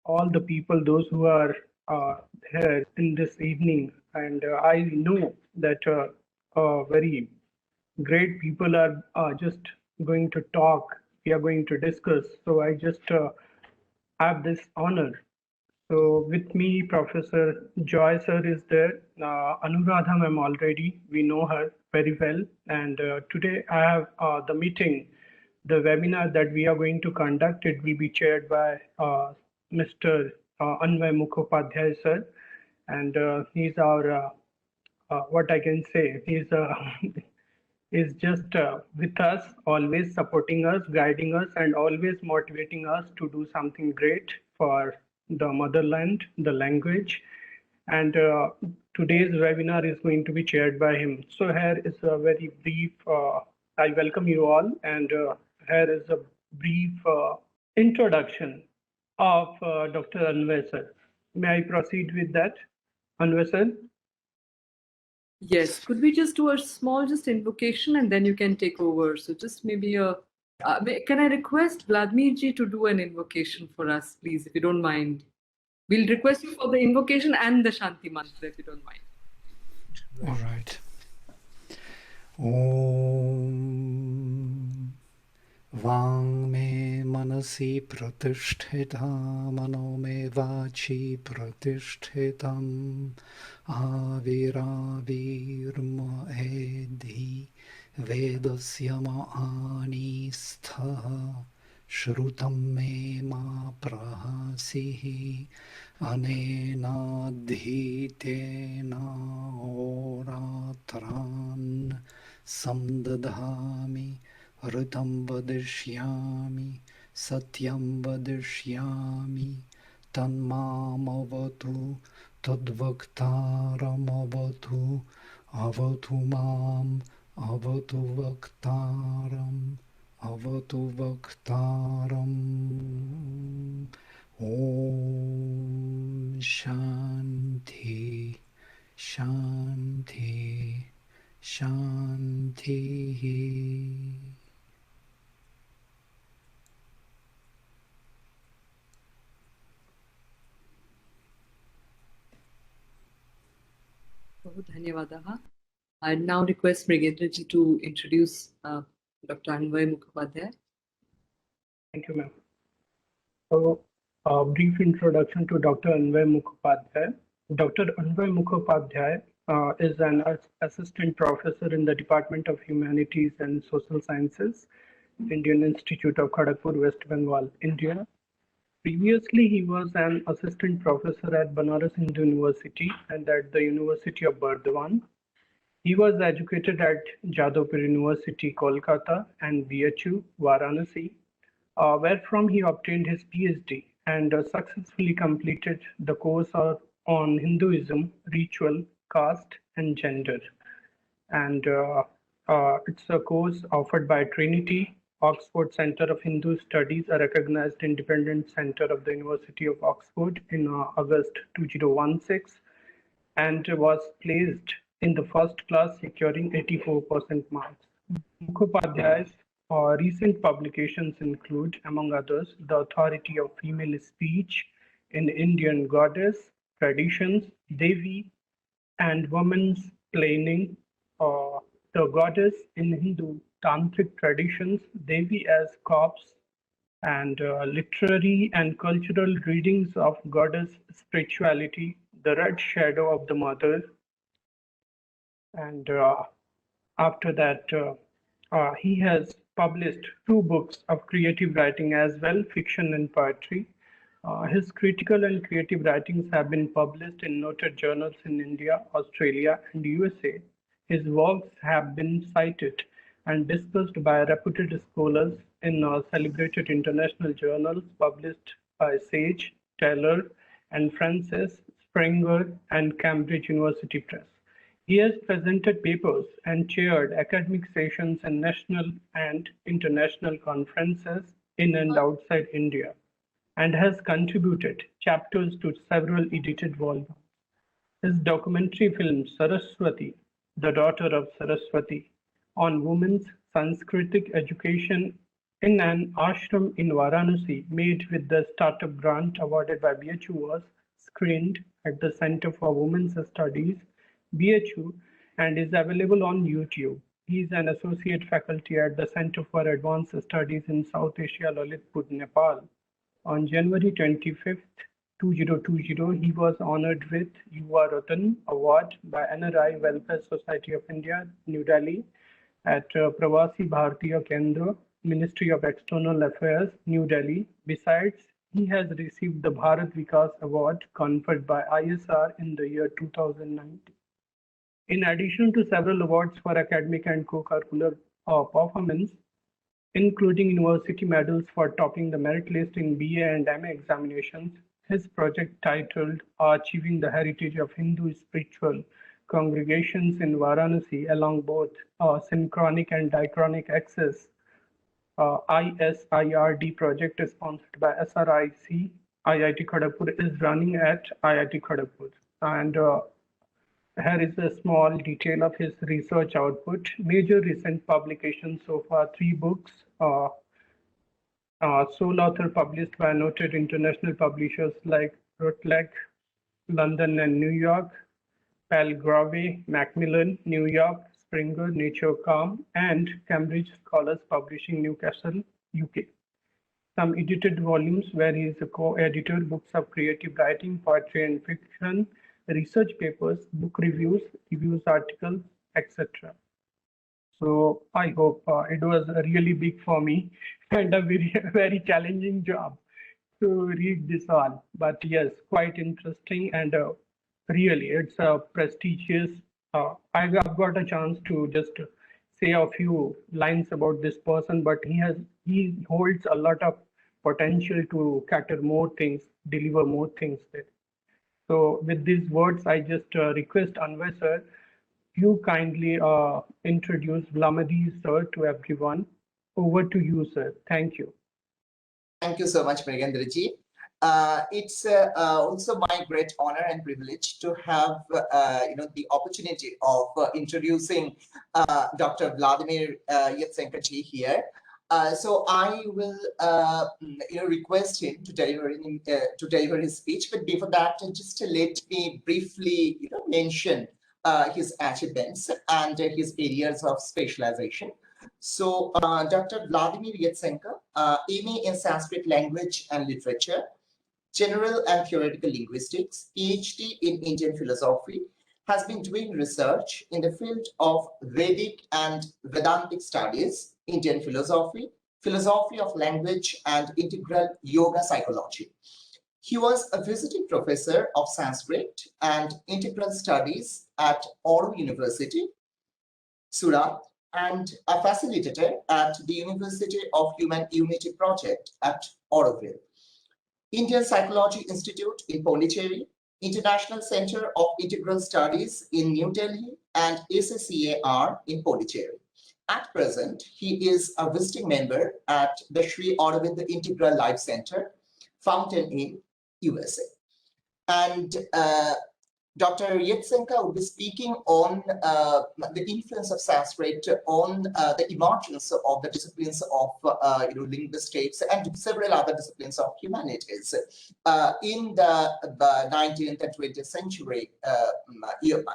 all the people, those who are here in this evening. And I know that very great people are just going to talk. We are going to discuss. So I just have this honor. So with me, Professor Joy sir is there. Anuradha ma'am already, we know her very well. And today I have the meeting, the webinar that we are going to conduct. It will be chaired by Mr. Anvay Mukhopadhyay sir. And he's our, what I can say, he's is just with us, always supporting us, guiding us, and always motivating us to do something great for the motherland, the language. And today's webinar is going to be chaired by him. So here is a very brief, I welcome you all, and here is a brief introduction of Dr. Anvay sir. May I proceed with that, Anvay sir? Yes, could we just do a small invocation and then you can take over? So just maybe can I request Vladimir ji to do an invocation for us, please, if you don't mind? We'll request you for the invocation and the Shanti Mantra, if you don't mind. All right. Om Vang me manasi pratisthita mano me vachi pratishthitam Aviravirma edhi vedasya ma'ani stha Shrutam me ma prahasihi anena dhitena oratran samdadhami Ritam vadishyami satyam vadishyami tanmamavatu tadvaktaramavatu avatu mam avatu vaktaram Om Shanti Shanti Shanti Dhanyavadaha. I now request Mrigendra ji to introduce Dr. Anvay Mukhopadhyay. Thank you, ma'am. So, a brief introduction to Dr. Anvay Mukhopadhyay. Dr. Anvay Mukhopadhyay is an assistant professor in the Department of Humanities and Social Sciences, Indian Institute of Khadagpur, West Bengal, India. Previously, he was an assistant professor at Banaras Hindu University and at the University of Burdwan. He was educated at Jadavpur University, Kolkata, and BHU, Varanasi, wherefrom he obtained his PhD and successfully completed the course on Hinduism, ritual, caste, and gender. And it's a course offered by Trinity, Oxford Center of Hindu Studies, a recognized independent center of the University of Oxford in August 2016, and was placed in the first class, securing 84% marks. Mukhopadhyay's recent publications include, among others, The Authority of Female Speech in Indian Goddess Traditions, Devi and Woman's Planning, the Goddess in Hindu Tantric Traditions, Devi as Corpse, and literary and cultural readings of Goddess Spirituality, The Red Shadow of the Mother. And after that, he has published 2 books of creative writing as well, fiction and poetry. His critical and creative writings have been published in noted journals in India, Australia, and USA. His works have been cited and discussed by reputed scholars in celebrated international journals published by Sage, Taylor, and Francis, Springer, and Cambridge University Press. He has presented papers and chaired academic sessions in national and international conferences in and outside India, and has contributed chapters to several edited volumes. His documentary film Saraswati, The Daughter of Saraswati, on women's Sanskritic education in an ashram in Varanasi made with the startup grant awarded by BHU was screened at the Center for Women's Studies, BHU, and is available on YouTube. He is an associate faculty at the Center for Advanced Studies in South Asia, Lalitpur, Nepal. On January 25th, 2020, he was honored with Yuva Ratan Award by NRI Welfare Society of India, New Delhi, at Pravasi Bharatiya Kendra, Ministry of External Affairs, New Delhi. Besides, he has received the Bharat Vikas Award conferred by ISR in the year 2019. In addition to several awards for academic and co-curricular performance, including university medals for topping the merit list in BA and MA examinations, his project titled Achieving the Heritage of Hindu Spiritual Congregations in Varanasi along both synchronic and diachronic axis, ISIRD project sponsored by SRIC, IIT Khadagpur, is running at IIT Khadagpur. And here is a small detail of his research output. Major recent publications so far: 3 books, sole author published by noted international publishers like Routledge, London and New York, Palgrave, Macmillan, New York, Springer, Nature Calm, and Cambridge Scholars Publishing, Newcastle, UK. Some edited volumes where he is a co-editor, books of creative writing, poetry and fiction, research papers, book reviews, articles, etc. So I hope it was really big for me and a very challenging job to read this all. But yes, quite interesting, and really it's a prestigious. I've got a chance to just say a few lines about this person, but he holds a lot of potential to cater more things, deliver more things there. So with these words, I just request Anvay sir, you kindly introduce Vladimir sir to everyone. Over to you, sir. Thank you. Thank you so much, Mrigendraji. It's also my great honor and privilege to have the opportunity of introducing Dr. Vladimir Yatsenko here. So I will request him to deliver his speech, but before that, just let me briefly mention his achievements and his areas of specialization. So Dr. Vladimir Yatsenko, MA in Sanskrit language and literature, general and theoretical linguistics, PhD in Indian philosophy, has been doing research in the field of Vedic and Vedantic studies, Indian philosophy, philosophy of language, and integral yoga psychology. He was a visiting professor of Sanskrit and integral studies at Aurobindo University, Surat, and a facilitator at the University of Human Unity Project at Aurobindo, Indian Psychology Institute in Pondicherry, International Center of Integral Studies in New Delhi, and ACCAR in Pondicherry. At present, he is a visiting member at the Sri Aurobindo Integral Life Center, Fountain Inn, USA. And Dr. Yatsenko will be speaking on the influence of Sanskrit on the emergence of the disciplines of linguistics and several other disciplines of humanities in the 19th and 20th century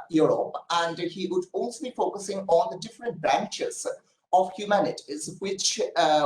Europe. And he would also be focusing on the different branches of humanities which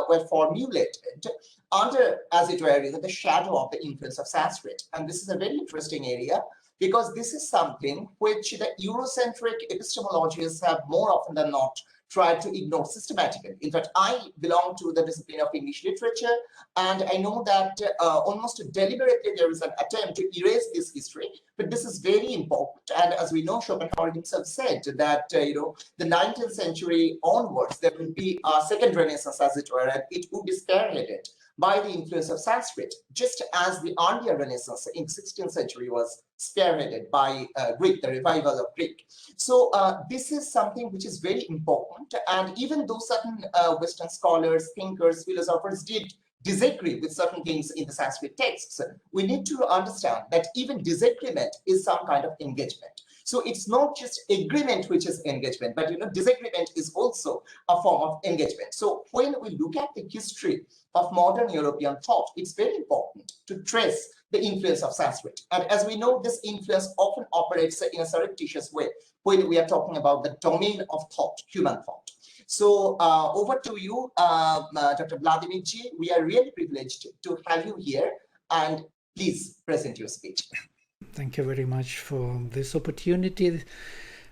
were formulated under, as it were, the shadow of the influence of Sanskrit. And this is a very interesting area, because this is something which the Eurocentric epistemologists have more often than not tried to ignore systematically. In fact, I belong to the discipline of English literature, and I know that almost deliberately there is an attempt to erase this history, but this is very important. And as we know, Schopenhauer himself said that, the 19th century onwards, there will be a second renaissance, as it were, and it would be spearheaded by the influence of Sanskrit, just as the earlier Renaissance in the 16th century was spearheaded by Greek, the revival of Greek. So this is something which is very important. And even though certain Western scholars, thinkers, philosophers did disagree with certain things in the Sanskrit texts, we need to understand that even disagreement is some kind of engagement. So it's not just agreement which is engagement, but disagreement is also a form of engagement. So when we look at the history of modern European thought, it's very important to trace the influence of Sanskrit. And as we know, this influence often operates in a surreptitious way when we are talking about the domain of thought, human thought. So over to you, Dr. Vladimir Ji. We are really privileged to have you here, and please present your speech. Thank you very much for this opportunity.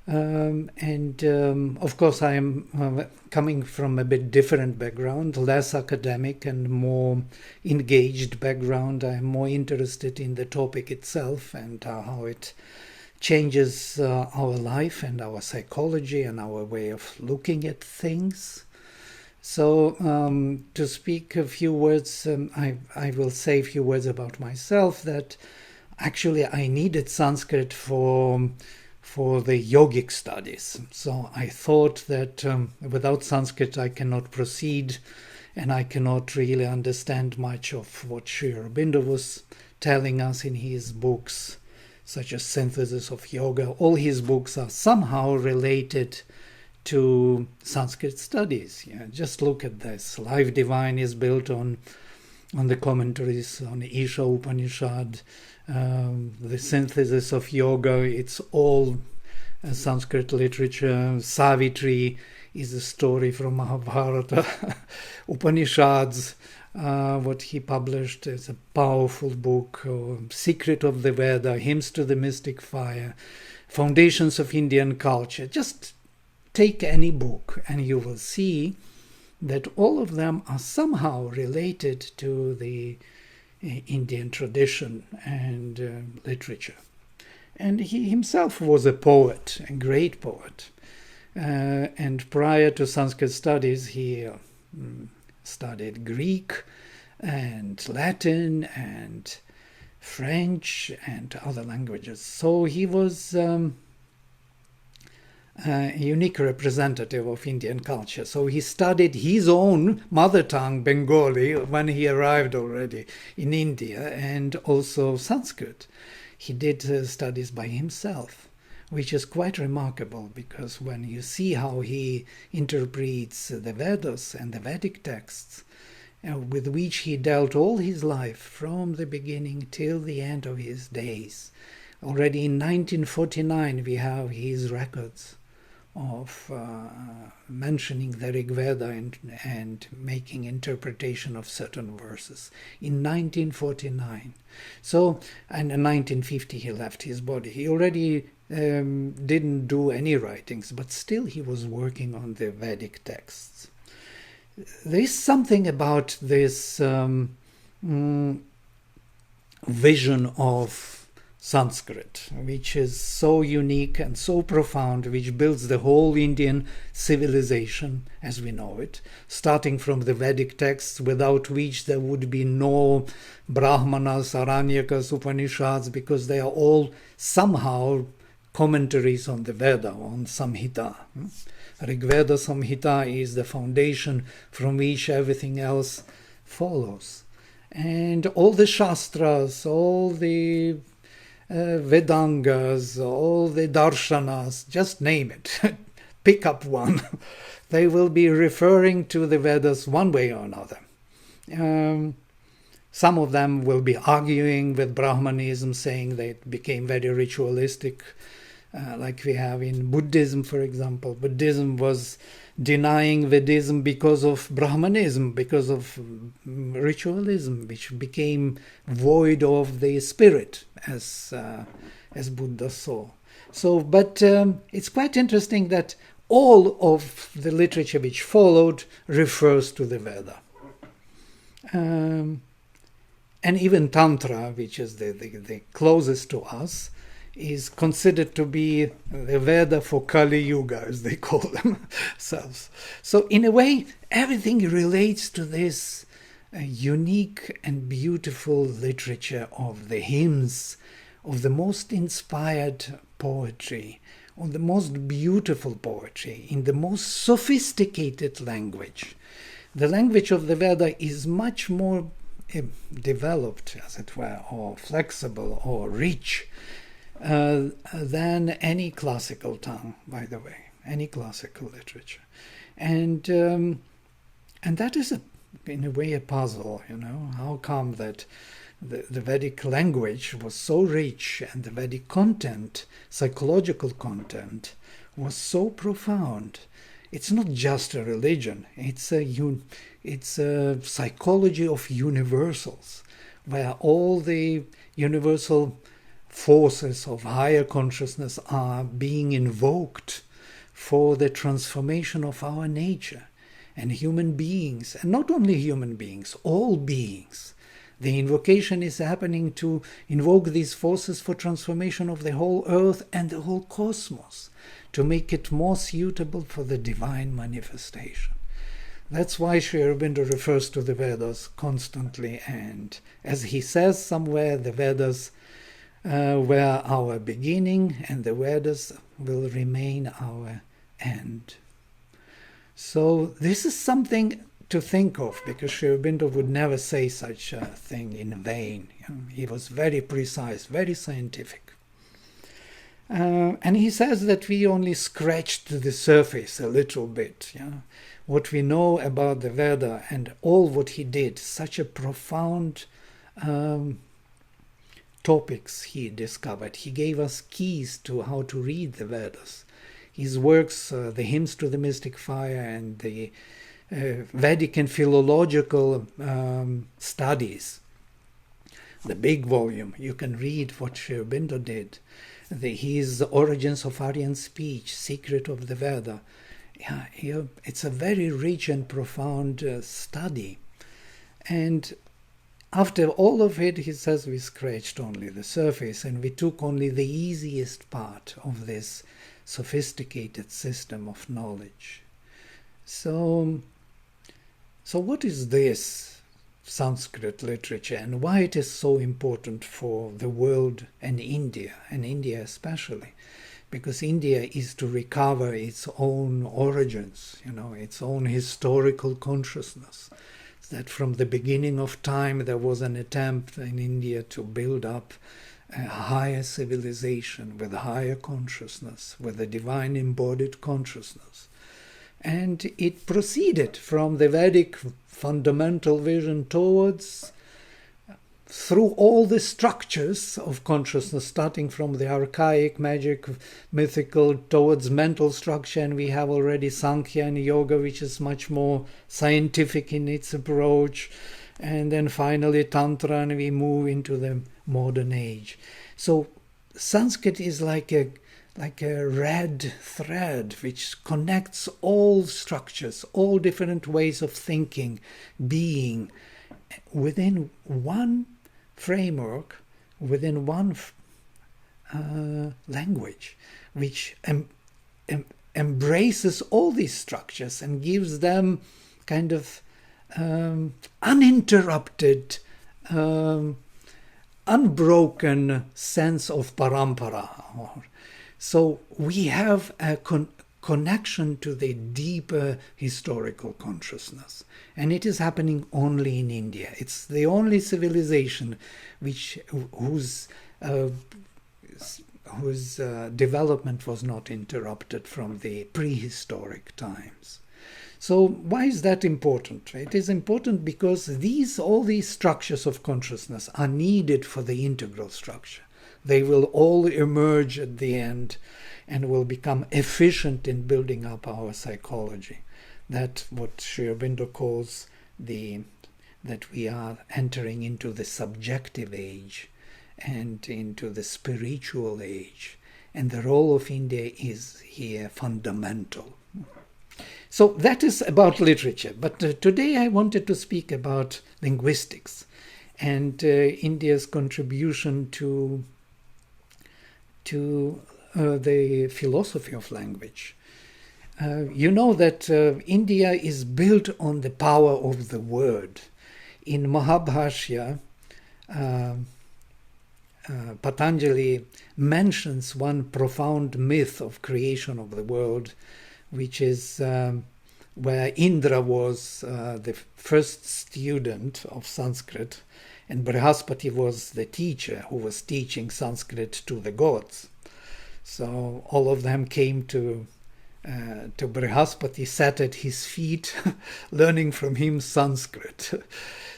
Of course, I am coming from a bit different background, less academic and more engaged background. I am more interested in the topic itself and how it changes our life and our psychology and our way of looking at things. So to speak a few words, I will say a few words about myself, that actually I needed Sanskrit for the yogic studies. So I thought that without Sanskrit I cannot proceed, and I cannot really understand much of what Sri Aurobindo was telling us in his books, such as Synthesis of Yoga. All his books are somehow related to Sanskrit studies. Yeah, just look at this. Life Divine is built on the commentaries on Isha Upanishad. The Synthesis of Yoga, it's all Sanskrit literature. Savitri is a story from Mahabharata. Upanishads, what he published is a powerful book. Secret of the Veda, Hymns to the Mystic Fire, Foundations of Indian Culture. Just take any book and you will see that all of them are somehow related to the Indian tradition and literature. And he himself was a poet, a great poet. And prior to Sanskrit studies, he studied Greek and Latin and French and other languages. So he was a unique representative of Indian culture. So he studied his own mother tongue, Bengali, when he arrived already in India, and also Sanskrit. He did studies by himself, which is quite remarkable, because when you see how he interprets the Vedas and the Vedic texts, with which he dealt all his life from the beginning till the end of his days. Already in 1949 we have his records of mentioning the Rig Veda and making interpretation of certain verses in 1949. So, and in 1950 he left his body. He already didn't do any writings, but still he was working on the Vedic texts. There is something about this vision of Sanskrit, which is so unique and so profound, which builds the whole Indian civilization as we know it, starting from the Vedic texts, without which there would be no Brahmanas, Aranyakas, Upanishads, because they are all somehow commentaries on the Veda, on Samhita. Rig Veda Samhita is the foundation from which everything else follows. And all the Shastras, all the Vedangas, all the Darshanas, just name it, pick up one. They will be referring to the Vedas one way or another. Some of them will be arguing with Brahmanism, saying they became very ritualistic, like we have in Buddhism, for example. Buddhism was denying Vedism because of Brahmanism, because of ritualism, which became void of the spirit, as Buddha saw. So, but it's quite interesting that all of the literature which followed refers to the Veda. And even Tantra, which is the closest to us, is considered to be the Veda for Kali Yuga, as they call themselves. So in a way, everything relates to this unique and beautiful literature of the hymns, of the most inspired poetry, of the most beautiful poetry, in the most sophisticated language. The language of the Veda is much more developed, as it were, or flexible or rich, than any classical tongue, by the way, any classical literature. And that is, in a way, a puzzle, you know. How come that the Vedic language was so rich and the Vedic content, psychological content, was so profound? It's not just a religion, it's a psychology of universals, where all the universal forces of higher consciousness are being invoked for the transformation of our nature. And human beings, and not only human beings, all beings. The invocation is happening to invoke these forces for transformation of the whole earth and the whole cosmos, to make it more suitable for the divine manifestation. That's why Sri Aurobindo refers to the Vedas constantly, and as he says somewhere, the Vedas were our beginning and the Vedas will remain our end. So this is something to think of, because Sri Aurobindo would never say such a thing in vain. He was very precise, very scientific. And he says that we only scratched the surface a little bit. What we know about the Veda and all what he did, such a profound topics he discovered. He gave us keys to how to read the Vedas. His works, the Hymns to the Mystic Fire and the Vedic and philological studies, the big volume, you can read what Sri Aurobindo did. His Origins of Aryan Speech, Secret of the Veda. It's a very rich and profound study. And after all of it, he says, we scratched only the surface and we took only the easiest part of this sophisticated system of knowledge. So what is this Sanskrit literature and why it is so important for the world and India especially? Because India is to recover its own origins, its own historical consciousness. That from the beginning of time there was an attempt in India to build up a higher civilization with higher consciousness, with a divine embodied consciousness. And it proceeded from the Vedic fundamental vision towards, through all the structures of consciousness, starting from the archaic, magic, mythical, towards mental structure, and we have already Sankhya and Yoga, which is much more scientific in its approach, and then finally Tantra, and we move into the modern age. So Sanskrit is like a red thread which connects all structures, all different ways of thinking, being, within one framework, within one language, which embraces all these structures and gives them kind of uninterrupted, unbroken sense of parampara. So we have a connection to the deeper historical consciousness. And it is happening only in India. It's the only civilization whose development was not interrupted from the prehistoric times. So why is that important? It is important because all these structures of consciousness are needed for the integral structure. They will all emerge at the end and will become efficient in building up our psychology. That's what Sri Aurobindo calls that we are entering into the subjective age and into the spiritual age. And the role of India is here fundamental. So that is about literature. But today I wanted to speak about linguistics and India's contribution to the philosophy of language. You know that India is built on the power of the word. In Mahabhashya, Patanjali mentions one profound myth of creation of the world, which is where Indra was the first student of Sanskrit, And Brihaspati was the teacher who was teaching Sanskrit to the gods. So all of them came to Brihaspati, sat at his feet, learning from him Sanskrit.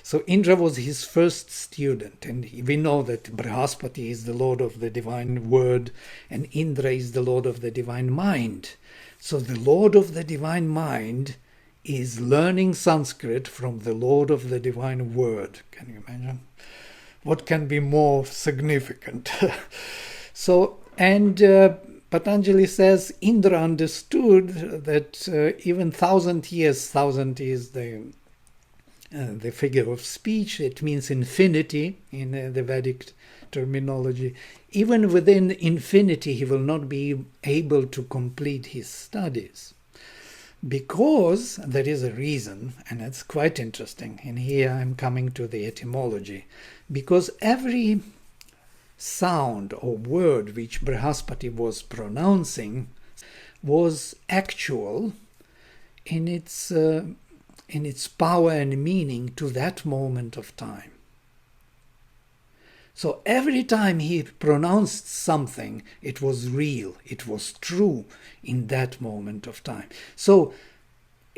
So Indra was his first student, and we know that Brihaspati is the lord of the divine word, and Indra is the lord of the divine mind. So the lord of the divine mind is learning Sanskrit from the lord of the divine word. Can you imagine? What can be more significant? So, and Patanjali says Indra understood that even 1,000 years, 1,000 is the figure of speech, it means infinity in the Vedic terminology. Even within infinity, he will not be able to complete his studies. Because there is a reason, and it's quite interesting, and here I'm coming to the etymology, because every sound or word which Brihaspati was pronouncing was actual in its power and meaning to that moment of time. So every time he pronounced something, it was real, it was true in that moment of time. So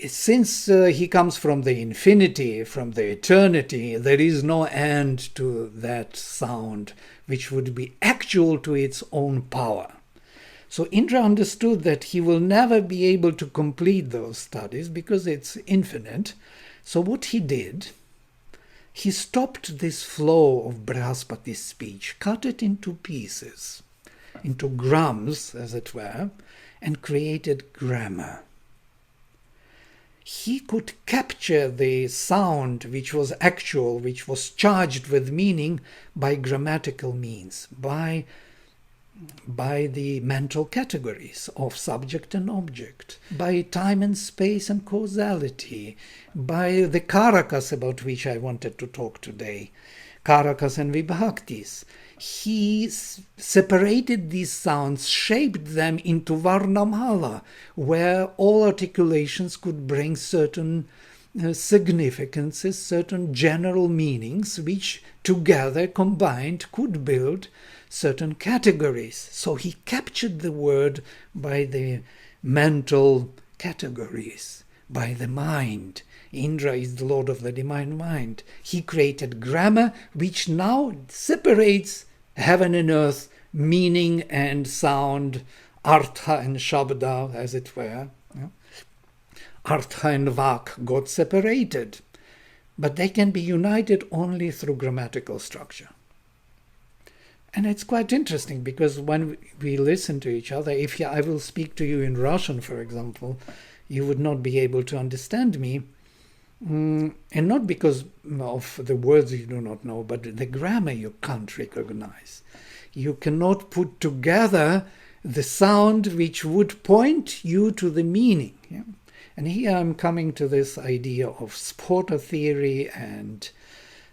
since he comes from the infinity, from the eternity, there is no end to that sound, which would be actual to its own power. So Indra understood that he will never be able to complete those studies because it's infinite. So what he did, he stopped this flow of Brihaspati's speech, cut it into pieces, into grams, as it were, and created grammar. He could capture the sound which was actual, which was charged with meaning by grammatical means, by the mental categories of subject and object, by time and space and causality, by the karakas about which I wanted to talk today, karakas and vibhaktis. He separated these sounds, shaped them into varnamala, where all articulations could bring certain significances, certain general meanings, which together combined could build certain categories. So he captured the word by the mental categories, by the mind. Indra is the lord of the divine mind. He created grammar which now separates heaven and earth, meaning and sound, artha and shabda, as it were. Artha and vak got separated, but they can be united only through grammatical structure. And it's quite interesting because when we listen to each other, if I will speak to you in Russian, for example, you would not be able to understand me. And not because of the words you do not know, but the grammar you can't recognize. You cannot put together the sound which would point you to the meaning. Yeah? And here I'm coming to this idea of Sphota Theory and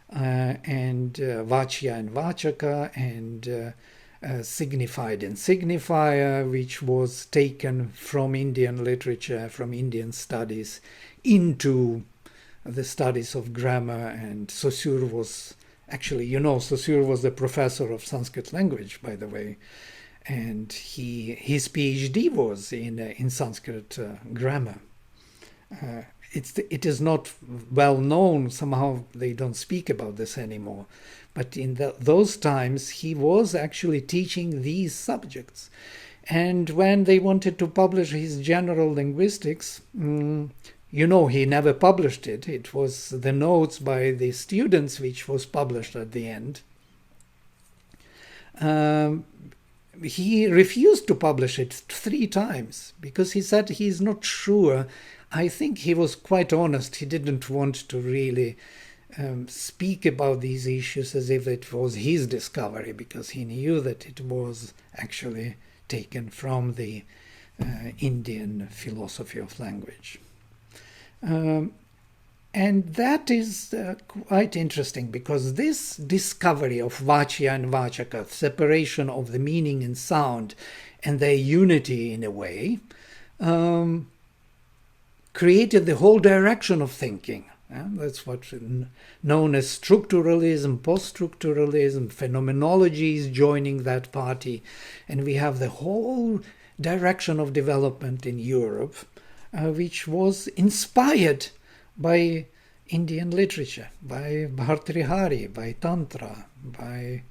Vachya and Vachaka and signified and signifier, which was taken from Indian literature, from Indian studies into the studies of grammar. And Saussure was actually, Saussure was the professor of Sanskrit language, by the way, and his PhD was in Sanskrit grammar. It is not well known, somehow they don't speak about this anymore, but in those times he was actually teaching these subjects. And when they wanted to publish his general linguistics, he never published it. It was the notes by the students which was published at the end. He refused to publish it 3 times because he said he's not sure. I think he was quite honest. He didn't want to really speak about these issues as if it was his discovery, because he knew that it was actually taken from the Indian philosophy of language. And that is quite interesting, because this discovery of Vachya and Vachaka, separation of the meaning and sound and their unity in a way, created the whole direction of thinking That's what's known as structuralism, post-structuralism. Phenomenology is joining that party. And we have the whole direction of development in Europe, which was inspired by Indian literature, by Bhartrihari, by Tantra, by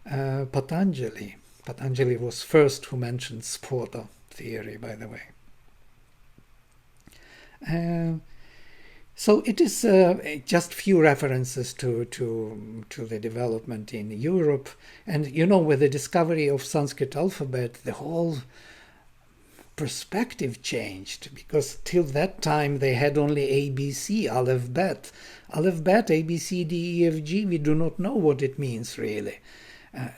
Patanjali. Patanjali was first who mentioned Sphota Theory, by the way. So it is just few references to the development in Europe. And with the discovery of Sanskrit alphabet, the whole perspective changed, because till that time they had only ABC, Aleph Bet. Aleph Bet, A, B, C, D, E, F, G, we do not know what it means really.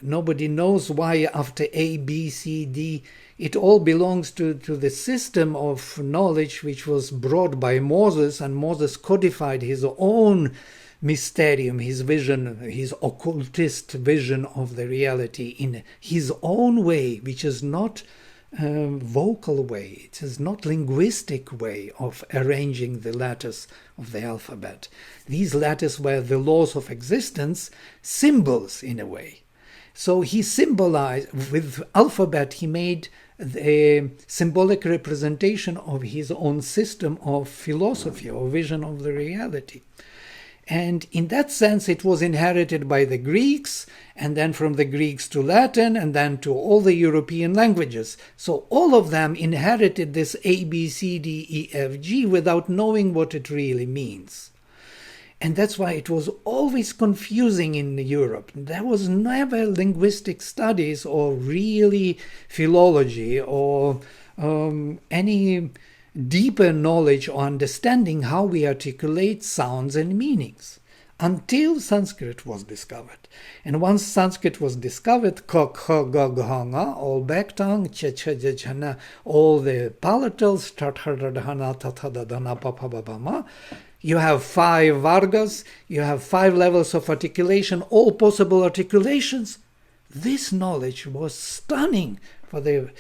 Nobody knows why after A, B, C, D, it all belongs to the system of knowledge which was brought by Moses, and Moses codified his own mysterium, his vision, his occultist vision of the reality in his own way, which is not vocal way, it is not linguistic way of arranging the letters of the alphabet. These letters were the laws of existence, symbols in a way. So he symbolized, with alphabet he made the symbolic representation of his own system of philosophy or vision of the reality. And in that sense, it was inherited by the Greeks, and then from the Greeks to Latin, and then to all the European languages. So all of them inherited this A, B, C, D, E, F, G without knowing what it really means. And that's why it was always confusing in Europe. There was never linguistic studies or really philology or any deeper knowledge or understanding how we articulate sounds and meanings until Sanskrit was discovered. And once Sanskrit was discovered, ka, kha, ga, gha, nga, all back tongue, cha, cha, ja, chana, all the palatals, tat, ha, da, da, na, ta, ta, da, da, na, pa, pa, ba, ba, ma. You have 5 vargas, you have 5 levels of articulation, all possible articulations. This knowledge was stunning for the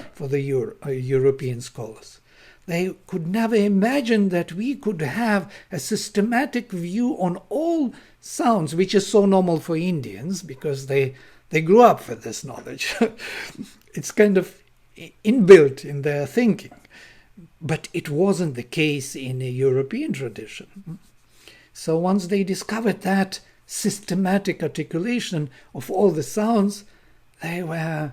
European scholars. They could never imagine that we could have a systematic view on all sounds, which is so normal for Indians because they grew up with this knowledge. It's kind of inbuilt in their thinking. But it wasn't the case in a European tradition. So once they discovered that systematic articulation of all the sounds, the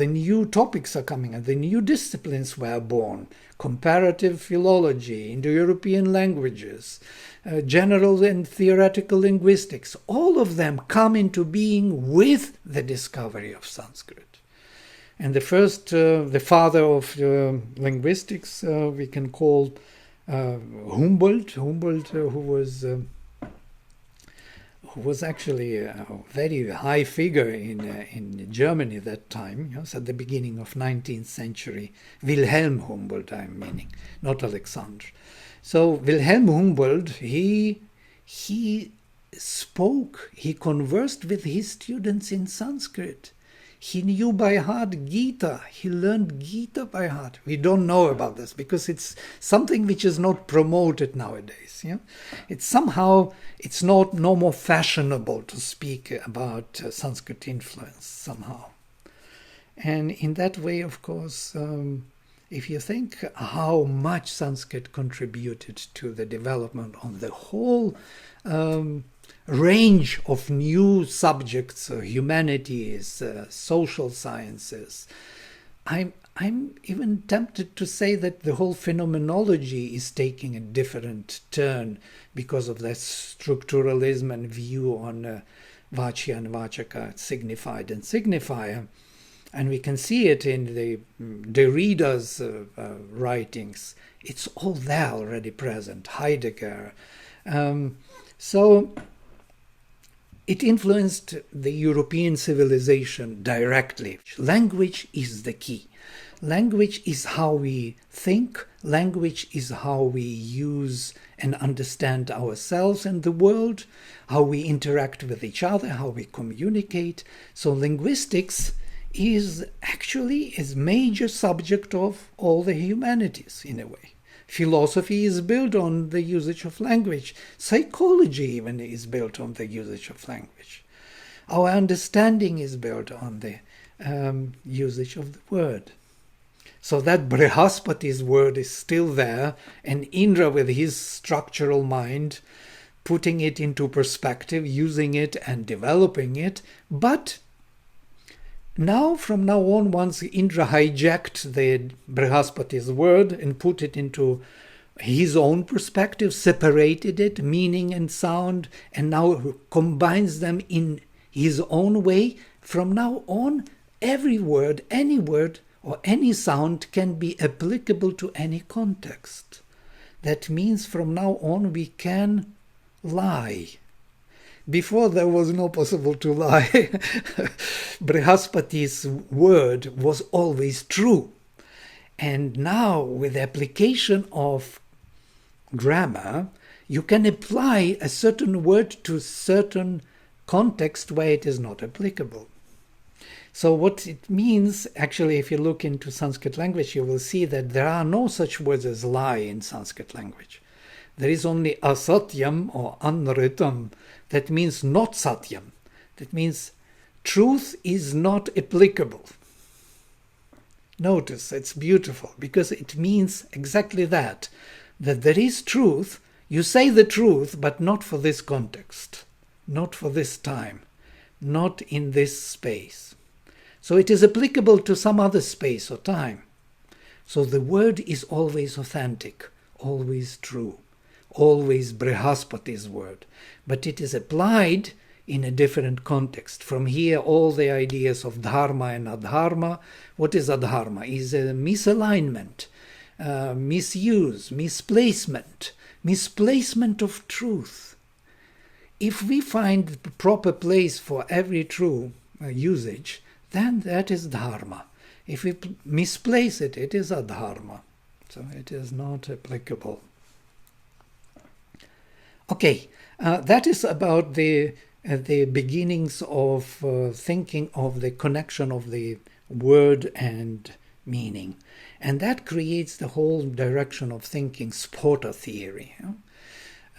new topics are coming and the new disciplines were born. Comparative philology, Indo-European languages, general and theoretical linguistics, all of them come into being with the discovery of Sanskrit. And the father of linguistics, we can call Humboldt, who was actually a very high figure in Germany at that time, so at the beginning of 19th century. Wilhelm Humboldt, I'm meaning, not Alexander. So Wilhelm Humboldt, he spoke, he conversed with his students in Sanskrit. He knew by heart Gita. He learned Gita by heart. We don't know about this because it's something which is not promoted nowadays. Yeah? It's not no more fashionable to speak about Sanskrit influence somehow. And in that way, of course, if you think how much Sanskrit contributed to the development of the whole range of new subjects, humanities, social sciences. I'm even tempted to say that the whole phenomenology is taking a different turn because of that structuralism and view on Vachya and Vachaka, signified and signifier. And we can see it in the Derrida's writings. It's all there already present, Heidegger. So it influenced the European civilization directly. Language is the key. Language is how we think. Language is how we use and understand ourselves and the world, how we interact with each other, how we communicate. So linguistics is actually a major subject of all the humanities in a way. Philosophy is built on the usage of language. Psychology even is built on the usage of language. Our understanding is built on the usage of the word. So that Brihaspati's word is still there, and Indra with his structural mind, putting it into perspective, using it and developing it. But now, from now on, once Indra hijacked the Brihaspati's word and put it into his own perspective, separated it, meaning and sound, and now combines them in his own way, from now on, every word, any word, or any sound can be applicable to any context. That means from now on we can lie. Before there was no possible to lie. Brihaspati's word was always true. And now with the application of grammar, you can apply a certain word to certain context where it is not applicable. So what it means, actually, if you look into Sanskrit language, you will see that there are no such words as lie in Sanskrit language. There is only asatyam or anritam. That means not satyam. That means truth is not applicable. Notice, it's beautiful, because it means exactly that there is truth. You say the truth, but not for this context, not for this time, not in this space. So it is applicable to some other space or time. So the word is always authentic, always true, always Brihaspati's word. But it is applied in a different context. From here, all the ideas of dharma and adharma. What is adharma? Is a misalignment, misuse, misplacement of truth. If we find the proper place for every true usage, then that is dharma. If we misplace it, it is adharma. So it is not applicable. Okay, that is about the beginnings of thinking of the connection of the word and meaning. And that creates the whole direction of thinking, Sphota Theory.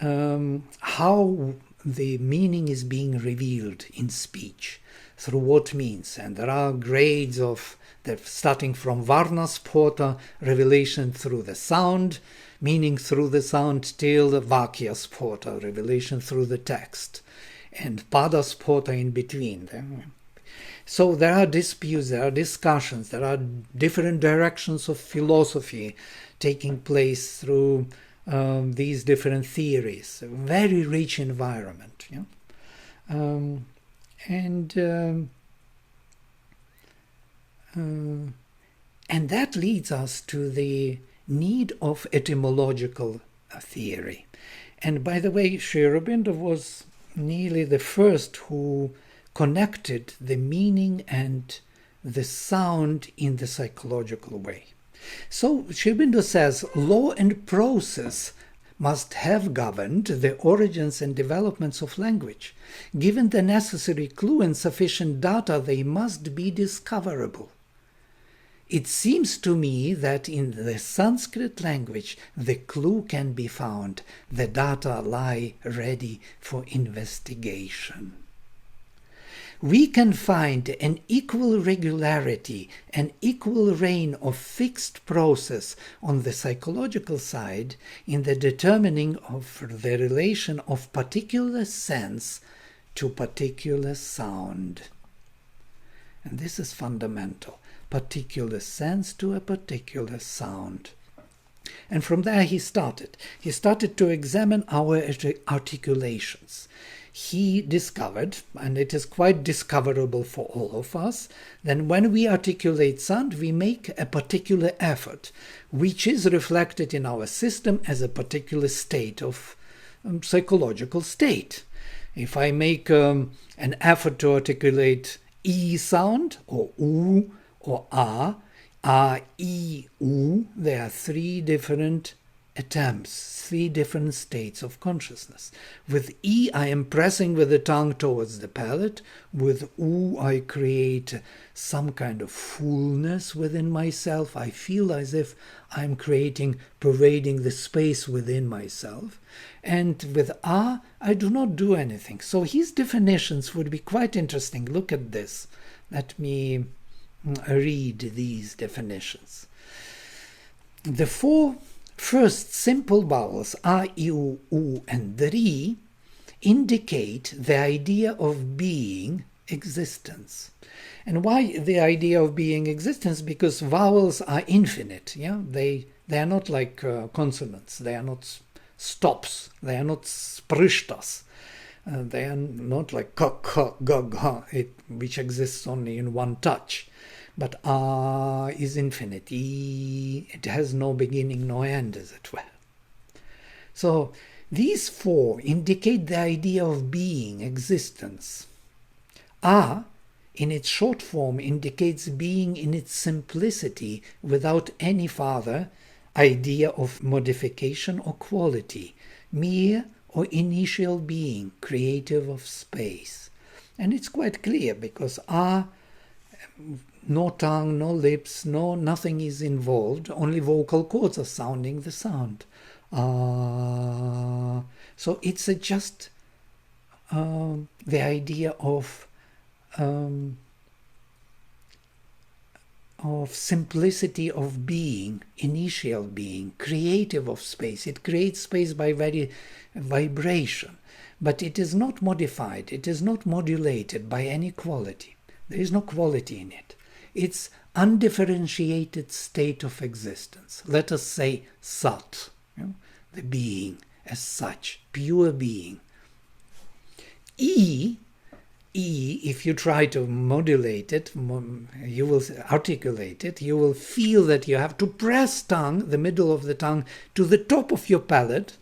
How the meaning is being revealed in speech. Through what means? And there are grades of starting from Varna Sphota, revelation through the sound, meaning through the sound, till the Vakya Sphota, revelation through the text, and Pada Sphota in between. So there are disputes, there are discussions, there are different directions of philosophy taking place through these different theories. A very rich environment. And that leads us to the need of etymological theory. And by the way, Sri Aurobindo was nearly the first who connected the meaning and the sound in the psychological way. So Sri Aurobindo says, law and process must have governed the origins and developments of language. Given the necessary clue and sufficient data, they must be discoverable. It seems to me that in the Sanskrit language, the clue can be found, the data lie ready for investigation. We can find an equal regularity, an equal reign of fixed process on the psychological side in the determining of the relation of particular sense to particular sound. And this is fundamental. Particular sense to a particular sound. And from there he started. He started to examine our articulations. He discovered, and it is quite discoverable for all of us, that when we articulate sound, we make a particular effort, which is reflected in our system as a particular state of psychological state. If I make an effort to articulate E sound, or U, or A, I, U, there are three different attempts, 3 different states of consciousness. With E, I am pressing with the tongue towards the palate. With U, I create some kind of fullness within myself. I feel as if I'm pervading the space within myself. And with A, I do not do anything. So his definitions would be quite interesting. Look at this. Let me read these definitions. The 4 first simple vowels, A, I, U, U, and Ri, indicate the idea of being, existence. And why the idea of being existence? Because vowels are infinite. Yeah, they are not like consonants. They are not stops. They are not sprishtas. They are not like ka, ka, ga, ga, which exists only in one touch. But A is infinite. E, it has no beginning, no end, as it were. So these 4 indicate the idea of being, existence. A, in its short form, indicates being in its simplicity without any further idea of modification or quality, mere or initial being, creative of space. And it's quite clear because A, no tongue, no lips, nothing is involved, only vocal cords are sounding the sound. So it's just the idea of simplicity of being, initial being, creative of space. It creates space by very vibration, but it is not modified, it is not modulated by any quality. There is no quality in it. It's undifferentiated state of existence. Let us say Sat, the being as such, pure being. E, if you try to modulate it, you will articulate it, you will feel that you have to press the middle of the tongue, to the top of your palate.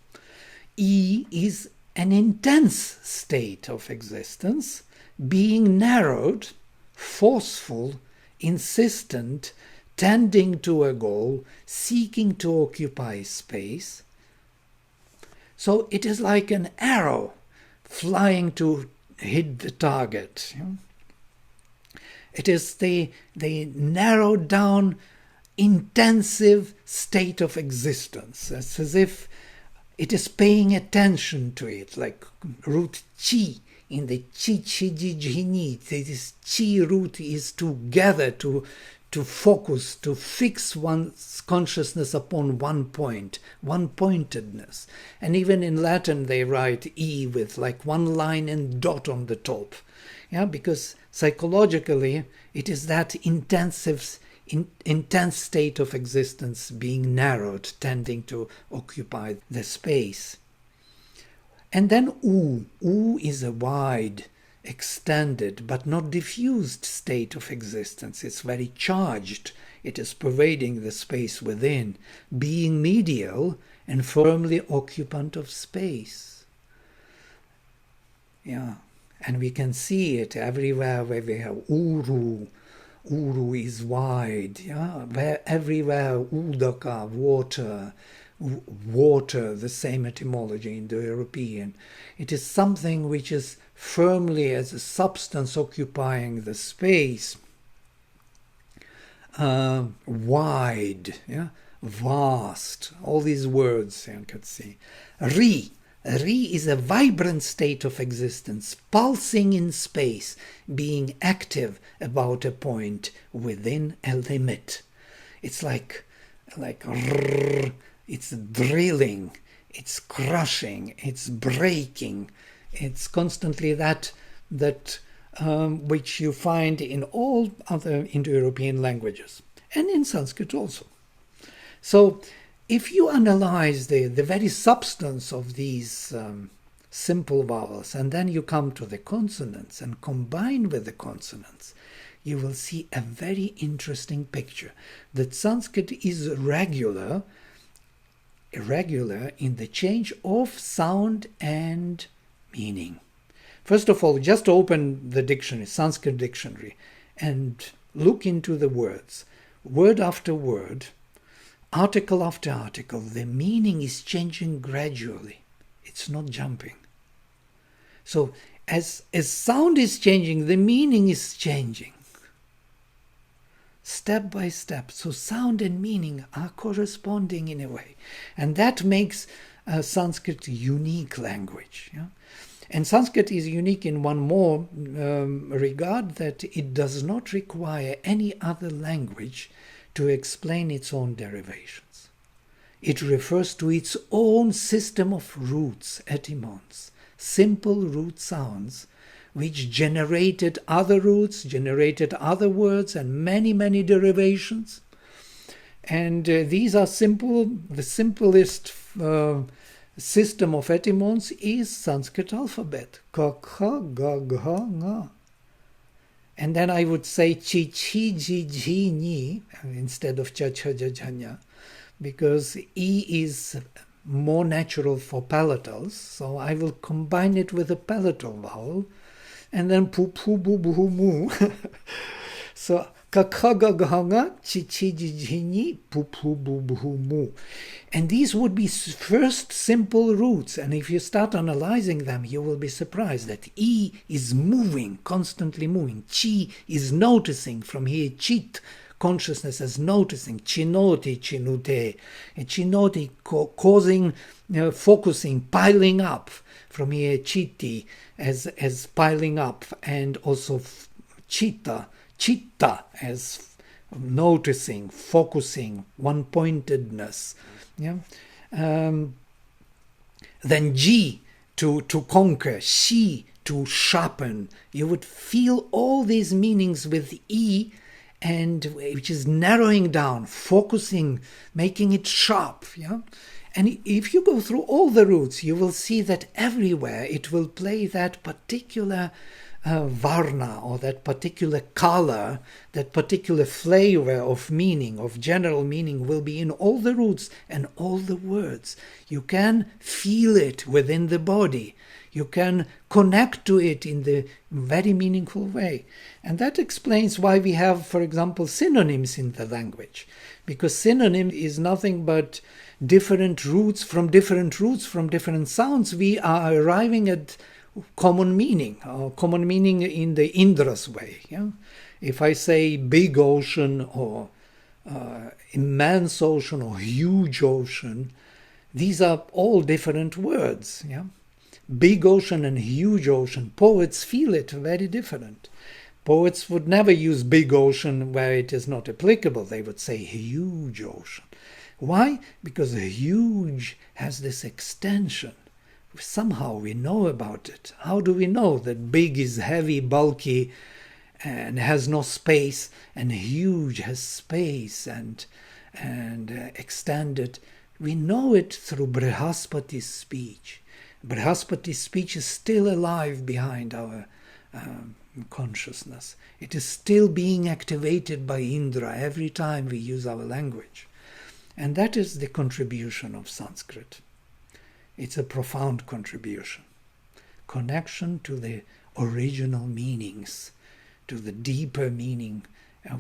E is an intense state of existence, being narrowed, forceful, insistent, tending to a goal, seeking to occupy space. So it is like an arrow flying to hit the target. It is the narrowed down, intensive state of existence. It's as if it is paying attention to it, like root chi in the chi chi ji jini. This chi root is to gather, to focus, to fix one's consciousness upon one point, one-pointedness. And even in Latin they write E with like one line and dot on the top. Yeah, because psychologically it is that intense state of existence being narrowed, tending to occupy the space. And then U. U is a wide, extended, but not diffused state of existence. It's very charged. It is pervading the space within, being medial and firmly occupant of space. Yeah, and we can see it everywhere where we have Uru. Uru is wide. Yeah, where everywhere Udaka, water, the same etymology in the European. It is something which is firmly as a substance occupying the space, wide, yeah, vast, all these words you can see. Ri is a vibrant state of existence, pulsing in space, being active about a point within a limit. It's like it's drilling, it's crushing, it's breaking. It's constantly that which you find in all other Indo-European languages, and in Sanskrit also. So if you analyze the very substance of these simple vowels, and then you come to the consonants and combine with the consonants, you will see a very interesting picture, that Sanskrit is irregular in the change of sound and meaning. First of all, just open the dictionary, Sanskrit dictionary, and look into the words. Word after word, article after article, the meaning is changing gradually. It's not jumping. So as sound is changing, the meaning is changing. Step by step. So sound and meaning are corresponding in a way. And that makes Sanskrit a unique language. Yeah? And Sanskrit is unique in one more regard, that it does not require any other language to explain its own derivations. It refers to its own system of roots, etymons, simple root sounds, which generated other roots, generated other words, and many, many derivations. And these are simple. The simplest system of etymons is Sanskrit alphabet. Ka, kha, ga, gha, nga. And then I would say chi, chi, ji, ji, ni instead of cha, cha, ja, ja, nya, because E is more natural for palatals. So I will combine it with a palatal vowel. And then pu, pu, bu, bu, mu. So ka, kha, ga, gha, nga, chi, chi, ji, ji, ni, pu, pu, bu, bu, mu. And these would be first simple roots. And if you start analyzing them, you will be surprised that E is moving, constantly moving. Chi is noticing. From here, chit, consciousness as noticing. Chinoti, chinute. And chinoti, causing, focusing, piling up. From here, chitti, as piling up. And also chitta, as noticing, focusing, one-pointedness. Yeah. Then G, to conquer, Shi, to sharpen. You would feel all these meanings with E, and which is narrowing down, focusing, making it sharp. Yeah. And if you go through all the roots, you will see that everywhere it will play that particular varna, or that particular color, that particular flavor of meaning, of general meaning, will be in all the roots and all the words. You can feel it within the body. You can connect to it in the very meaningful way. And that explains why we have, for example, synonyms in the language. Because synonym is nothing but different roots from different sounds. We are arriving at common meaning in the Indra's way. Yeah? If I say big ocean, or immense ocean, or huge ocean, these are all different words. Yeah? Big ocean and huge ocean, poets feel it very different. Poets would never use big ocean where it is not applicable. They would say huge ocean. Why? Because huge has this extension. Somehow we know about it. How do we know that big is heavy, bulky, and has no space, and huge has space and extended? We know it through Brihaspati's speech. Brihaspati's speech is still alive behind our consciousness. It is still being activated by Indra every time we use our language. And that is the contribution of Sanskrit. It's a profound contribution. Connection to the original meanings, to the deeper meaning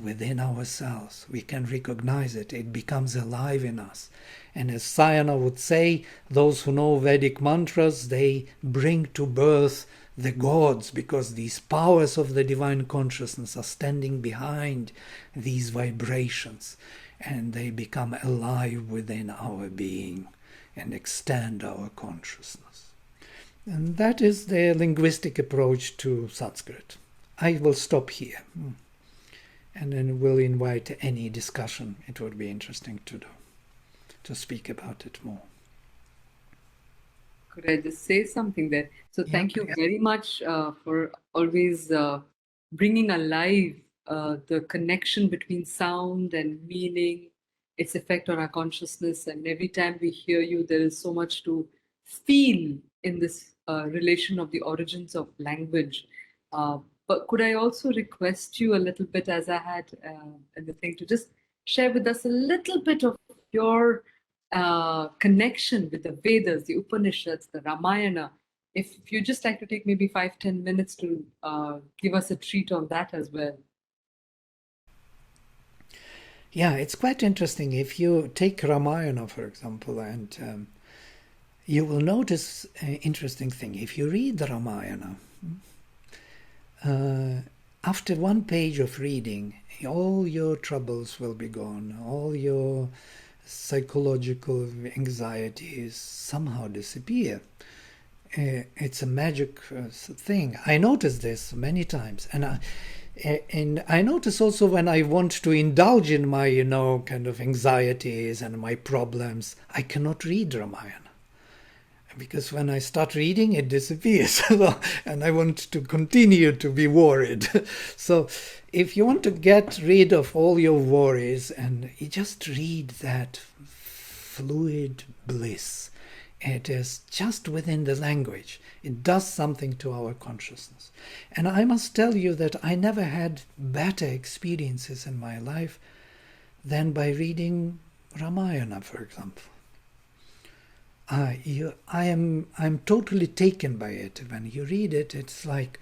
within ourselves. We can recognize it. It becomes alive in us. And as Sayana would say, those who know Vedic mantras, they bring to birth the gods, because these powers of the divine consciousness are standing behind these vibrations, and they become alive within our being and extend our consciousness. And that is the linguistic approach to Sanskrit. I will stop here, and then we'll invite any discussion. It would be interesting to speak about it more. Could I just say something there? So thank you very much for always bringing alive the connection between sound and meaning, its effect on our consciousness. And every time we hear you, there is so much to feel in this relation of the origins of language. But could I also request you a little bit, as I had in the thing, to just share with us a little bit of your connection with the Vedas, the Upanishads, the Ramayana. If you just like to take maybe 5-10 minutes to give us a treat on that as well. Yeah, it's quite interesting. If you take Ramayana, for example, and you will notice an interesting thing. If you read the Ramayana, after one page of reading, all your troubles will be gone, all your psychological anxieties somehow disappear. It's a magic thing. I noticed this many times, and I notice also when I want to indulge in my, kind of anxieties and my problems, I cannot read Ramayana. Because when I start reading, it disappears. And I want to continue to be worried. So if you want to get rid of all your worries, and you just read that fluid bliss, it is just within the language. It does something to our consciousness. And I must tell you that I never had better experiences in my life than by reading Ramayana, for example. I'm totally taken by it. When you read it, it's like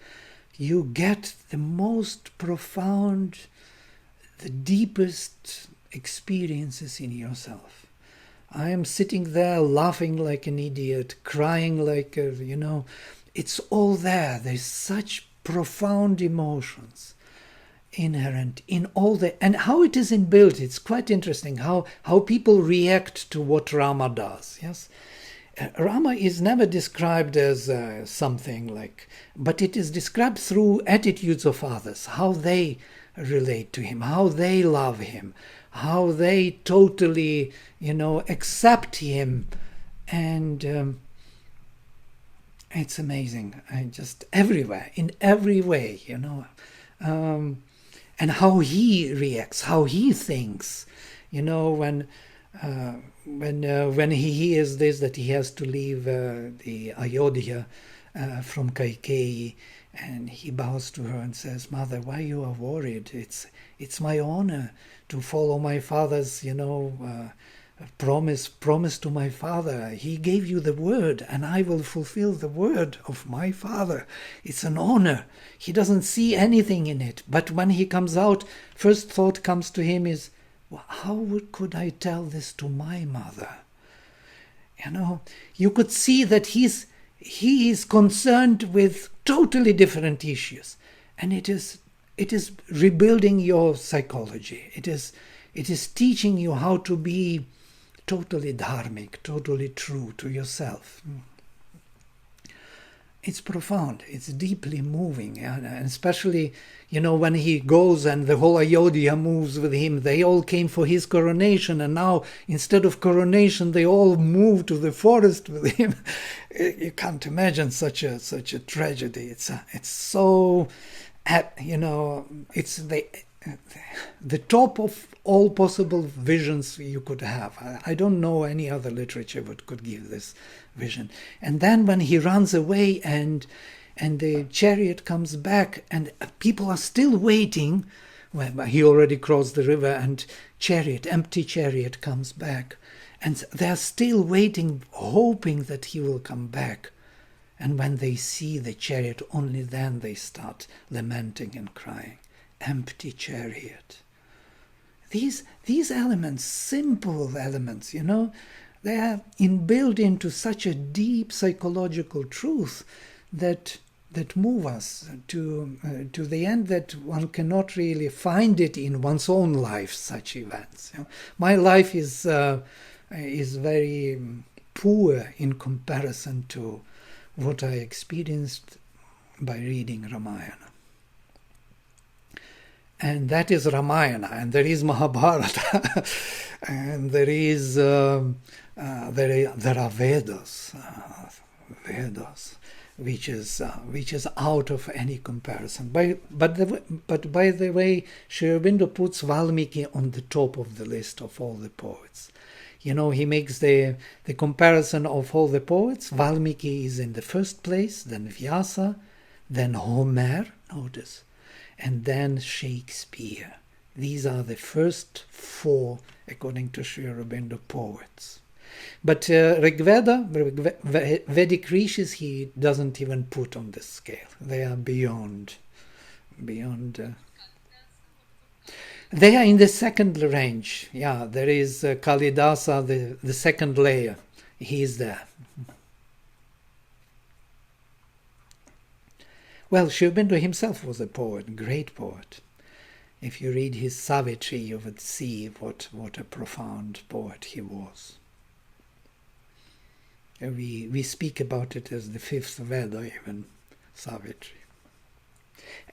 you get the most profound, the deepest experiences in yourself. I am sitting there laughing like an idiot, crying like it's all there. There's such profound emotions inherent in all and how it is inbuilt. It's quite interesting how people react to what Rama does. Yes, Rama is never described as something like, but it is described through attitudes of others, how they relate to him, how they love him, how they totally, accept him. And it's amazing. Just everywhere, in every way, and how he reacts, how he thinks, when he hears this, that he has to leave the Ayodhya from Kaikeyi, and he bows to her and says, "Mother, why you are worried? It's my honor to follow my father's, promise to my father. He gave you the word, and I will fulfill the word of my father. It's an honor." He doesn't see anything in it, but when he comes out, first thought comes to him is, well, how could I tell this to my mother? You could see that he is concerned with totally different issues, and it is rebuilding your psychology. It is teaching you how to be totally dharmic, totally true to yourself. It's profound. It's deeply moving, and especially, when he goes and the whole Ayodhya moves with him. They all came for his coronation, and now instead of coronation, they all move to the forest with him. You can't imagine such a tragedy. It's so, it's the top of all possible visions you could have. I don't know any other literature that could give this vision. And then when he runs away and the chariot comes back and people are still waiting, well, he already crossed the river, and empty chariot comes back, and they're still waiting, hoping that he will come back. And when they see the chariot, only then they start lamenting and crying. Empty chariot. These elements, simple elements, they are inbuilt into such a deep psychological truth that move us to the end that one cannot really find it in one's own life. Such events. My life is very poor in comparison to what I experienced by reading Ramayana. And that is Ramayana, and there is Mahabharata, and there are Vedas, which is out of any comparison. But by the way, Sri Aurobindo puts Valmiki on the top of the list of all the poets. He makes the comparison of all the poets. Valmiki is in the first place, then Vyasa, then Homer, notice, and then Shakespeare. These are the first four, according to Sri Aurobindo, poets. But Rigveda, Vedic Rishis, he doesn't even put on this scale. They are beyond. They are in the second range. Yeah, there is Kalidasa, the second layer. He is there. Well, Aurobindo himself was a poet, great poet. If you read his Savitri, you would see what a profound poet he was. We speak about it as the fifth Veda, even, Savitri.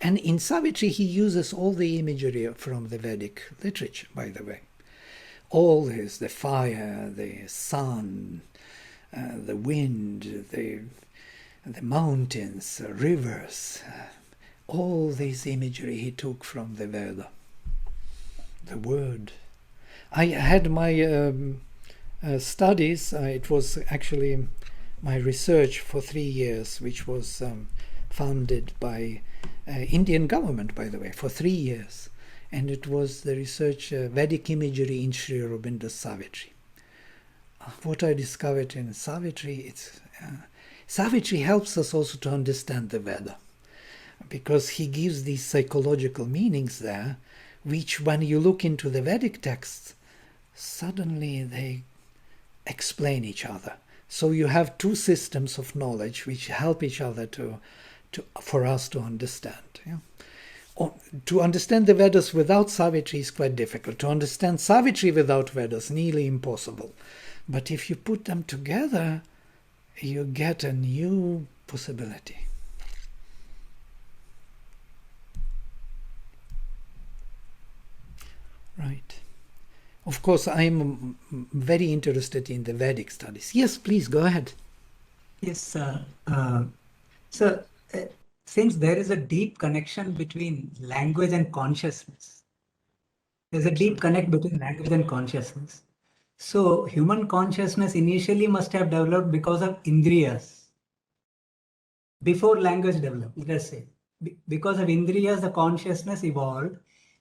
And in Savitri, he uses all the imagery from the Vedic literature, by the way. All this, the fire, the sun, the wind, the mountains, rivers, all this imagery he took from the Veda, the word. I had my studies, it was actually my research for 3 years, which was funded by Indian government, by the way, for 3 years. And it was the research Vedic imagery in Sri Aurobindo's Savitri. What I discovered in Savitri, Savitri helps us also to understand the Veda, because he gives these psychological meanings there, which when you look into the Vedic texts, suddenly they explain each other. So you have two systems of knowledge which help each other for us to understand. Yeah? To understand the Vedas without Savitri is quite difficult. To understand Savitri without Vedas, nearly impossible. But if you put them together, you get a new possibility. Right. Of course, I'm very interested in the Vedic studies. Yes, please, go ahead. Yes, sir. So, since there is a deep connection between language and consciousness, there's a deep connect between language and consciousness. So, human consciousness initially must have developed because of Indriyas. Before language developed, let's say. Because of Indriyas, the consciousness evolved.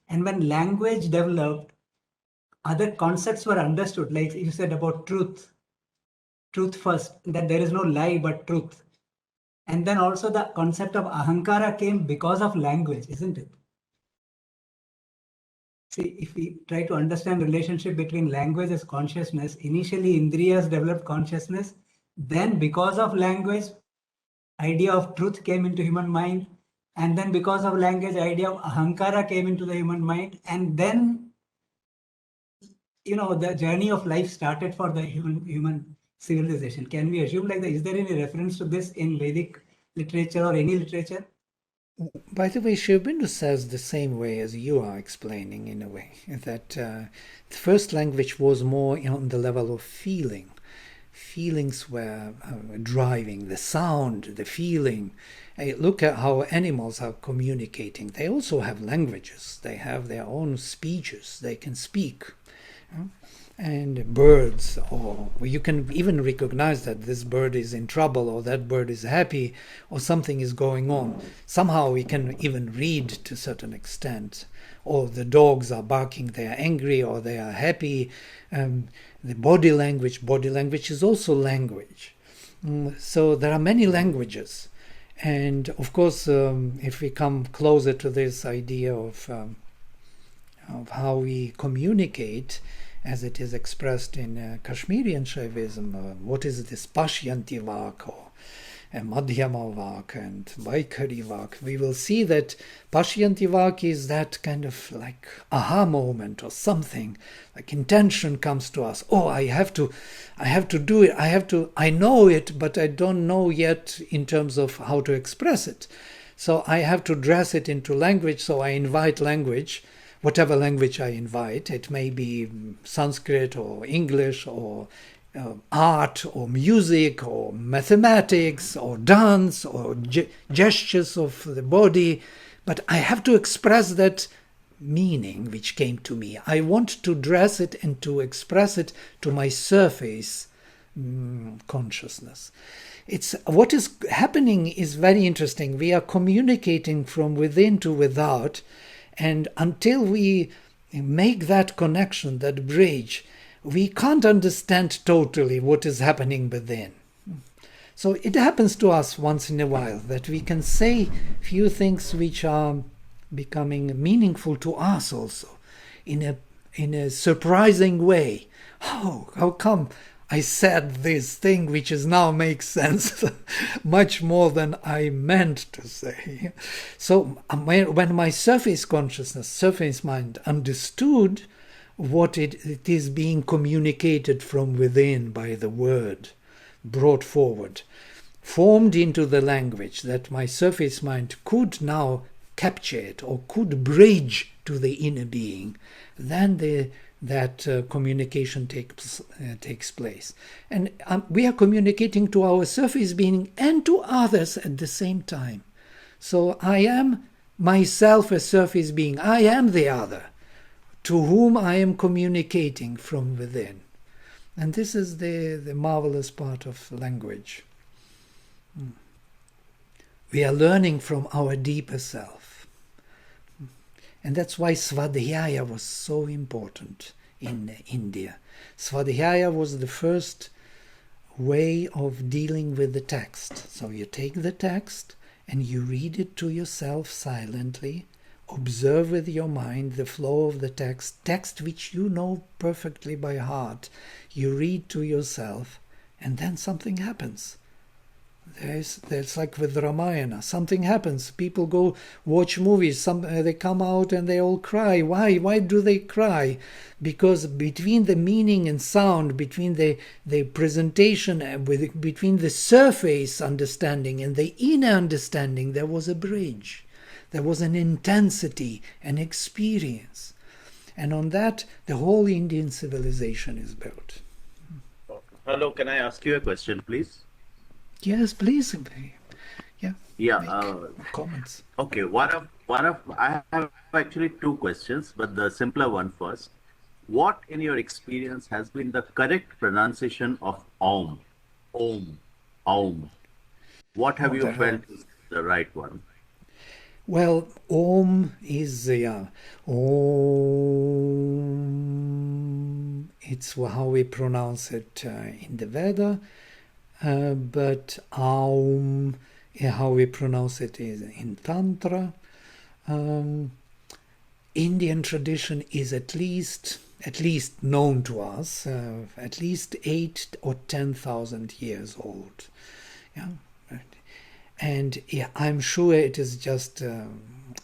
And when language developed, other concepts were understood, like you said about truth. Truth first, that there is no lie but truth. And then also the concept of ahankara came because of language, isn't it? See, if we try to understand relationship between language as consciousness, initially Indriyas developed consciousness. Then because of language, idea of truth came into human mind. And then because of language, idea of ahankara came into the human mind. And then, the journey of life started for the human civilization. Can we assume like that? Is there any reference to this in Vedic literature or any literature? By the way, Aurobindo says the same way as you are explaining, in a way, that the first language was more on the level of feeling. Feelings were driving the sound, the feeling. Look at how animals are communicating. They also have languages. They have their own speeches. They can speak. And birds, or you can even recognize that this bird is in trouble, or that bird is happy, or something is going on. Somehow we can even read to a certain extent. Or the dogs are barking, they are angry, or they are happy. The body language is also language. So there are many languages. And of course, if we come closer to this idea of how we communicate, as it is expressed in Kashmirian Shaivism, what is this Pashyanti Vak, or Madhyama Vak and Vaikari Vak, we will see that Pashyanti Vak is that kind of like aha moment or something, like intention comes to us. Oh, I have to do it. I know it, but I don't know yet in terms of how to express it. So I have to dress it into language. So I invite language. Whatever language I invite, it may be Sanskrit or English or art or music or mathematics or dance or gestures of the body, but I have to express that meaning which came to me. I want to dress it and to express it to my surface consciousness. What is happening is very interesting. We are communicating from within to without. And until we make that connection, that bridge, we can't understand totally what is happening within. So it happens to us once in a while that we can say few things which are becoming meaningful to us also. in a surprising way. Oh, how come I said this thing which is now makes sense much more than I meant to say. So when my surface consciousness, surface mind understood what it is being communicated from within by the word, brought forward, formed into the language that my surface mind could now capture it or could bridge to the inner being, then that communication takes place. And we are communicating to our surface being and to others at the same time. So I am myself a surface being. I am the other to whom I am communicating from within. And this is the marvelous part of language. We are learning from our deeper self. And that's why Swadhyaya was so important in India. Swadhyaya was the first way of dealing with the text. So you take the text and you read it to yourself silently, observe with your mind the flow of the text which you know perfectly by heart. You read to yourself, and then something happens. There's like with Ramayana, something happens. People go watch movies. They come out and they all cry. Why? Why do they cry? Because between the meaning and sound, between the presentation, between the surface understanding and the inner understanding, there was a bridge. There was an intensity, an experience. And on that, the whole Indian civilization is built. Hello, can I ask you a question, please? Yes, please. Yeah. Yeah. Comments. Okay. I have actually two questions, but the simpler one first. What, in your experience, has been the correct pronunciation of Om? Om. Om. What have you felt is the right one? Well, Om is Om. It's how we pronounce it in the Veda. But Aum, how we pronounce it is in Tantra. Indian tradition is at least known to us, at least 8,000 or 10,000 years old. Yeah, and I'm sure it is just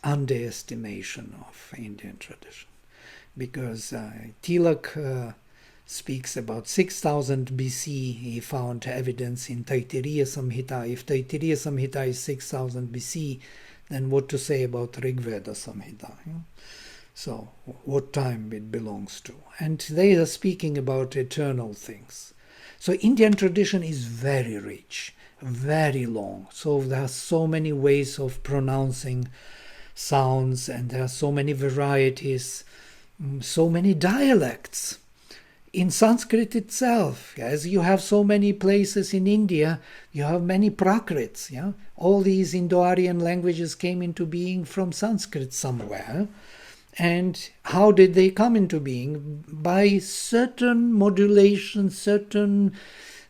underestimation of Indian tradition, because Tilak speaks about 6000 BC. He found evidence in Taittiriya Samhita. If Taittiriya Samhita is 6000 BC, then what to say about Rigveda Samhita? So what time it belongs to? And they are speaking about eternal things. So Indian tradition is very rich, very long. So there are so many ways of pronouncing sounds, and there are so many varieties, so many dialects. In Sanskrit itself, as you have so many places in India, you have many Prakrits. Yeah? All these Indo-Aryan languages came into being from Sanskrit somewhere. And how did they come into being? By certain modulation, certain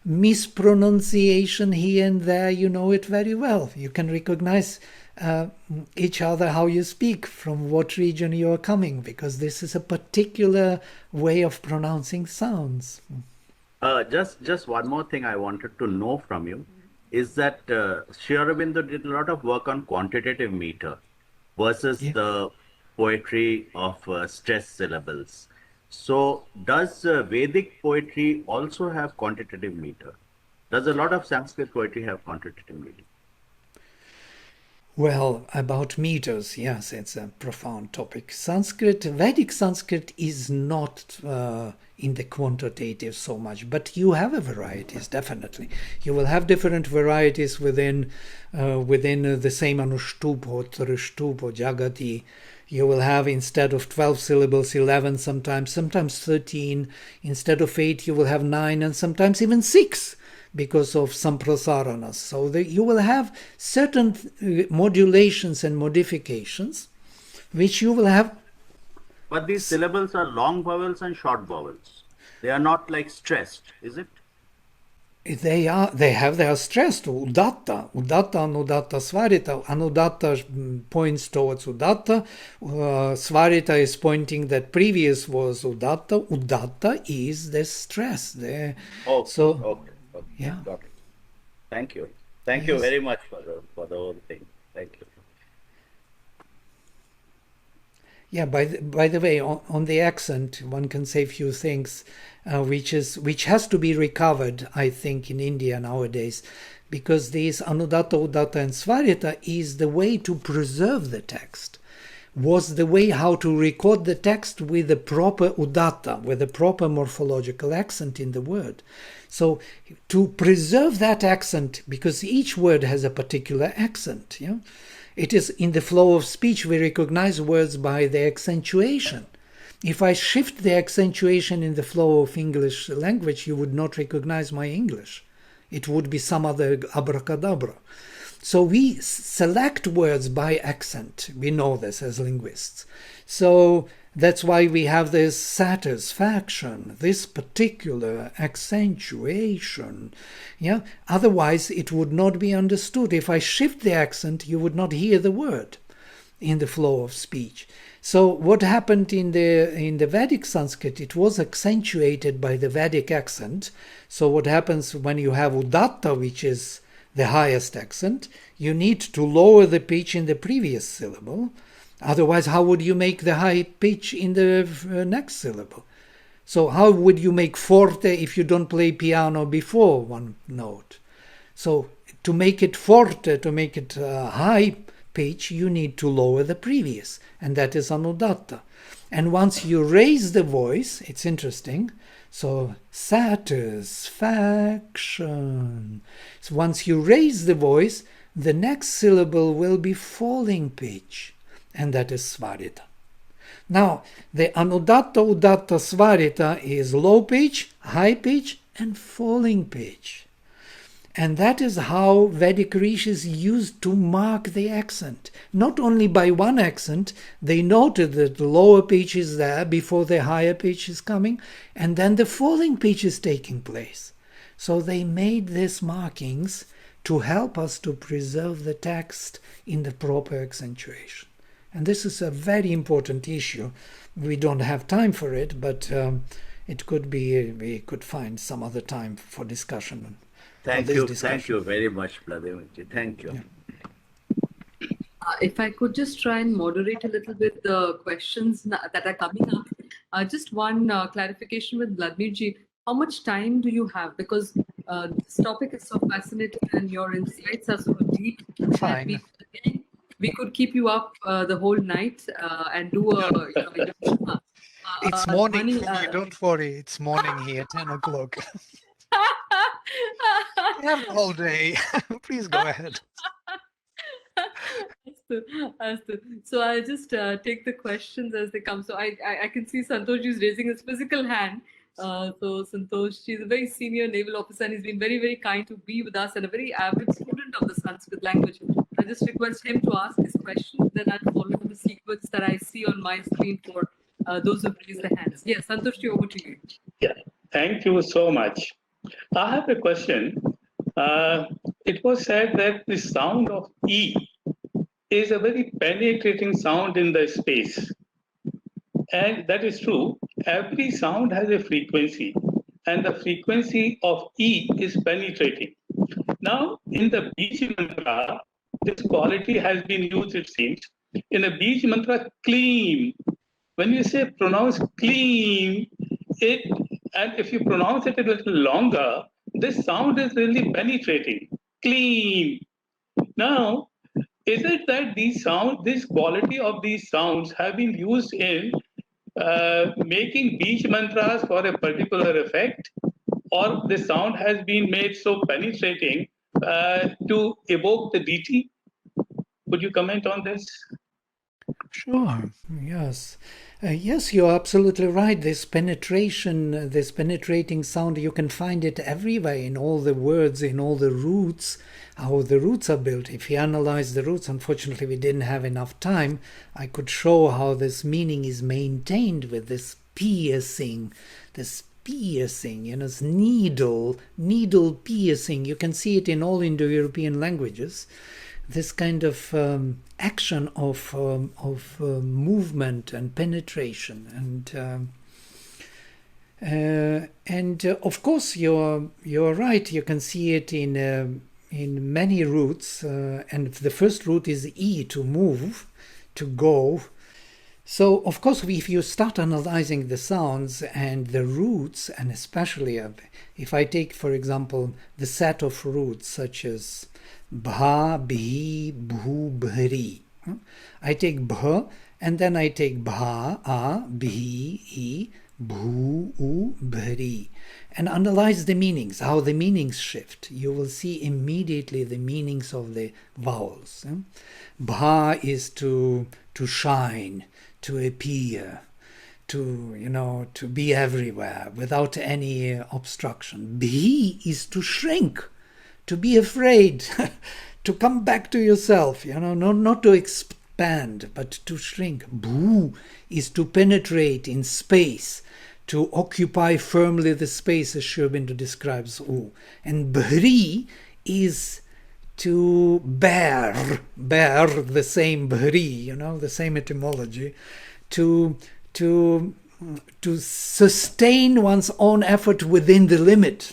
mispronunciation here and there. You know it very well. You can recognize each other, how you speak, from what region you are coming, because this is a particular way of pronouncing sounds. Just one more thing I wanted to know from you is that Sri Aurobindo did a lot of work on quantitative meter versus the poetry of stressed syllables. So does Vedic poetry also have quantitative meter? Does a lot of Sanskrit poetry have quantitative meter? Well, about meters, yes, it's a profound topic. Vedic Sanskrit is not in the quantitative so much, but you have a varieties, definitely. You will have different varieties within the same Anushtup or Trishtup or Jagati. You will have, instead of 12 syllables, 11 sometimes 13. Instead of 8, you will have 9 and sometimes even 6. Because of some prasaranas. So you will have certain modulations and modifications, which you will have. But these syllables are long vowels and short vowels. They are not like stressed, is it? They are stressed. Udatta, anudatta, svarita. Anudatta points towards udatta. Svarita is pointing that previous was udatta. Udatta is the stress. Okay. Yeah. Got it. Thank you. Thank you Yes. very much for the whole thing. Thank you. Yeah, by the way, on the accent, one can say a few things, which has to be recovered, I think, in India nowadays, because these anudatta, udatta, and svarita is the way to preserve the text, was the way how to record the text with the proper udatta, with the proper morphological accent in the word. So to preserve that accent, because each word has a particular accent, yeah. It is in the flow of speech we recognize words by the accentuation. If I shift the accentuation in the flow of English language, you would not recognize my English. It would be some other abracadabra. So we select words by accent. We know this as linguists. So that's why we have this satisfaction, this particular accentuation. Yeah. Otherwise, it would not be understood. If I shift the accent, you would not hear the word in the flow of speech. So what happened in the Vedic Sanskrit, it was accentuated by the Vedic accent. So what happens when you have udatta, which is the highest accent, you need to lower the pitch in the previous syllable. Otherwise, how would you make the high pitch in the next syllable? So how would you make forte if you don't play piano before one note? So to make it forte, to make it high pitch, you need to lower the previous, and that is anudatta. And once you raise the voice, it's interesting. So satisfaction. So once you raise the voice, the next syllable will be falling pitch, and that is svarita. Now, the anudatta, udatta, svarita is low pitch, high pitch, and falling pitch. And that is how Vedic Rishis used to mark the accent. Not only by one accent, they noted that the lower pitch is there before the higher pitch is coming, and then the falling pitch is taking place. So they made these markings to help us to preserve the text in the proper accentuation. And this is a very important issue. We don't have time for it, but it could be, we could find some other time for discussion. Thank you very much, Vladimir. Thank you. Yeah. If I could just try and moderate a little bit the questions that are coming up. Just one clarification with Vladimir. How much time do you have? Because this topic is so fascinating and your insights are so deep. Fine. We could keep you up the whole night and do a. It's morning for me, don't worry. It's morning here, 10 o'clock. We have all day. Please go ahead. So I'll just take the questions as they come. So I can see Santosh is raising his physical hand. So Santosh, he's a very senior naval officer and he's been very, very kind to be with us and a very avid student of the Sanskrit language. I just request him to ask his question, then I'll follow the sequence that I see on my screen for those who raise their hands. Yes, Santosh, over to you. Yeah, thank you so much. I have a question. It was said that the sound of E is a very penetrating sound in the space. And that is true. Every sound has a frequency, and the frequency of E is penetrating. Now, in the Bij mantra, this quality has been used, it seems. In the Bij mantra, clean. When you say pronounce clean, and if you pronounce it a little longer, this sound is really penetrating. Clean. Now, is it that this quality of these sounds have been used in making Bij mantras for a particular effect, or the sound has been made so penetrating to evoke the deity? Could you comment on this? Sure, yes. Yes, you're absolutely right. This penetration, this penetrating sound, you can find it everywhere in all the words, in all the roots, how the roots are built. If you analyze the roots, unfortunately we didn't have enough time, I could show how this meaning is maintained with this piercing, this piercing, it's needle piercing. You can see it in all Indo-European languages. This kind of action of movement and penetration, and of course you're right. You can see it in many roots, and the first root is E, to move, to go. So of course, if you start analyzing the sounds and the roots, and especially if I take, for example, the set of roots such as bha, bhi, bhu, bhri. I take bh, and then I take bha, a, bhi, e, bhu, u, bhri, and analyze the meanings, how the meanings shift. You will see immediately the meanings of the vowels. Bha is to shine, to appear, to be everywhere without any obstruction. Bhi is to shrink, to be afraid, to come back to yourself, not to expand, but to shrink. Bhu is to penetrate in space, to occupy firmly the space, as Aurobindo describes U. And Bhri is to bear the same Bhri, the same etymology, to sustain one's own effort within the limit.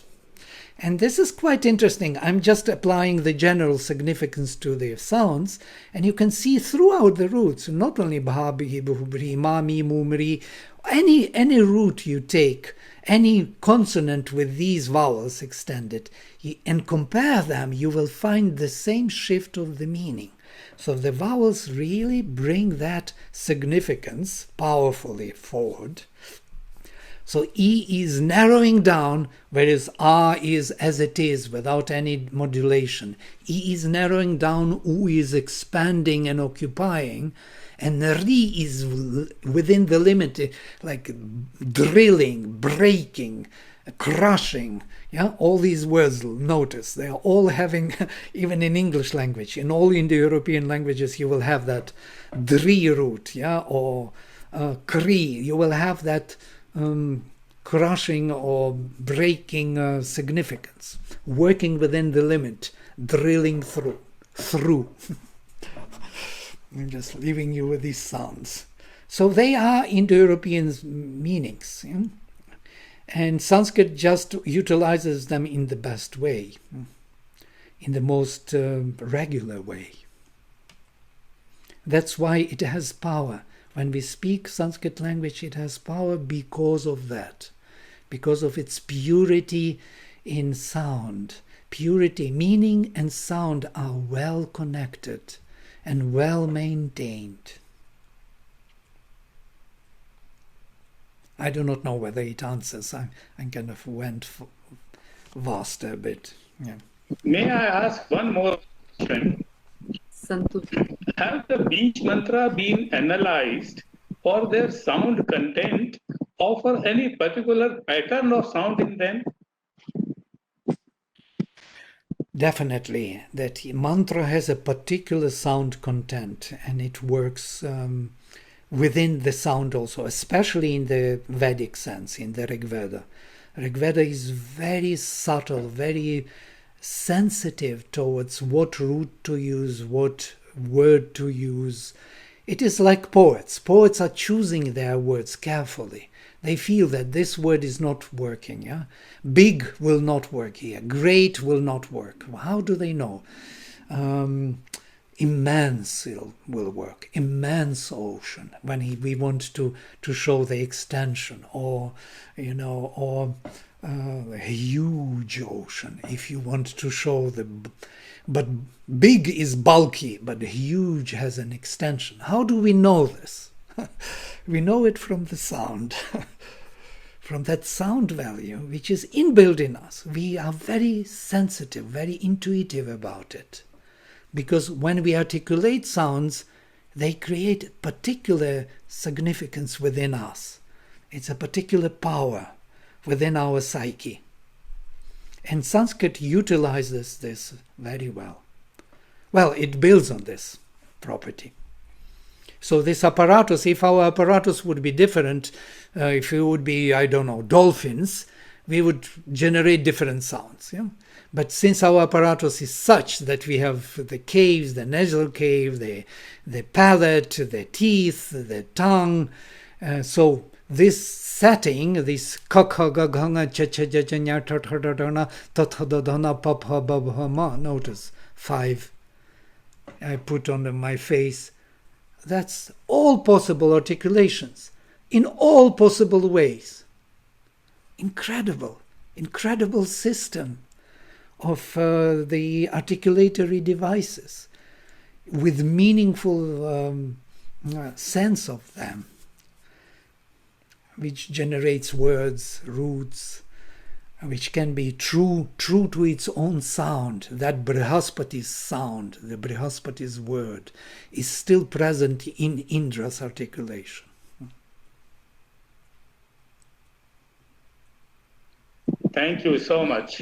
And this is quite interesting. I'm just applying the general significance to the sounds, and you can see throughout the roots, not only bha, bihi, buhu, bri, ma, mi, mu, mri, any root you take, any consonant with these vowels extended, and compare them, you will find the same shift of the meaning. So the vowels really bring that significance powerfully forward. So E is narrowing down, whereas A is as it is, without any modulation. E is narrowing down, U is expanding and occupying, and Ri is within the limit, like drilling, breaking, crushing. Yeah, all these words, notice, they are all having, even in English language, in all Indo-European languages, you will have that Dri root, or Kri, you will have that crushing or breaking significance, working within the limit, drilling through. I'm just leaving you with these sounds. So they are Indo-European meanings, and Sanskrit just utilizes them in the best way, in the most regular way. That's why it has power. When we speak Sanskrit language, it has power because of that, because of its purity in sound. Purity, meaning and sound are well connected and well maintained. I do not know whether it answers. I kind of went vast a bit. Yeah. May I ask one more question? Have the beach mantra been analyzed for their sound content or for any particular pattern of sound in them? Definitely, that mantra has a particular sound content, and it works within the sound also, especially in the Vedic sense, in the Rig Veda. Rig Veda is very subtle, very sensitive towards what root to use, what word to use. It is like poets. Poets are choosing their words carefully. They feel that this word is not working. Yeah? Big will not work here. Great will not work. How do they know? Immense will work. Immense ocean, when we want to show the extension, or a huge ocean, if you want to show but big is bulky, but huge has an extension. How do we know this? We know it from the sound, from that sound value, which is inbuilt in us. We are very sensitive, very intuitive about it. Because when we articulate sounds, they create particular significance within us. It's a particular power within our psyche. And Sanskrit utilizes this very well. Well, it builds on this property. So this apparatus, if our apparatus would be different, if it would be, I don't know, dolphins, we would generate different sounds. Yeah? But since our apparatus is such that we have the caves, the nasal cave, the palate, the teeth, the tongue, so this setting, this notice 5 I put on my face, that's all possible articulations in all possible ways. Incredible system of the articulatory devices with meaningful sense of them, which generates words, roots, which can be true to its own sound. That Brihaspati's sound, the Brihaspati's word, is still present in Indra's articulation. Thank you so much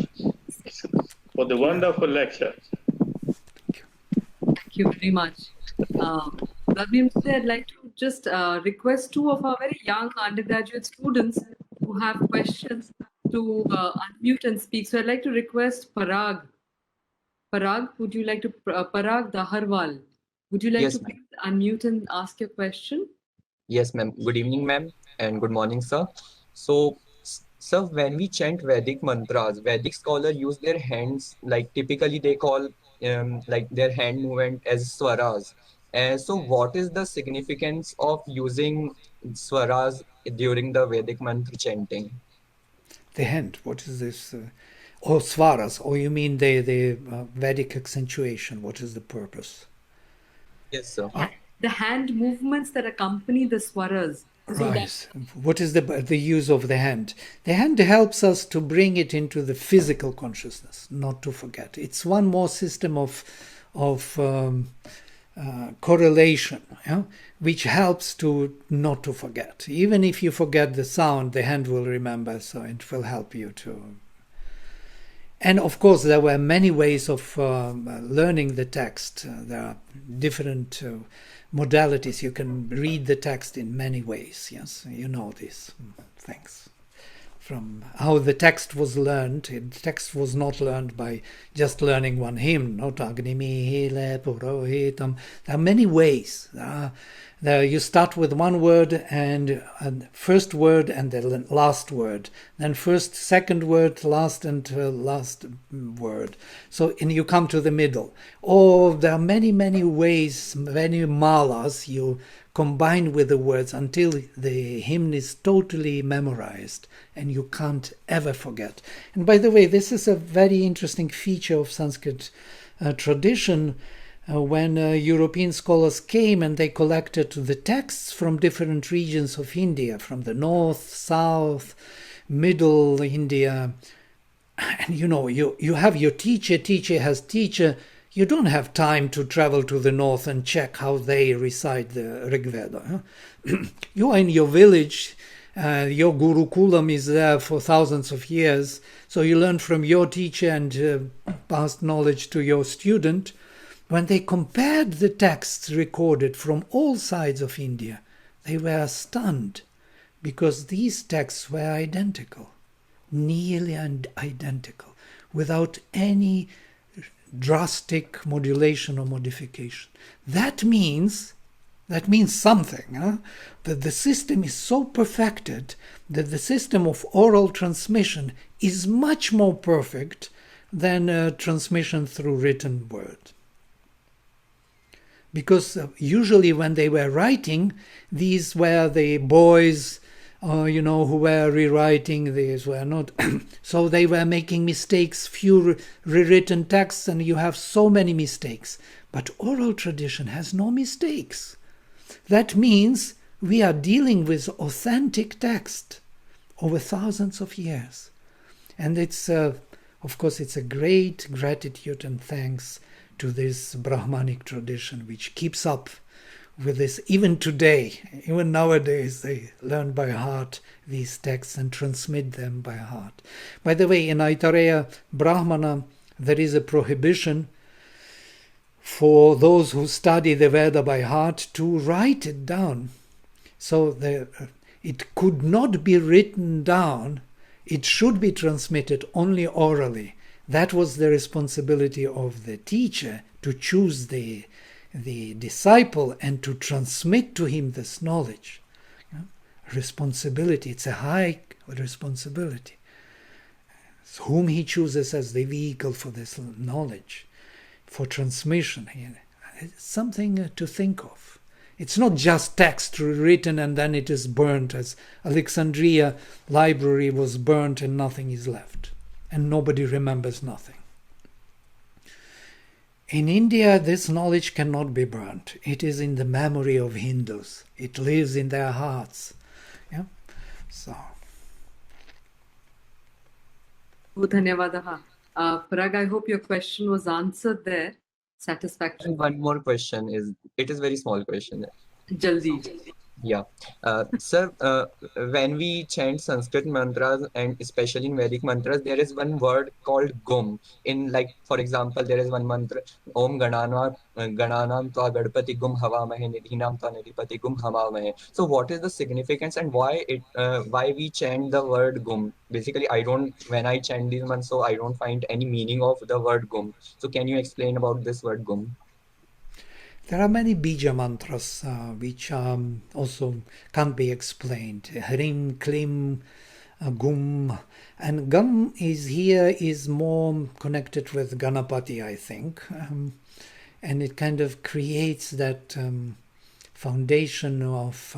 for the wonderful lecture. Thank you very much. Vladimir, I'd like to just request 2 of our very young undergraduate students who have questions to unmute and speak. So I'd like to request Parag. Parag, would you like to, Parag Daharwal, would you like Yes, to please unmute and ask your question? Yes, ma'am. Good evening, ma'am, and good morning, sir. So, sir, when we chant Vedic mantras, Vedic scholars use their hands, like typically they call like their hand movement as swaras. So, what is the significance of using swaras during the Vedic mantra chanting? The hand, what is this? Or svaras, or you mean the Vedic accentuation? What is the purpose? Yes, sir. The hand movements that accompany the swaras. So Right. What is the use of the hand? The hand helps us to bring it into the physical consciousness, not to forget. It's one more system of correlation, yeah? Which helps to not to forget. Even if you forget the sound, the hand will remember, so it will help you to. And of course, there were many ways of learning the text. There are different modalities. You can read the text in many ways. Yes, you know this. Thanks. From how the text was learned. The text was not learned by just learning one hymn. Not Agnimihile Purohitam. There are many ways. There you start with one word and first word and the last word. Then first, second word, last and last word. So and you come to the middle. Or there are many ways, many malas you combine with the words until the hymn is totally memorized and you can't ever forget. And by the way, this is a very interesting feature of Sanskrit tradition. When European scholars came and they collected the texts from different regions of India, from the north, south, middle India, and you know, you have your teacher has teacher, you don't have time to travel to the north and check how they recite the Rig Veda. You are in your village, your Gurukulam is there for thousands of years, so you learn from your teacher and pass knowledge to your student. When they compared the texts recorded from all sides of India, they were stunned because these texts were identical, nearly identical, without any drastic modulation or modification. That means something, huh? That the system is so perfected that the system of oral transmission is much more perfect than transmission through written word. Because usually when they were writing, these were the boys, who were rewriting. These were not. So they were making mistakes, few rewritten texts, and you have so many mistakes. But oral tradition has no mistakes. That means we are dealing with authentic text over thousands of years. And it's, of course, it's a great gratitude and thanks to this Brahmanic tradition, which keeps up with this even today. Even nowadays, they learn by heart these texts and transmit them by heart. By the way, in Aitareya Brahmana, there is a prohibition for those who study the Veda by heart to write it down. So it could not be written down. It should be transmitted only orally. That was the responsibility of the teacher, to choose the disciple and to transmit to him this knowledge. Responsibility, it's a high responsibility. So whom he chooses as the vehicle for this knowledge, for transmission. It's something to think of. It's not just text written and then it is burnt, as Alexandria library was burnt and nothing is left, and nobody remembers nothing. In India, this knowledge cannot be burnt. It is in the memory of Hindus. It lives in their hearts. Yeah? So. Dhanyavadaha. Parag, I hope your question was answered there. Satisfactory. One more question it is very small question. Jaldi. Yeah. Sir, when we chant Sanskrit mantras, and especially in Vedic mantras, there is one word called gum. In, like, for example, there is one mantra, Om Gananam Tva Gadpati Gum Havamahe Nidhinam Tva Nidhipati Gum Havamahe. So what is the significance and why we chant the word gum? Basically, when I chant these mantras, so I don't find any meaning of the word gum. So can you explain about this word gum? There are many bija mantras which also can't be explained. Hrim, Klim, Gum. And Gum is more connected with Ganapati, I think. And it kind of creates that foundation of,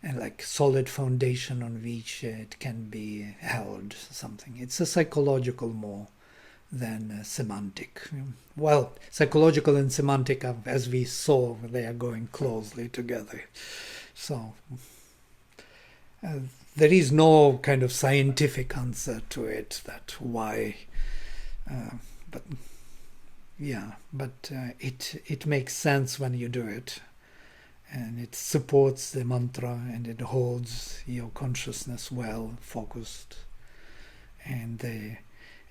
like solid foundation on which it can be held, something. It's a psychological more than semantic. Well, psychological and semantic, as we saw, they are going closely together. So there is no kind of scientific answer to it, that why, but it makes sense when you do it, and it supports the mantra, and it holds your consciousness well focused. And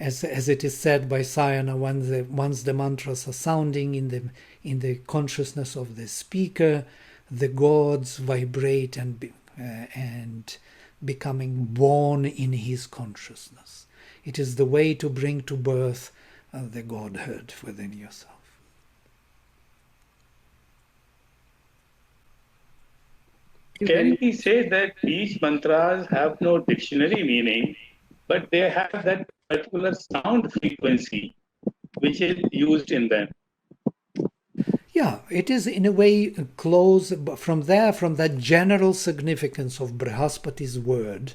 as it is said by Sayana, once the mantras are sounding in the consciousness of the speaker, the gods vibrate and becoming born in his consciousness. It is the way to bring to birth the Godhead within yourself. Can we say that these mantras have no dictionary meaning, but they have that particular sound frequency which is used in them? Yeah, it is in a way close from that general significance of Brihaspati's word,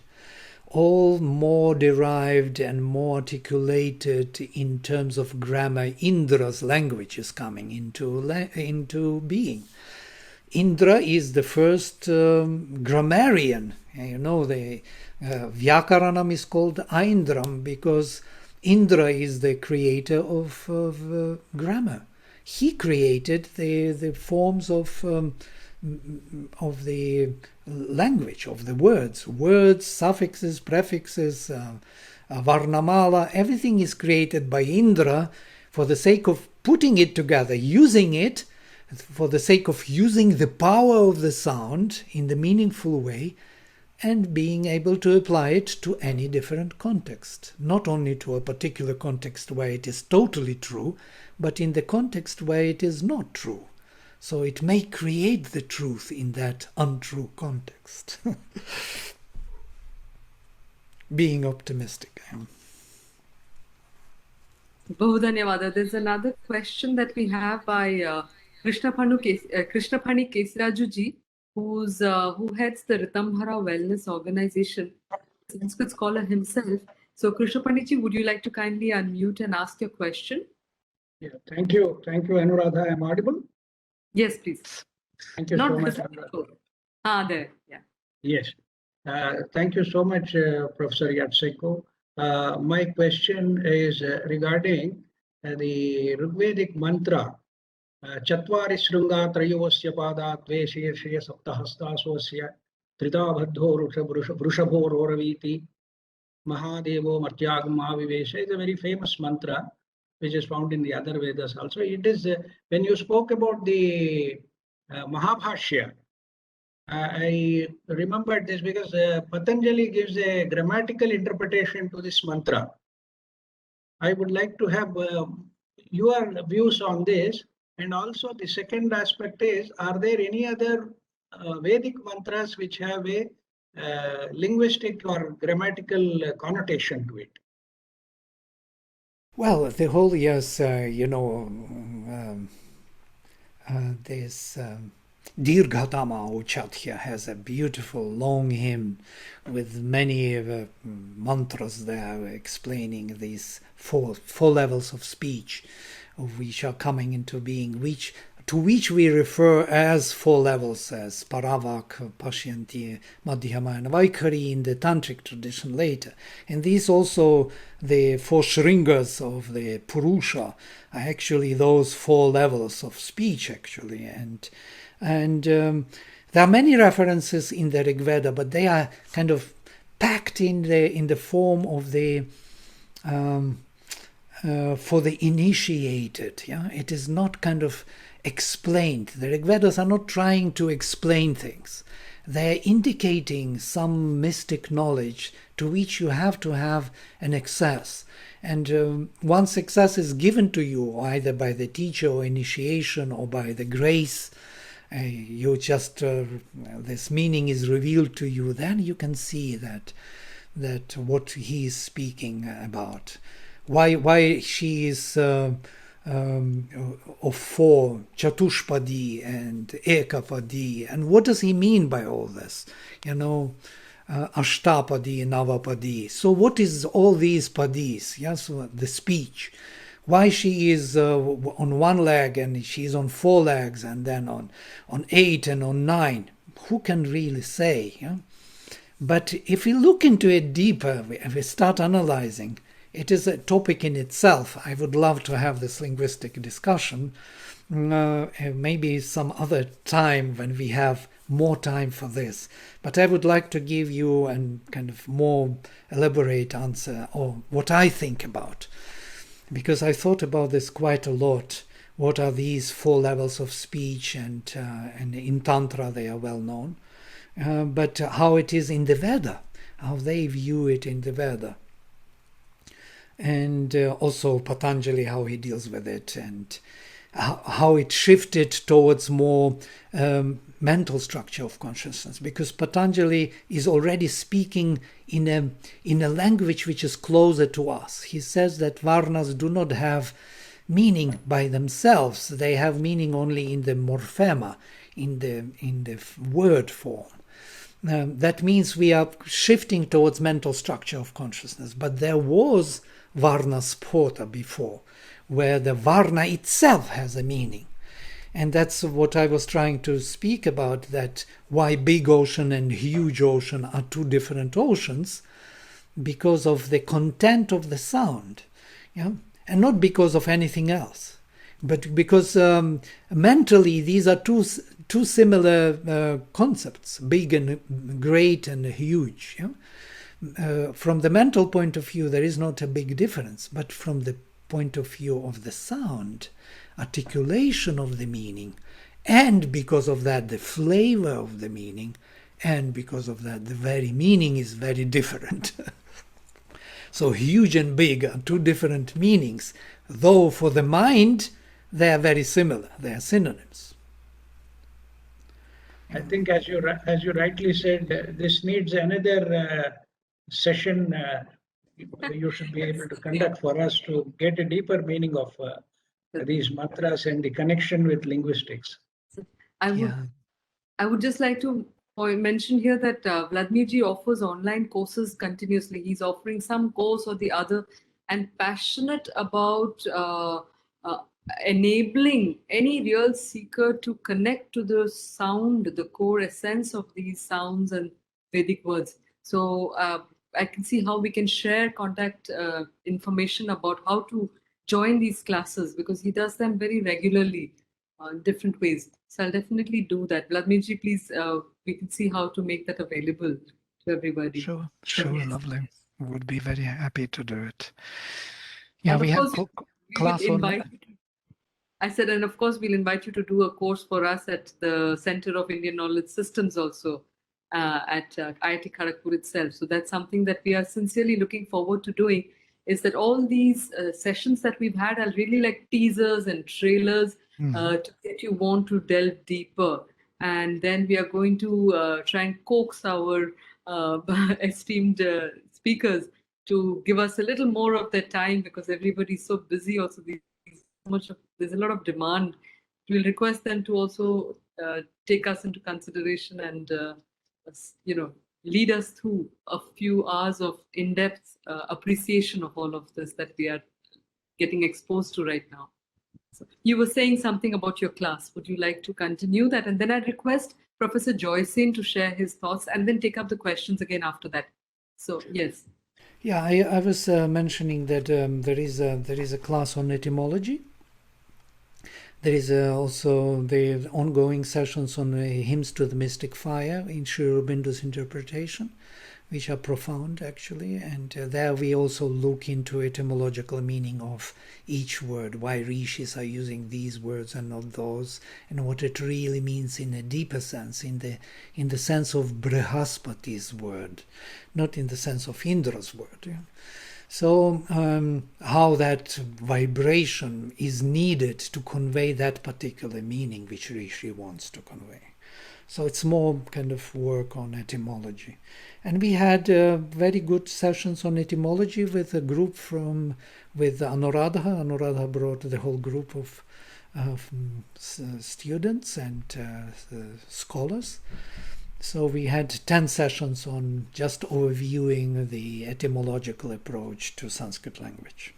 all more derived and more articulated in terms of grammar. Indra's language is coming into being. Indra is the first grammarian. The Vyakaranam is called Aindram because Indra is the creator of grammar. He created the forms of the language, of the words, suffixes, prefixes, varnamala. Everything is created by Indra for the sake of putting it together, using it, for the sake of using the power of the sound in the meaningful way, and being able to apply it to any different context. Not only to a particular context where it is totally true, but in the context where it is not true. So it may create the truth in that untrue context. Being optimistic. Bahudanyavada. There's another question that we have by Krishnapani Kesirajuji, who heads the Ritambhara Wellness Organization, Sanskrit scholar himself. So Krishnapani, would you like to kindly unmute and ask your question? Yeah, thank you, Anuradha. I'm audible? Yes, please. Thank you so much, Anuradha. There, yeah. Yes, thank you so much, Professor Yatsenko. My question is regarding the Rigvedic mantra. Chatvari Shrunga Trayavasya Pada Dve Shirshya Saptahasta Swasya Trita Bhaddho Vrushabho Roraviti Mahadevo Martyagama Vivesha is a very famous mantra. which is found in the other Vedas also. It is when you spoke about the Mahabhashya, I remembered this because Patanjali gives a grammatical interpretation to this mantra. I would like to have your views on this. And also the second aspect is, are there any other Vedic mantras which have a linguistic or grammatical connotation to it? Well, the whole, yes, this Dirghatama Uchatya has a beautiful long hymn with many mantras there explaining these four levels of speech, which are coming into being, to which we refer as four levels, as Paravak, Pashyanti, Madhyama, and Vaikhari in the Tantric tradition later. And these also, the four Shringas of the Purusha, are actually those four levels of speech, actually. And there are many references in the Rig Veda, but they are kind of packed in the form of the for the initiated. Yeah, it is not kind of explained. The Rig Vedas are not trying to explain things. They're indicating some mystic knowledge to which you have to have an access. And once access is given to you, either by the teacher or initiation or by the grace, you just this meaning is revealed to you, then you can see that what he is speaking about. Why she is of four, Chatushpadi and Ekapadi, and what does he mean by all this? Ashtapadi, Navapadi. So what is all these padis? Yes, the speech. Why she is on one leg and she is on four legs and then on 8 and on 9. Who can really say? Yeah? But if we look into it deeper, if we start analyzing, it is a topic in itself. I would love to have this linguistic discussion, maybe some other time when we have more time for this. But I would like to give you a kind of more elaborate answer, or what I think about. Because I thought about this quite a lot. What are these four levels of speech? And in Tantra they are well known. But how it is in the Veda, how they view it in the Veda. And also Patanjali, how he deals with it, and how it shifted towards more mental structure of consciousness. Because Patanjali is already speaking in a language which is closer to us. He says that varnas do not have meaning by themselves; they have meaning only in the morphema, in the word form. That means we are shifting towards mental structure of consciousness. But there was Varna Sphota before, where the Varna itself has a meaning. And that's what I was trying to speak about, that why big ocean and huge ocean are two different oceans, because of the content of the sound, yeah? And not because of anything else, but because mentally these are two similar concepts, big and great and huge. Yeah? From the mental point of view, there is not a big difference, but from the point of view of the sound, articulation of the meaning, and because of that, the flavor of the meaning, and because of that, the very meaning is very different. So huge and big are two different meanings, though for the mind, they are very similar. They are synonyms. I think, as you rightly said, this needs another session you should be able to conduct for us to get a deeper meaning of these mantras and the connection with linguistics. I would just like to mention here that Vladimir ji offers online courses continuously. He's offering some course or the other, and passionate about enabling any real seeker to connect to the sound, the core essence of these sounds and Vedic words. So I can see how we can share contact information about how to join these classes, because he does them very regularly in different ways. So I'll definitely do that. Vladimir ji, please, we can see how to make that available to everybody. Sure, lovely. Would be very happy to do it. Yeah, And we of have course, class on invite you to, I said, and of course, we'll invite you to do a course for us at the Center of Indian Knowledge Systems also at IIT Khadagpur itself. So that's something that we are sincerely looking forward to doing, is that all these sessions that we've had are really like teasers and trailers to get you want to delve deeper. And then we are going to try and coax our esteemed speakers to give us a little more of their time, because everybody's so busy also. There's a lot of demand. We'll request them to also take us into consideration and lead us through a few hours of in-depth appreciation of all of this that we are getting exposed to right now. So you were saying something about your class. Would you like to continue that? And then I'd request Professor Joycean to share his thoughts and then take up the questions again after that. So yes. Yeah, I was mentioning that there is a class on etymology. There is also the ongoing sessions on hymns to the mystic fire in Sri Aurobindo's interpretation, which are profound actually. And there we also look into etymological meaning of each word, why Rishis are using these words and not those, and what it really means in a deeper sense, in the sense of Brihaspati's word, not in the sense of Indra's word. Yeah? So how that vibration is needed to convey that particular meaning which Rishi wants to convey. So it's more kind of work on etymology. And we had very good sessions on etymology with a group with Anuradha. Anuradha brought the whole group of students and scholars. So we had 10 sessions on just overviewing the etymological approach to Sanskrit language.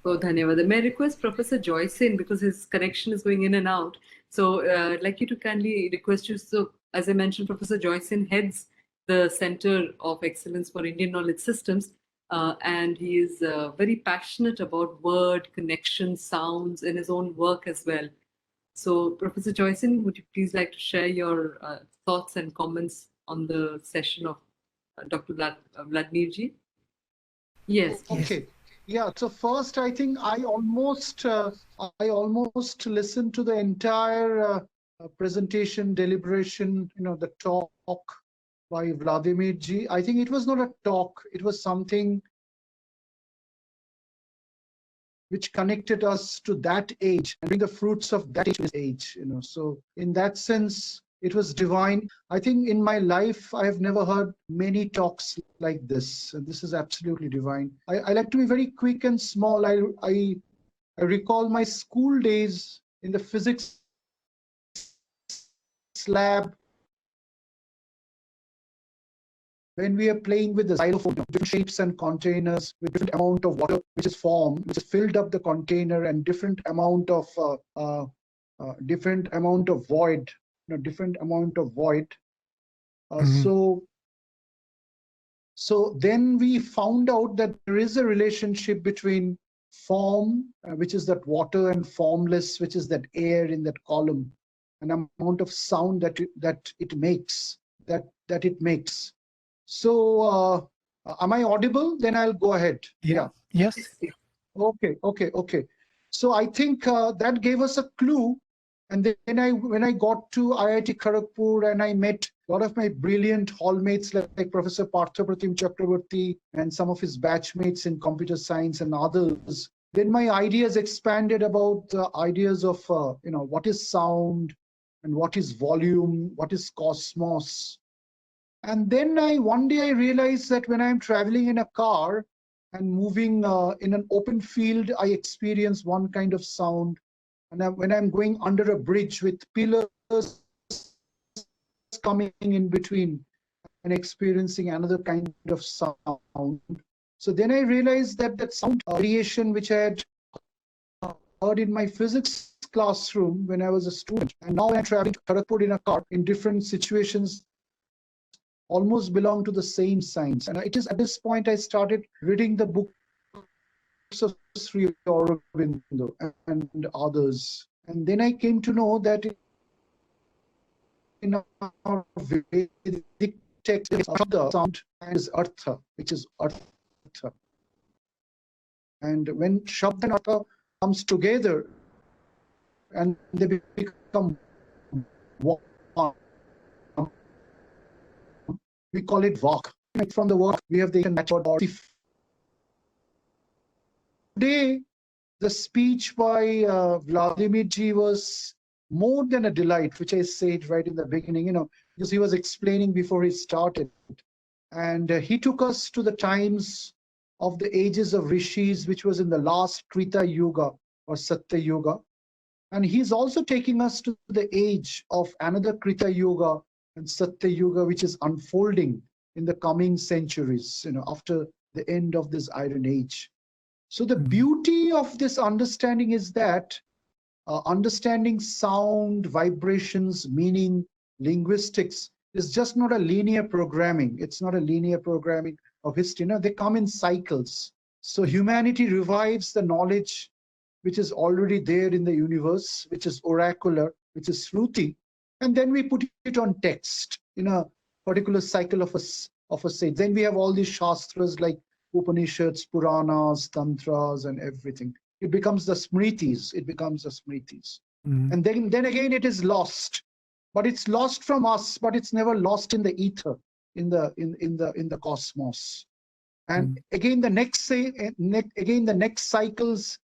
Oh, Dhanyavad. May I request Professor Joycean, because his connection is going in and out. So I'd like you to kindly request you. So as I mentioned, Professor Joycean heads the Center of Excellence for Indian Knowledge Systems. And he is very passionate about word, connection, sounds in his own work as well. So, Professor Joycean, would you please like to share your thoughts and comments on the session of Dr. Vladimirji? Yes. Okay. Yeah. So first, I think I almost listened to the entire presentation, deliberation, the talk by Vladimirji. I think it was not a talk; it was something which connected us to that age and bring the fruits of that age. So in that sense, it was divine. I think in my life, I have never heard many talks like this. And this is absolutely divine. I like to be very quick and small. I recall my school days in the physics lab, when we are playing with the xylophone, different shapes and containers with different amount of water which is formed, which is filled up the container, and different amount of void, So then we found out that there is a relationship between form, which is that water, and formless, which is that air in that column, an amount of sound that it makes. So, am I audible? Then I'll go ahead. Yeah. Yes. Okay. So I think that gave us a clue. And then when I got to IIT Khadagpur and I met a lot of my brilliant hallmates like Professor Parthapratim Chakravarti and some of his batchmates in computer science and others, then my ideas expanded about the ideas of what is sound and what is volume, what is cosmos. And then one day I realized that when I'm traveling in a car and moving in an open field, I experience one kind of sound. And when I'm going under a bridge with pillars coming in between and experiencing another kind of sound. So then I realized that sound variation which I had heard in my physics classroom when I was a student, and now I'm traveling to Khadagpur in a car in different situations, almost belong to the same science. And it is at this point I started reading the books of Sri Aurobindo and others. And then I came to know that in our Vedic text, the sound is artha, which is artha. And when Shabd and Artha comes together and they become one, we call it Vak. From the word, we have the method or today, the speech by Vladimir ji was more than a delight, which I said right in the beginning, because he was explaining before he started. And he took us to the times of the ages of Rishis, which was in the last Treta Yuga or Satya Yuga. And he's also taking us to the age of another Krita Yuga and Satya Yuga, which is unfolding in the coming centuries, after the end of this Iron Age. So the beauty of this understanding is that understanding sound, vibrations, meaning, linguistics is just not a linear programming. It's not a linear programming of history. They come in cycles. So humanity revives the knowledge which is already there in the universe, which is oracular, which is Shruti, and then we put it on text in a particular cycle of a sage. Then we have all these shastras like Upanishads, Puranas, Tantras, and everything. It becomes the Smritis. It becomes the Smritis. And then again it is lost. But it's lost from us, but it's never lost in the ether, in the cosmos. And again the next cycles,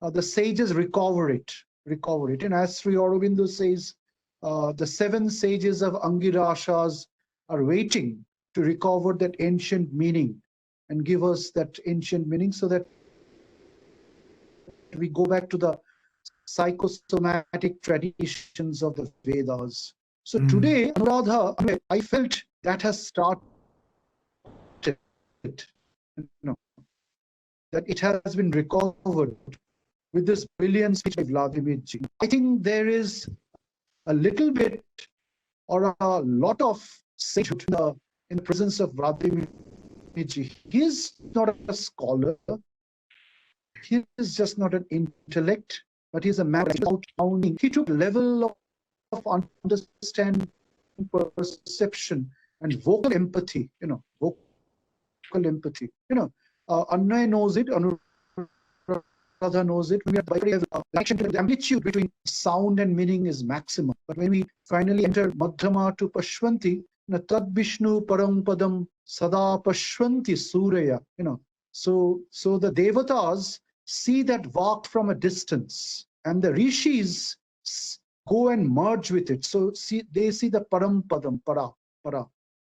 the sages recover it. And as Sri Aurobindo says, the 7 sages of Angirashas are waiting to recover that ancient meaning and give us that ancient meaning so that we go back to the psychosomatic traditions of the Vedas. So today, Anuradha, I felt that has started, that it has been recovered with this brilliant speech by Vladimir ji. I think there is a little bit or a lot of sage in the presence of Vladimir ji. He is not a scholar. He is just not an intellect, but he's a man without sounding. He took a level of understanding, perception, and vocal empathy. Vocal empathy. Anna knows it. Anuradha knows it. We have the amplitude between sound and meaning is maximum. But when we finally enter Madhyama to Pashwanti, Tad Vishnu Param Padam Sada Pashwanti Surya. So the Devatas see that Vak from a distance, and the Rishis go and merge with it. So they see the Param Padam, Param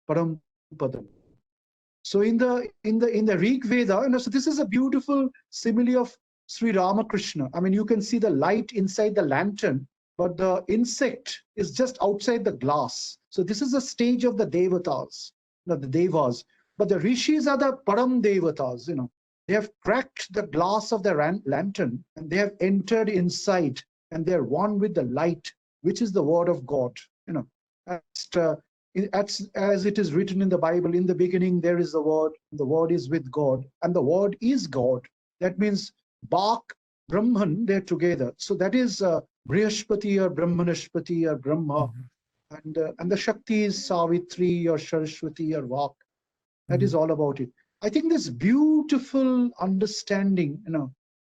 Padam. So in the Rig Veda, so this is a beautiful simile of Sri Ramakrishna. I mean, you can see the light inside the lantern, but the insect is just outside the glass. So this is a stage of the Devatas, the Devas. But the Rishis are the Param Devatas, They have cracked the glass of the lantern and they have entered inside and they are one with the light, which is the word of God. As it is written in the Bible, in the beginning there is the word is with God, and the word is God. That means Bak, Brahman, they're together. So that is Brihaspati or Brahmanashpati or Brahma. And the Shakti is Savitri or Saraswati or Vak. That is all about it. I think this beautiful understanding,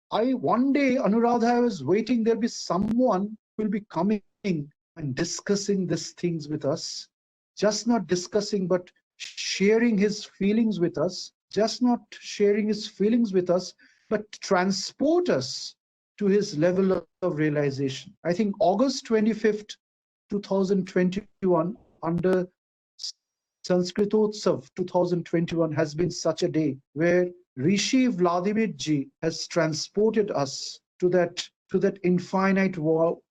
one day, Anuradha, I was waiting, there'll be someone who will be coming and discussing these things with us. Just not discussing, but sharing his feelings with us. Just not sharing his feelings with us, but transport us to his level of realization. I think August 25th, 2021, under Sanskritotsav 2021 has been such a day where Rishi Vladimir ji has transported us to that infinite world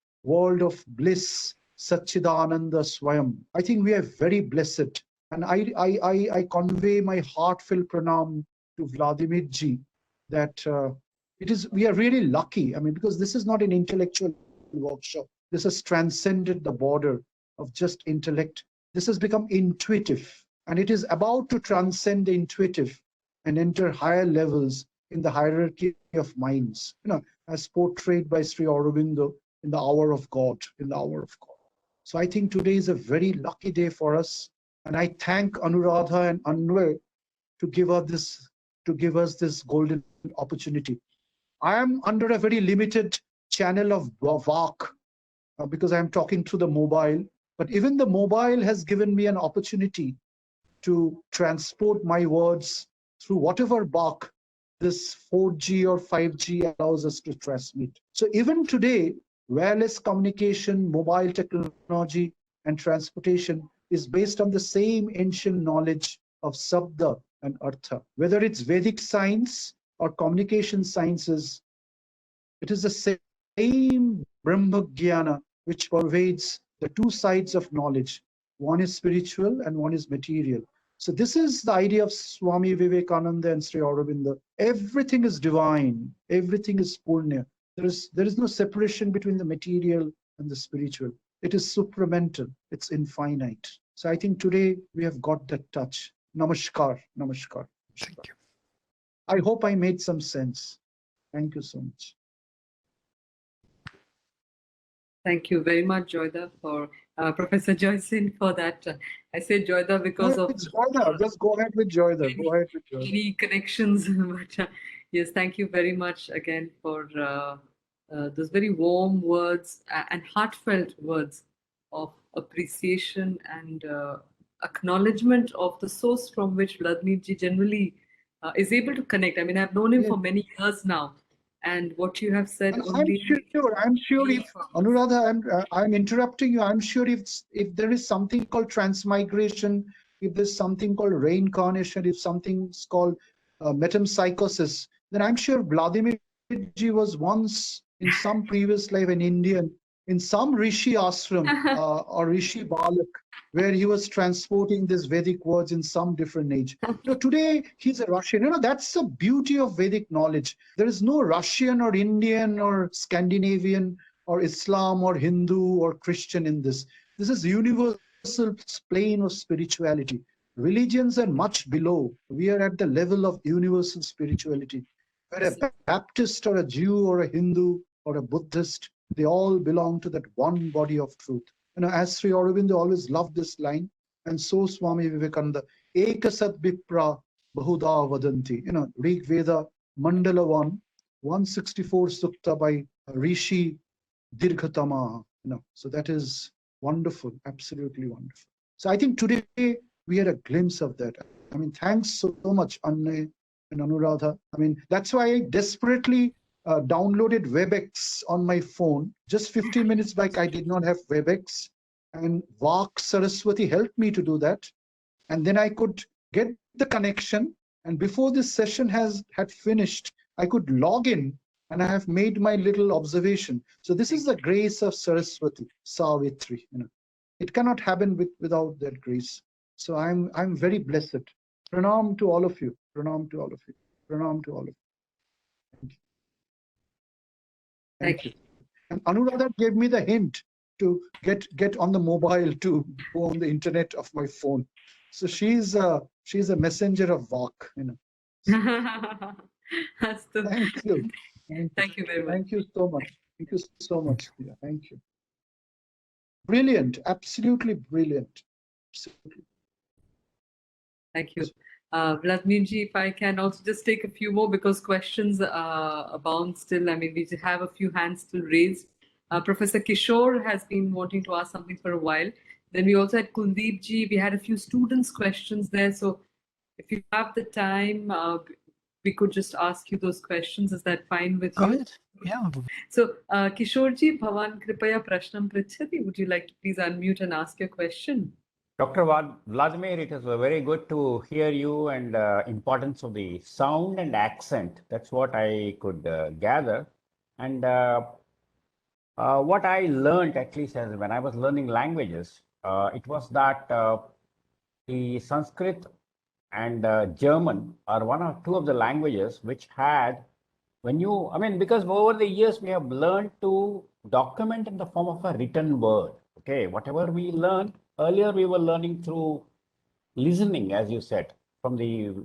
of bliss, Satchidananda Swayam. I think we are very blessed, and I convey my heartfelt pranam to Vladimir ji that we are really lucky. I mean, because this is not an intellectual workshop. This has transcended the border of just intellect. This has become intuitive, and it is about to transcend the intuitive and enter higher levels in the hierarchy of minds, as portrayed by Sri Aurobindo in the hour of God, So I think today is a very lucky day for us, and I thank Anuradha and Anwar to give us this golden opportunity. I am under a very limited channel of Vak because I am talking through the mobile. But even the mobile has given me an opportunity to transport my words through whatever Bach this 4G or 5G allows us to transmit. So even today, wireless communication, mobile technology, and transportation is based on the same ancient knowledge of Sabda and Artha. Whether it's Vedic science or communication sciences, it is the same Brahma Jnana which pervades the two sides of knowledge. One is spiritual and one is material. So this is the idea of Swami Vivekananda and Sri Aurobindo. Everything is divine. Everything is Purnya. There is no separation between the material and the spiritual. It is supramental. It's infinite. So I think today we have got that touch. Namaskar. Namaskar. Thank you. I hope I made some sense. Thank you so much. Thank you very much, Joyda, for Professor Joyson for that. I say Joyda because No, of it's Joyda. Just go ahead with Joyda. Go ahead with Joyda. any connections. But yes, thank you very much again for those very warm words and heartfelt words of appreciation and acknowledgement of the source from which Vladimir ji generally is able to connect. I mean, I've known him for many years now. And what you have said only... I'm sure if Anuradha, I'm interrupting you. I'm sure if there is something called transmigration, if there's something called reincarnation, if something's called metempsychosis, then I'm sure Vladimir ji was once in some previous life an Indian in some Rishi ashram or Rishi Balak, where he was transporting these Vedic words in some different age. So today he's a Russian. That's the beauty of Vedic knowledge. There is no Russian or Indian or Scandinavian or Islam or Hindu or Christian in this. This is universal plane of spirituality. Religions are much below. We are at the level of universal spirituality. Where a Baptist or a Jew or a Hindu or a Buddhist, they all belong to that one body of truth. As Sri Aurobindo always loved this line, and so Swami Vivekananda, Ekasat Vipra Bahuda Vadanti. Rig Veda, Mandala 1, 164 Sukta by Rishi Dirghatama. So that is wonderful, absolutely wonderful. So I think today we had a glimpse of that. I mean, thanks so much, Anne and Anuradha. I mean, that's why I desperately downloaded WebEx on my phone. Just 15 minutes back, I did not have WebEx, and Vak Saraswati helped me to do that. And then I could get the connection. And before this session had finished, I could log in, and I have made my little observation. So this is the grace of Saraswati, Savitri. It cannot happen without that grace. So I'm very blessed. Pranam to all of you. Pranam to all of you. Pranam to all of you. Thank you. And Anuradha gave me the hint to get on the mobile to go on the internet of my phone. So she's a messenger of Vak. Thank you. Thank you very much. Thank you so much. Thank you so much. Yeah, thank you. Brilliant. Absolutely brilliant. Absolutely. Thank you. Vladimir ji, if I can also just take a few more because questions abound still. I mean, we have a few hands still raised. Professor Kishore has been wanting to ask something for a while. Then we also had Kuldeep ji. We had a few students' questions there. So if you have the time, we could just ask you those questions. Is that fine with you? Yeah. So Kishore ji, Bhavan Kripaya Prashnam Prichhati. Would you like to please unmute and ask your question? Dr. Vladimir, it is very good to hear you and importance of the sound and accent. That's what I could gather. And what I learned, at least as when I was learning languages, it was that the Sanskrit and German are one or two of the languages which had, because over the years we have learned to document in the form of a written word. Okay, whatever we learned, earlier we were learning through listening, as you said, through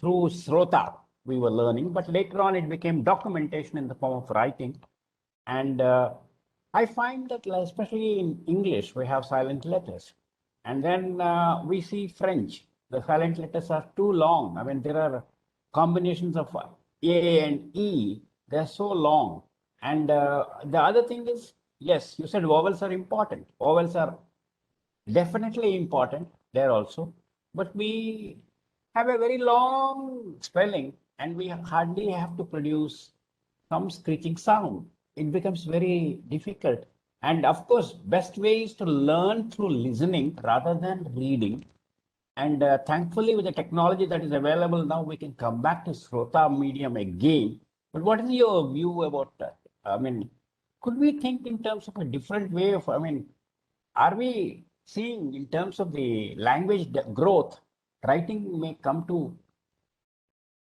Shrota we were learning, but later on it became documentation in the form of writing. And I find that especially in English, we have silent letters. And then we see French, the silent letters are too long. I mean, there are combinations of A and E, they're so long. And the other thing is, yes, you said vowels are important. Vowels are definitely important there also. But we have a very long spelling and we hardly have to produce some screeching sound. It becomes very difficult. And of course, best way is to learn through listening rather than reading. And thankfully, with the technology that is available now, we can come back to Sphota medium again. But what is your view about that? I mean, could we think in terms of a different way of, I mean, are we seeing in terms of the language growth, writing may come to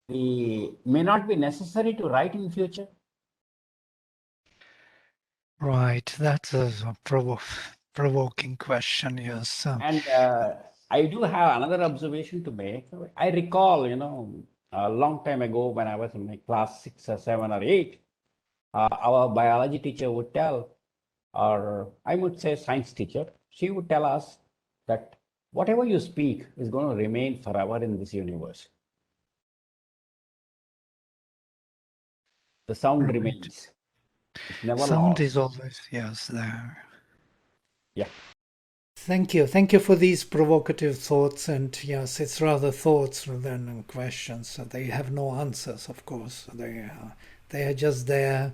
may not be necessary to write in future? Right, that's a provoking question, yes. And I do have another observation to make. I recall, a long time ago when I was in my class 6 or 7 or 8, our biology teacher would tell, or I would say science teacher, she would tell us that whatever you speak is going to remain forever in this universe. The sound Right. remains. It's never Sound lost. is always, yes, there. Yeah. Thank you. Thank you for these provocative thoughts. And yes, it's rather thoughts rather than questions. They have no answers, of course. They are just there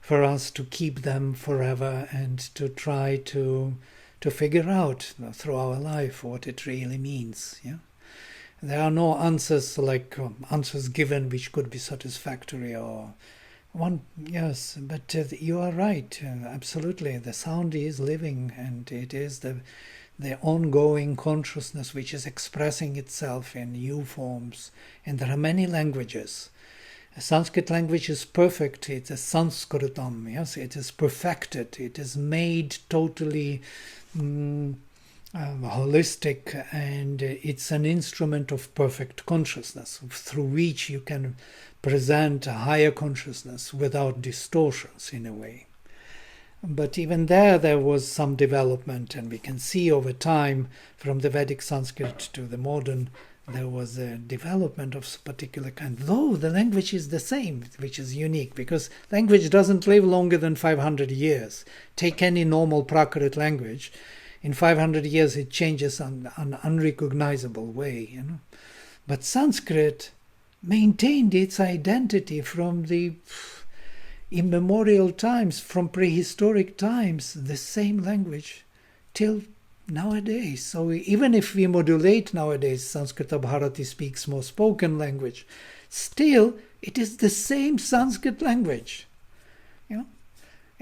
for us to keep them forever and to try to figure out through our life what it really means. Yeah. There are no answers like answers given which could be satisfactory or one. Yes, but you are right. Absolutely, the sound is living, and it is the ongoing consciousness which is expressing itself in new forms. And there are many languages. A Sanskrit language is perfect. It's a Sanskritam. Yes, it is perfected. It is made totally holistic, and it's an instrument of perfect consciousness through which you can present a higher consciousness without distortions in a way. But even there was some development, and we can see over time from the Vedic Sanskrit to the modern, there was a development of particular kind, though the language is the same, which is unique, because language doesn't live longer than 500 years. Take any normal Prakrit language, in 500 years it changes in an unrecognizable way. But Sanskrit maintained its identity from the immemorial times, from prehistoric times, the same language till nowadays. So even if we modulate nowadays, Sanskrita Bharati speaks more spoken language, still it is the same Sanskrit language.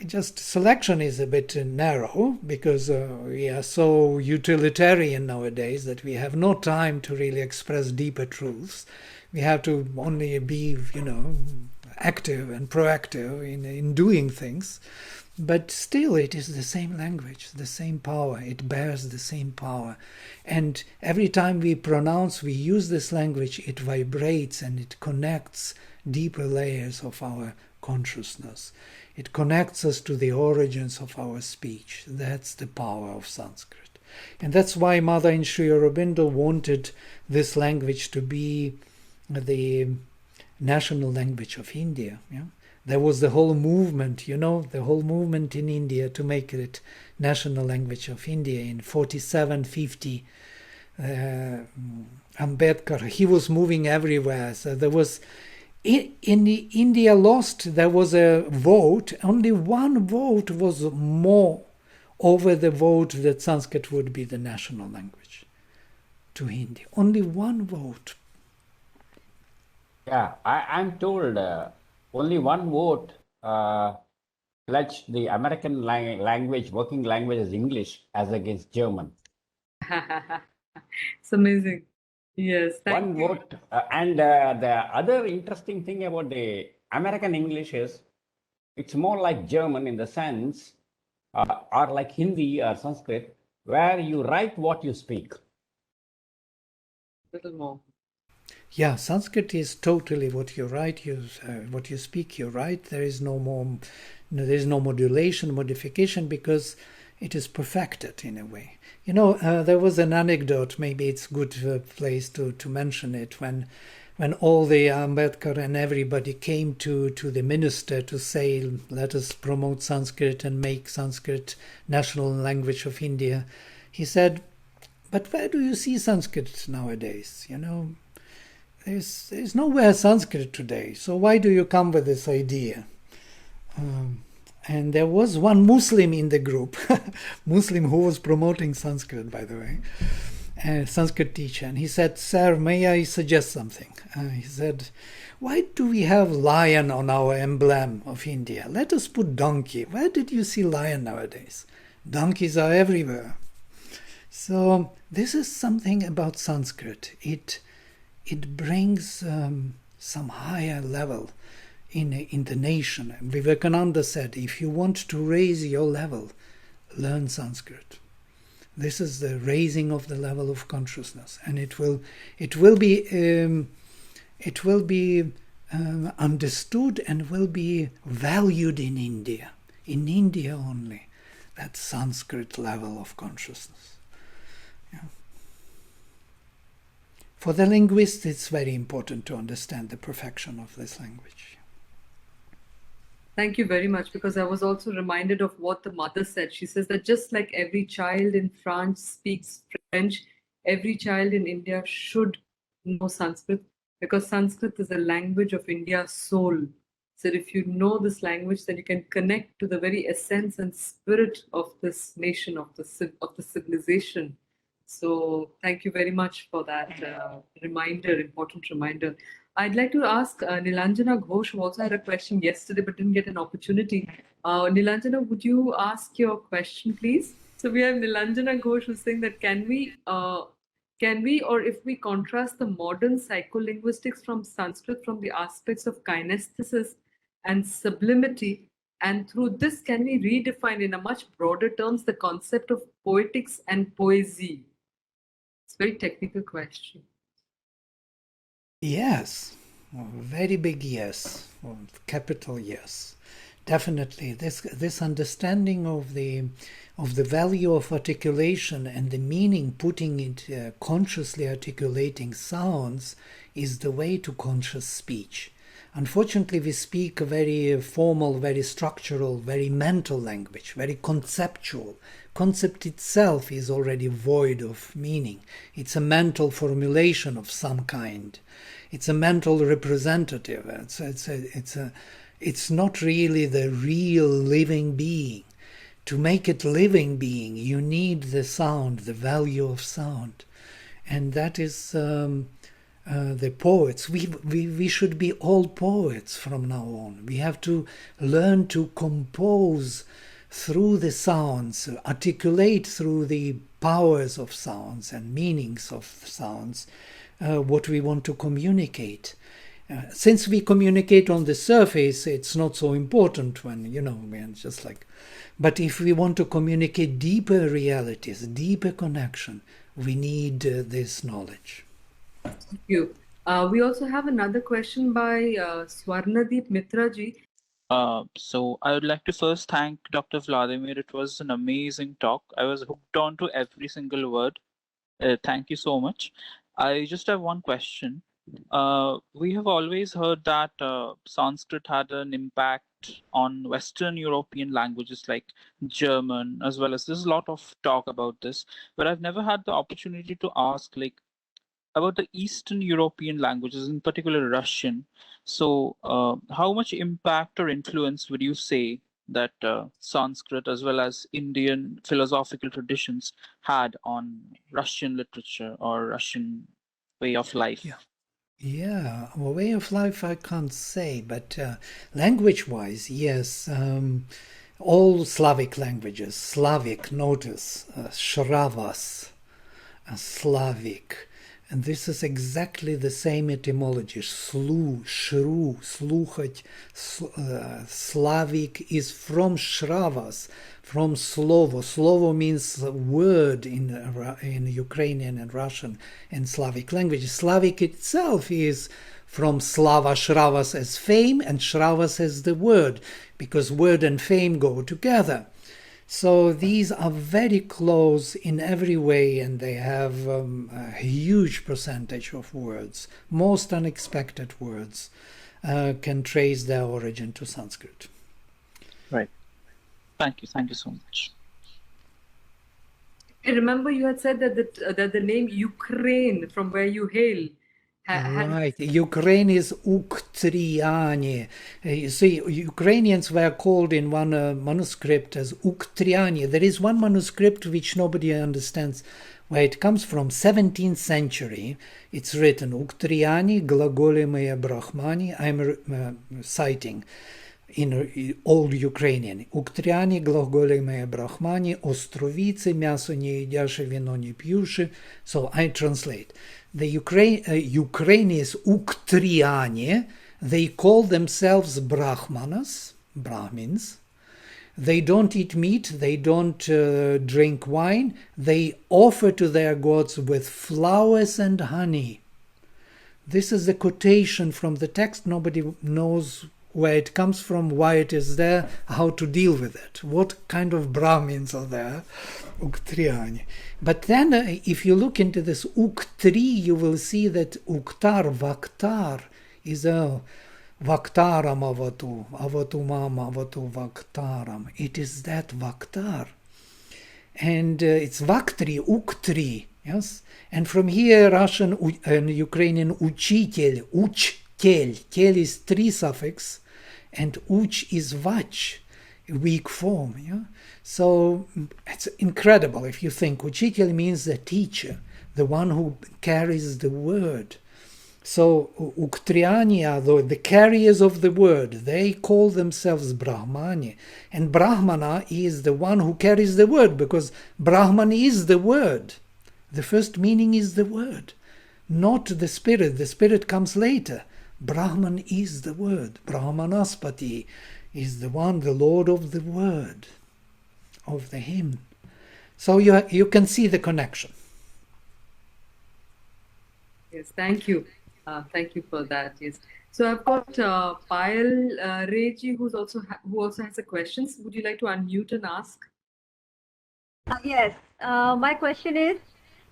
Just selection is a bit narrow because we are so utilitarian nowadays that we have no time to really express deeper truths. We have to only be, active and proactive in doing things. But still it is the same language, the same power. It bears the same power. And every time we pronounce, we use this language, it vibrates and it connects deeper layers of our consciousness. It connects us to the origins of our speech. That's the power of Sanskrit. And that's why Mother in Sri Aurobindo wanted this language to be the national language of India. There was the whole movement, the whole movement in India to make it national language of India in 4750. Ambedkar, he was moving everywhere. So there was in India lost, there was a vote, only one vote was more over the vote that Sanskrit would be the national language to India. Only one vote. Yeah, I'm told only one vote pledged the American language, working language as English as against German. It's amazing. Yes, thank One you. vote. And the other interesting thing about the American English is it's more like German in the sense, or like Hindi or Sanskrit, where you write what you speak. Little more. Yeah, Sanskrit is totally what you write, what you speak, you write. There is no more, there is no modulation, modification, because it is perfected in a way. There was an anecdote, maybe it's good place to mention it, when when all the Ambedkar and everybody came to the minister to say, let us promote Sanskrit and make Sanskrit national language of India, he said, but where do you see Sanskrit nowadays? You know, there's nowhere Sanskrit today, so why do you come with this idea? And there was one Muslim in the group, Muslim who was promoting Sanskrit, by the way, a Sanskrit teacher, and he said, sir, may I suggest something? He said, why do we have lion on our emblem of India? Let us put donkey. Where did you see lion nowadays? Donkeys are everywhere. So this is something about Sanskrit. It brings some higher level in the nation. Vivekananda said, if you want to raise your level, learn Sanskrit. This is the raising of the level of consciousness, and it will be understood and will be valued in India only, that Sanskrit level of consciousness. Yeah. For the linguist, it's very important to understand the perfection of this language. Thank you very much, because I was also reminded of what the mother said. She says that just like every child in France speaks French, every child in India should know Sanskrit, because Sanskrit is a language of India's soul. So if you know this language, then you can connect to the very essence and spirit of this nation, of the civilization. So thank you very much for that important reminder. I'd like to ask Nilanjana Ghosh, who also had a question yesterday but didn't get an opportunity. Nilanjana, would you ask your question, please? So we have Nilanjana Ghosh who's saying that can we, or if we contrast the modern psycholinguistics from Sanskrit from the aspects of kinesthesis and sublimity, and through this can we redefine in a much broader terms the concept of poetics and poesy? It's a very technical question. Yes, very big yes, capital yes. Definitely, this understanding of the value of articulation and the meaning, putting it consciously articulating sounds, is the way to conscious speech. Unfortunately, we speak a very formal, very structural, very mental language, very conceptual. Concept itself is already void of meaning. It's a mental formulation of some kind. It's a mental representative. It's not really the real living being. To make it living being, you need the sound, the value of sound. And that is the poets. We should be all poets from now on. We have to learn to compose through the sounds, articulate through the powers of sounds and meanings of sounds what we want to communicate. Since we communicate on the surface, it's not so important when, we're just like... But if we want to communicate deeper realities, deeper connection, we need this knowledge. Thank you. We also have another question by Swarnadeep Mitraji. So I would like to first thank Dr. Vladimir. It was an amazing talk. I was hooked on to every single word. Thank you so much. I just have one question. We have always heard that Sanskrit had an impact on Western European languages like German, as well as there's a lot of talk about this, but I've never had the opportunity to ask about the Eastern European languages, in particular Russian. So how much impact or influence would you say that Sanskrit as well as Indian philosophical traditions had on Russian literature or Russian way of life? Yeah, well, way of life I can't say, but language-wise, yes. All Slavic languages, Slavic, notice, Shravas, Slavic. And this is exactly the same etymology. Slu, shru, sluchать. Slavic is from Shravas, from slovo. Slovo means word in Ukrainian and Russian and Slavic language. Slavic itself is from Slava, Shravas as fame, and Shravas as the word, because word and fame go together. So these are very close in every way, and they have a huge percentage of words. Most unexpected words can trace their origin to Sanskrit. Right. Thank you so much. I remember you had said that the name Ukraine, from where you hail, right. Ukraine is Uktriani. You see, Ukrainians were called in one manuscript as Uktriani. There is one manuscript which nobody understands where it comes from, 17th century. It's written Uktriani glagolymaya brahmani. I'm citing in old Ukrainian. Uktriani glagolymaya brahmani, ostrovice, мясо не едяше, вино не пьюше. So I translate. The Ukrainians, Uktriani, they call themselves Brahmanas, Brahmins. They don't eat meat, they don't drink wine. They offer to their gods with flowers and honey. This is a quotation from the text. Nobody knows where it comes from, why it is there, how to deal with it. What kind of Brahmins are there? Uktriani. But then if you look into this Uktri, you will see that Uktar, Vaktar, is a Vaktaram avatu, avatumam avatu Vaktaram. It is that Vaktar. And it's Vaktri, Uktri, yes? And from here, Russian and Ukrainian Uchitel, Uchtel. Tel is 3 suffix, and Uch is Vach, weak form, yeah? So it's incredible if you think. Uchitel means the teacher, the one who carries the word. So Uktriani are the carriers of the word. They call themselves Brahmani. And Brahmana is the one who carries the word, because Brahman is the word. The first meaning is the word, not the spirit. The spirit comes later. Brahman is the word. Brahmanaspati is the one, the Lord of the word, of the hymn. So you can see the connection. Yes, thank you. Thank you for that. Yes. So I've got Payal Reji, who also has a question. Would you like to unmute and ask? Yes. My question is,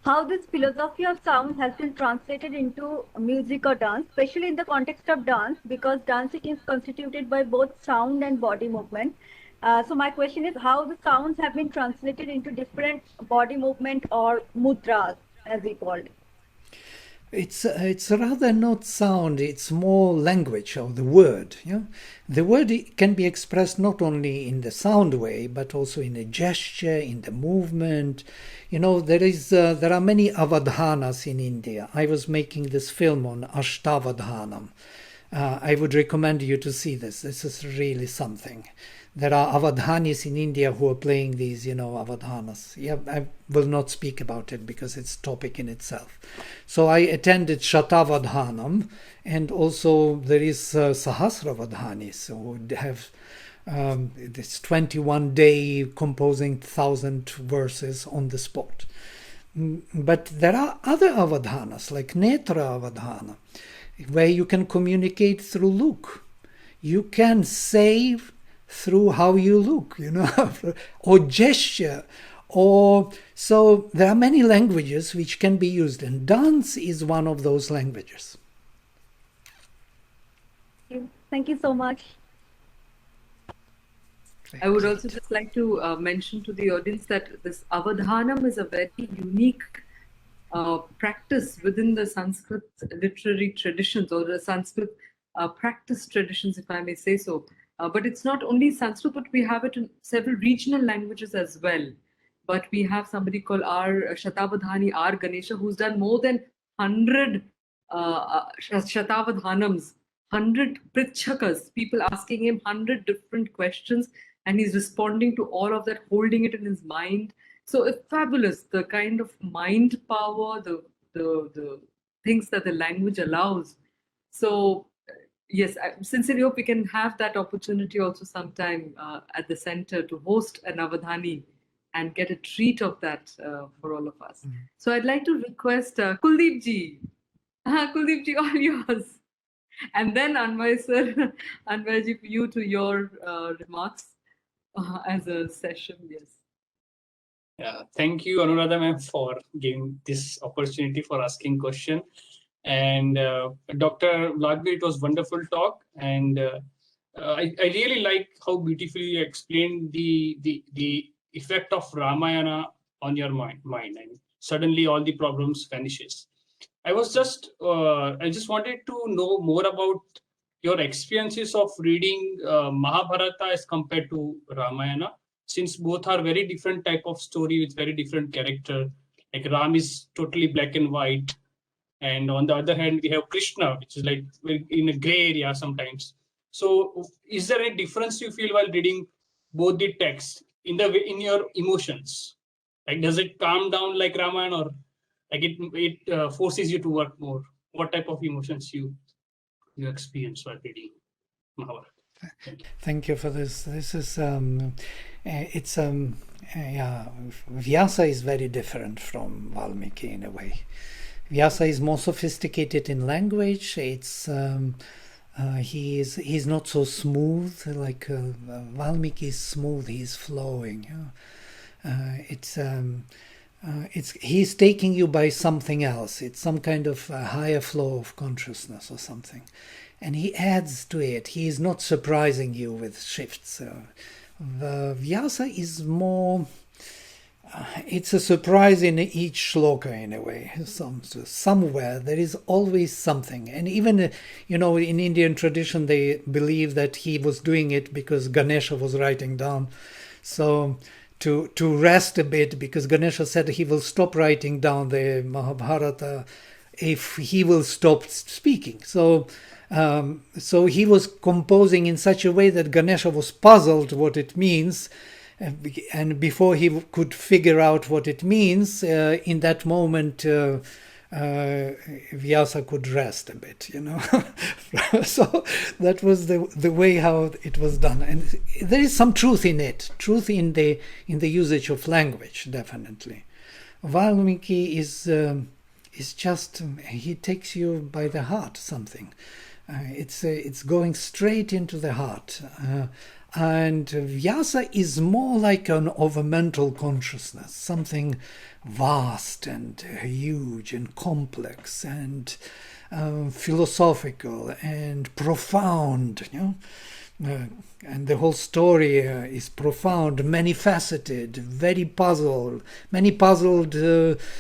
how this philosophy of sound has been translated into music or dance, especially in the context of dance, because dancing is constituted by both sound and body movement. So my question is how the sounds have been translated into different body movement or mudras, as we call it. It's rather not sound, it's more language, or the word. Yeah? The word can be expressed not only in the sound way, but also in a gesture, in the movement. You know, there are many avadhanas in India. I was making this film on Ashtavadhanam. I would recommend you to see this. This is really something. There are avadhanis in India who are playing these, avadhanas. Yeah, I will not speak about it because it's a topic in itself. So I attended Shatavadhanam, and also there is Sahasravadhanis who have this 21-day composing 1,000 verses on the spot. But there are other avadhanas, like Netra Avadhana, where you can communicate through look. You can say through how you look, or gesture, or so there are many languages which can be used, and dance is one of those languages. Thank you so much. I would also just like to mention to the audience that this Avadhanam is a very unique practice within the Sanskrit literary traditions, or the Sanskrit practice traditions, if I may say so. But it's not only Sanskrit, but we have it in several regional languages as well. But we have somebody called R. Shatavadhani, R. Ganesha, who's done more than 100 Shatavadhanams, 100 Pritchakas, people asking him 100 different questions, and he's responding to all of that, holding it in his mind. So it's fabulous, the kind of mind power, the things that the language allows. So yes, I sincerely hope we can have that opportunity also sometime at the center to host an Avadhani and get a treat of that for all of us. So I'd like to request Kuldeep ji. Kuldeep ji, all yours. And then Anvay sir, Anvay ji, for you to your remarks. as a session. Yes. Yeah, thank you, Anuradha ma'am, for giving this opportunity for asking question. And Dr. Vladimir, it was wonderful talk, and I really like how beautifully you explained the effect of Ramayana on your mind. And suddenly all the problems vanishes. I just wanted to know more about your experiences of reading Mahabharata as compared to Ramayana, since both are very different type of story with very different character. Like Ram is totally black and white, and on the other hand we have Krishna, which is like in a gray area sometimes. So is there a difference you feel while reading both the texts in your emotions? Like, does it calm down like Ramayana, or like it forces you to work more? What type of emotions you experience while reading Mahabharata? Thank you for this. This is yeah, Vyasa is very different from Valmiki in a way. Vyasa is more sophisticated in language. It's he's not so smooth like Valmiki is smooth. He's flowing. He's taking you by something else. It's some kind of higher flow of consciousness or something, and he adds to it. He is not surprising you with shifts. The Vyasa is more. It's a surprise in each shloka in a way. Somewhere there is always something, and even in Indian tradition they believe that he was doing it because Ganesha was writing down, so to rest a bit, because Ganesha said he will stop writing down the Mahabharata if he will stop speaking. So he was composing in such a way that Ganesha was puzzled what it means. And before he could figure out what it means, in that moment, Vyasa could rest a bit, So that was the way how it was done, and there is some truth in it, truth in the usage of language, definitely. Valmiki is just he takes you by the heart, something. It's going straight into the heart. And Vyasa is more like of a mental consciousness, something vast and huge and complex and philosophical and profound, and the whole story is profound, many-faceted, many puzzled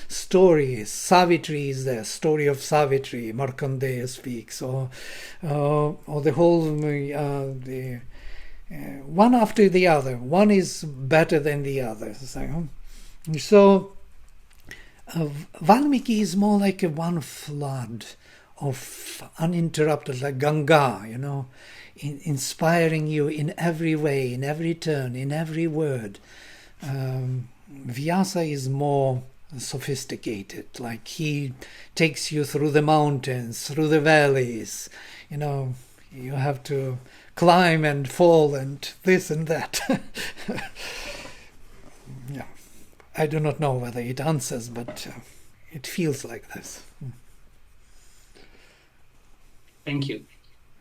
stories. Savitri is the story of Savitri, Markandeya speaks, or the whole one after the other. One is better than the other. So Valmiki is more like one flood of uninterrupted, like Ganga, inspiring you in every way, in every turn, in every word. Vyasa is more sophisticated, like he takes you through the mountains, through the valleys. You have to climb and fall and this and that. Yeah, I do not know whether it answers, but it feels like this. Thank you.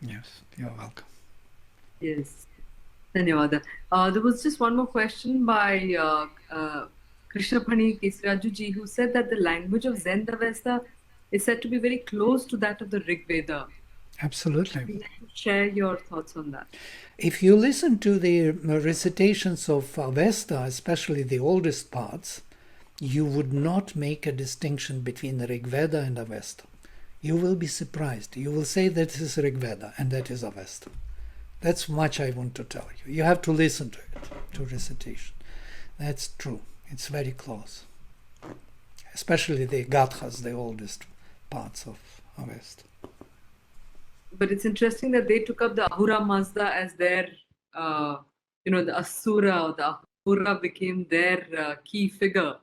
Yes, you're welcome. Yes, Dhanyawada. There was just one more question by Krishnapani Kesirajuji, who said that the language of Zen-Avesta is said to be very close to that of the Rig Veda. Absolutely. Share your thoughts on that. If you listen to the recitations of Avesta, especially the oldest parts, you would not make a distinction between the Rig Veda and Avesta. You will be surprised. You will say that this is Rig Veda and that is Avesta. That's much I want to tell you. You have to listen to it, to recitation. That's true. It's very close. Especially the Gathas, the oldest parts of Avesta. But it's interesting that they took up the Ahura Mazda as their, the Asura, or the Ahura became their key figure.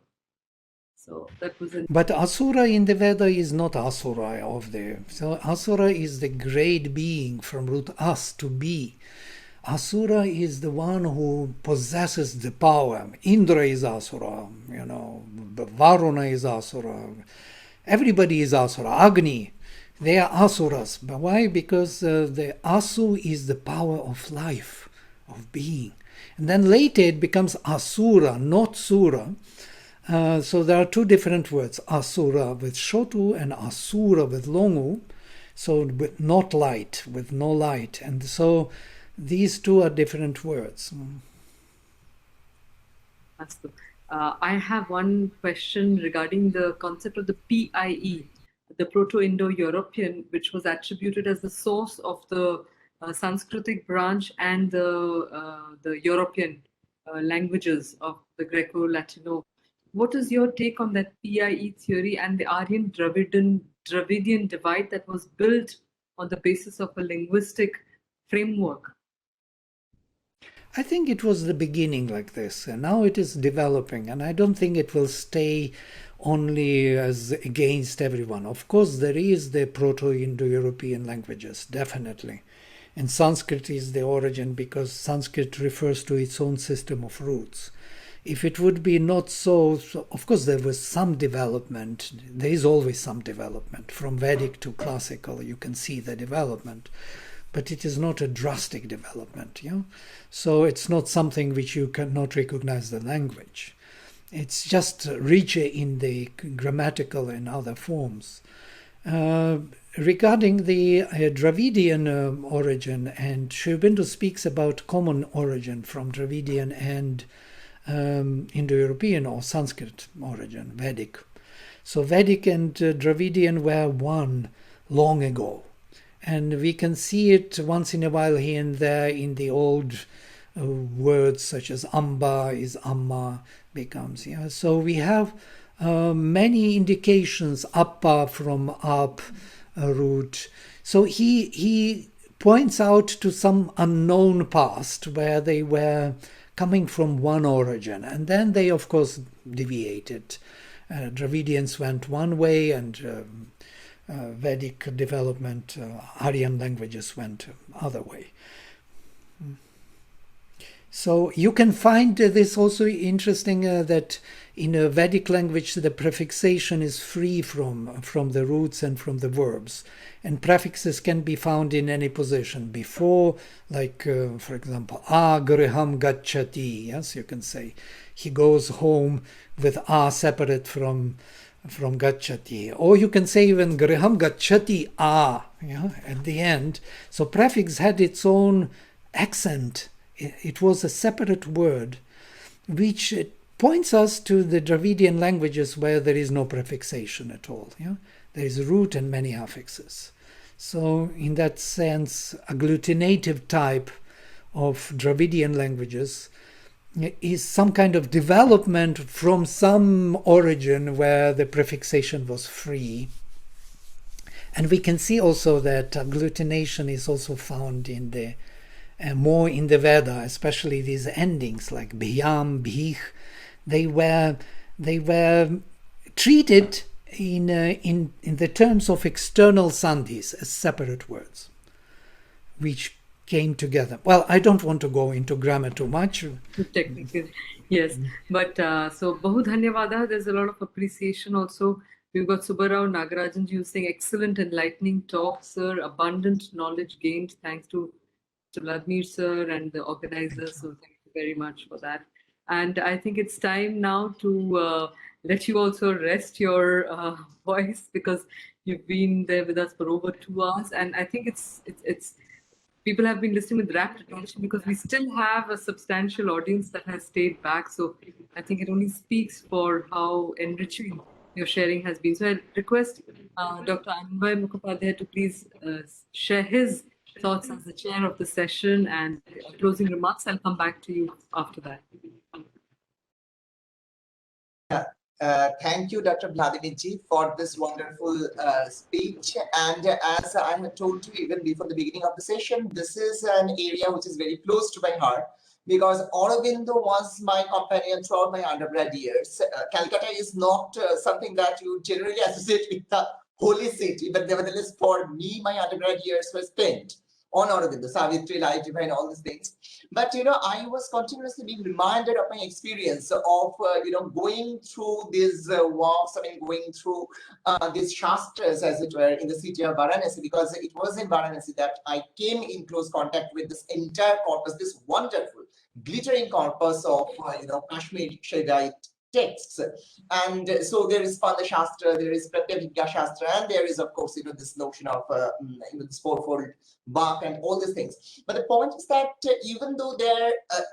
So that was. But Asura in the Veda is not Asura So Asura is the great being from root as, to be. Asura is the one who possesses the power. Indra is Asura, Varuna is Asura. Everybody is Asura. Agni. They are asuras. But why? Because the asu is the power of life, of being. And then later it becomes Asura, not Sura. So there are two different words, Asura with Shotu and Asura with Longu. So with not light, with no light. And so these two are different words. I have one question regarding the concept of the PIE, the Proto-Indo-European, which was attributed as the source of the Sanskritic branch and the European languages of the Greco-Latino. What is your take on that PIE theory and the Aryan Dravidian divide that was built on the basis of a linguistic framework? I think it was the beginning like this, and now it is developing, and I don't think it will stay only as against everyone. Of course, there is the Proto-Indo-European languages, definitely. And Sanskrit is the origin because Sanskrit refers to its own system of roots. If it would be not so, of course there was some development. There is always some development. From Vedic to classical, you can see the development. But it is not a drastic development. So it's not something which you cannot recognize the language. It's just richer in the grammatical and other forms. Regarding the Dravidian origin, and Aurobindo speaks about common origin from Dravidian and Indo-European or Sanskrit origin, Vedic. So Vedic and Dravidian were one long ago. And we can see it once in a while here and there in the old words such as Amba is Amma becomes. So we have many indications, Appa from up, root. So he points out to some unknown past where they were coming from one origin. And then they, of course, deviated. Dravidians went one way and Vedic development, Aryan languages went other way. So you can find this also interesting that in a Vedic language the prefixation is free from the roots and from the verbs, and prefixes can be found in any position before, like for example, griham gacchati. Yes, you can say he goes home with separate from gacchati, or you can say even griham gacchati at the end. So prefix had its own accent. It was a separate word, which points us to the Dravidian languages where there is no prefixation at all. There is a root and many affixes. So in that sense, agglutinative type of Dravidian languages is some kind of development from some origin where the prefixation was free. And we can see also that agglutination is also found in the more in the Veda, especially these endings like bhyam, bhih. They were treated in the terms of external sandhis as separate words, which came together. Well, I don't want to go into grammar too much. Technically, yes. But so Bahu Dhanyavada, there's a lot of appreciation also. We've got Subbarao Nagarajan saying excellent enlightening talk, sir. Abundant knowledge gained thanks to Vladimir sir and the organizers. So thank you very much for that. And I think it's time now to let you also rest your voice, because you've been there with us for over 2 hours. And I think it's people have been listening with rapt attention because we still have a substantial audience that has stayed back. So I think it only speaks for how enriching your sharing has been. So I request Dr. Anvay Mukhopadhyay to please share his thoughts as the chair of the session and closing remarks. I'll come back to you after that. Thank you, Dr. Vladimir ji, for this wonderful speech. And as I had told you even before the beginning of the session, this is an area which is very close to my heart because Aurobindo was my companion throughout my undergrad years. Calcutta is not something that you generally associate with the holy city, but nevertheless, for me, my undergrad years were spent on Aurobindo, Savitri, Light Divine, all these things. But, I was continuously being reminded of my experience of, going through these walks, going through these shastras, as it were, in the city of Varanasi, because it was in Varanasi that I came in close contact with this entire corpus, this wonderful glittering corpus of Kashmir Shaivite texts. And so there is Spanda Shastra, there is Pratyabhijna Shastra, and there is, of course, this notion of this fourfold Vak and all these things. But the point is that even though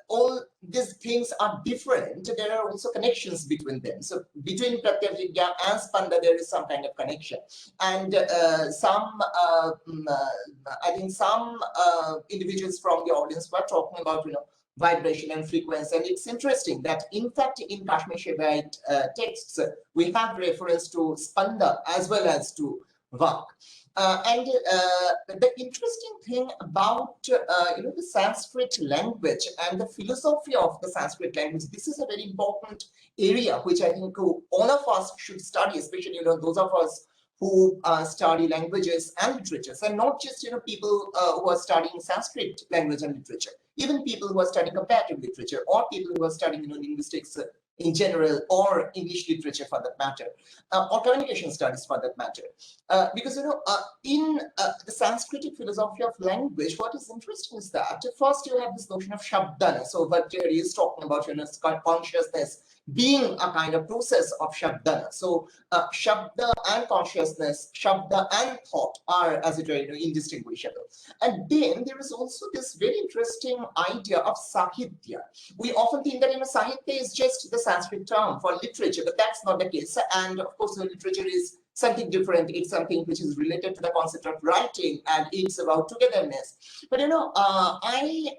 all these things are different, there are also connections between them. So between Pratyabhijna and Spanda, there is some kind of connection. And I think some individuals from the audience were talking about, vibration and frequency. And it's interesting that, in fact, in Kashmir Shaivite texts, we have reference to Spanda as well as to Vak. And the interesting thing about the Sanskrit language and the philosophy of the Sanskrit language, this is a very important area which I think all of us should study, especially those of us who study languages and literatures, and not just people who are studying Sanskrit language and literature, even people who are studying comparative literature, or people who are studying linguistics in general, or English literature for that matter, or communication studies for that matter. Because in the Sanskritic philosophy of language, what is interesting is that first you have this notion of Shabdana. So Vladimir is talking about consciousness being a kind of process of Shabdana. So Shabda and consciousness, Shabda and thought are, as it were, indistinguishable. And then there is also this very interesting idea of Sahitya. We often think that Sahitya is just the Sanskrit term for literature, but that's not the case. And of course, literature is something different. It's something which is related to the concept of writing, and it's about togetherness. But I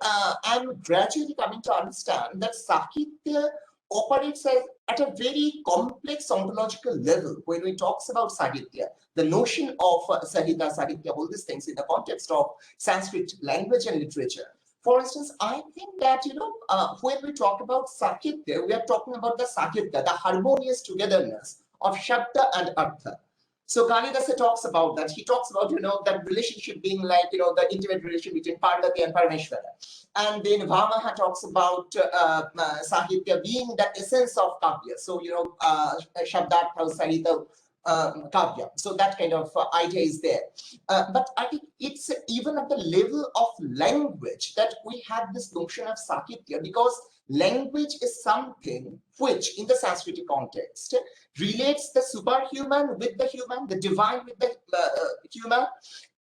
am gradually coming to understand that Sahitya operates at a very complex ontological level. When we talk about Sahitya, the notion of Sahita, Sahitya, all these things in the context of Sanskrit language and literature. For instance, I think that, when we talk about Sahitya, we are talking about the Sahitya, the harmonious togetherness of Shabda and Artha. So Kalidasa talks about that. He talks about, that relationship being like, the intimate relation between Parvati and Parameshwara. And then Vamaha talks about Sahitya being the essence of Kavya. So, Shabdartha, Sahita, Kavya. So that kind of idea is there. But I think it's even at the level of language that we have this notion of Sahitya, because language is something which, in the Sanskritic context, relates the superhuman with the human, the divine with the human,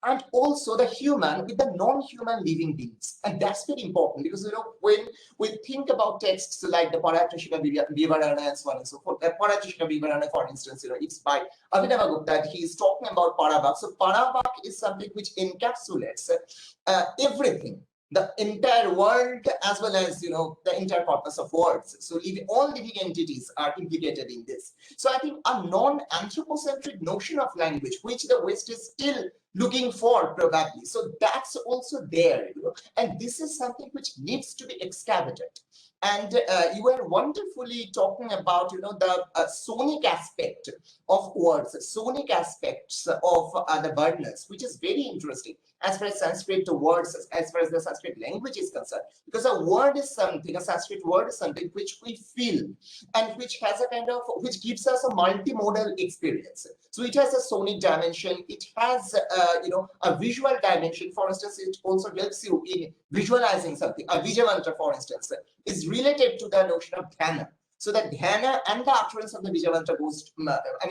and also the human with the non-human living beings. And that's very important, because when we think about texts like the Paratrishika Vivarana and so on and so forth, Paratrishika Vivarana, for instance, it's by Abhinavagupta, he is talking about Parabhak. So Parabhak is something which encapsulates everything, the entire world, as well as the entire corpus of words. So all living entities are implicated in this. So I think a non-anthropocentric notion of language, which the West is still looking for probably, so that's also there, and this is something which needs to be excavated. And you were wonderfully talking about the sonic aspect of words, sonic aspects of the varnas, which is very interesting as far as Sanskrit words, as far as the Sanskrit language is concerned, because a word is something, a Sanskrit word is something which we feel, and which has a kind of, which gives us a multimodal experience. So it has a sonic dimension, it has a visual dimension. For instance, it also helps you in visualizing something. A Vijayantra, for instance, is related to the notion of dhyana. So that dhyana and the utterance of the Vijayantra goes,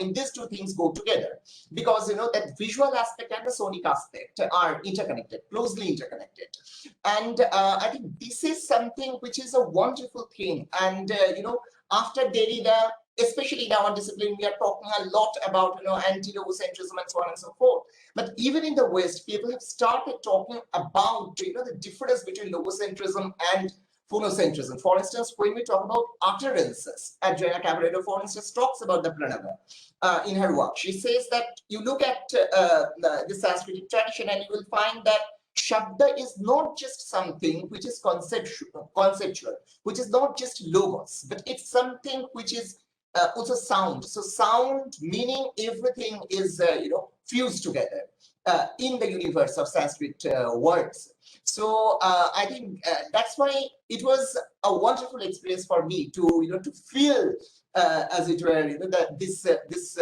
these two things go together, because that visual aspect and the sonic aspect are interconnected, closely interconnected. And I think this is something which is a wonderful thing. And after Derrida, especially in our discipline, we are talking a lot about anti-logocentrism and so on and so forth. But even in the West, people have started talking about the difference between logocentrism and phonocentrism. For instance, when we talk about utterances, Adriana Cavaredo, for instance, talks about the pranava in her work. She says that you look at the Sanskrit tradition and you will find that Shabda is not just something which is conceptual, which is not just logos, but it's something which is also sound. So sound, meaning everything is fused together in the universe of Sanskrit words. So I think that's why it was a wonderful experience for me to to feel, as it were, this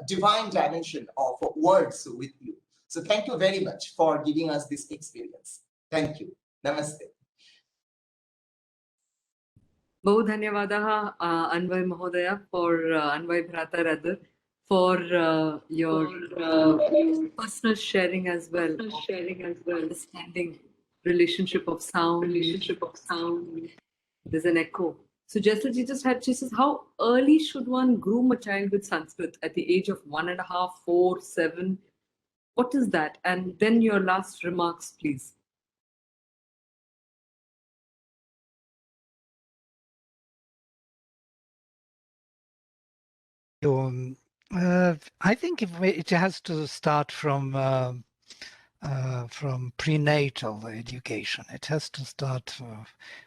divine dimension of words with you. So thank you very much for giving us this experience. Thank you. Namaste. Bahut dhanyavadaha, Anvay Mahodaya, for Anvay Bhrata rather, for your personal sharing as well, understanding relationship of sound. There's an echo. So she says, how early should one groom a child with Sanskrit? At the age of 1.5, 4, 7? What is that? And then your last remarks, please. I think it has to start from prenatal education. It has to start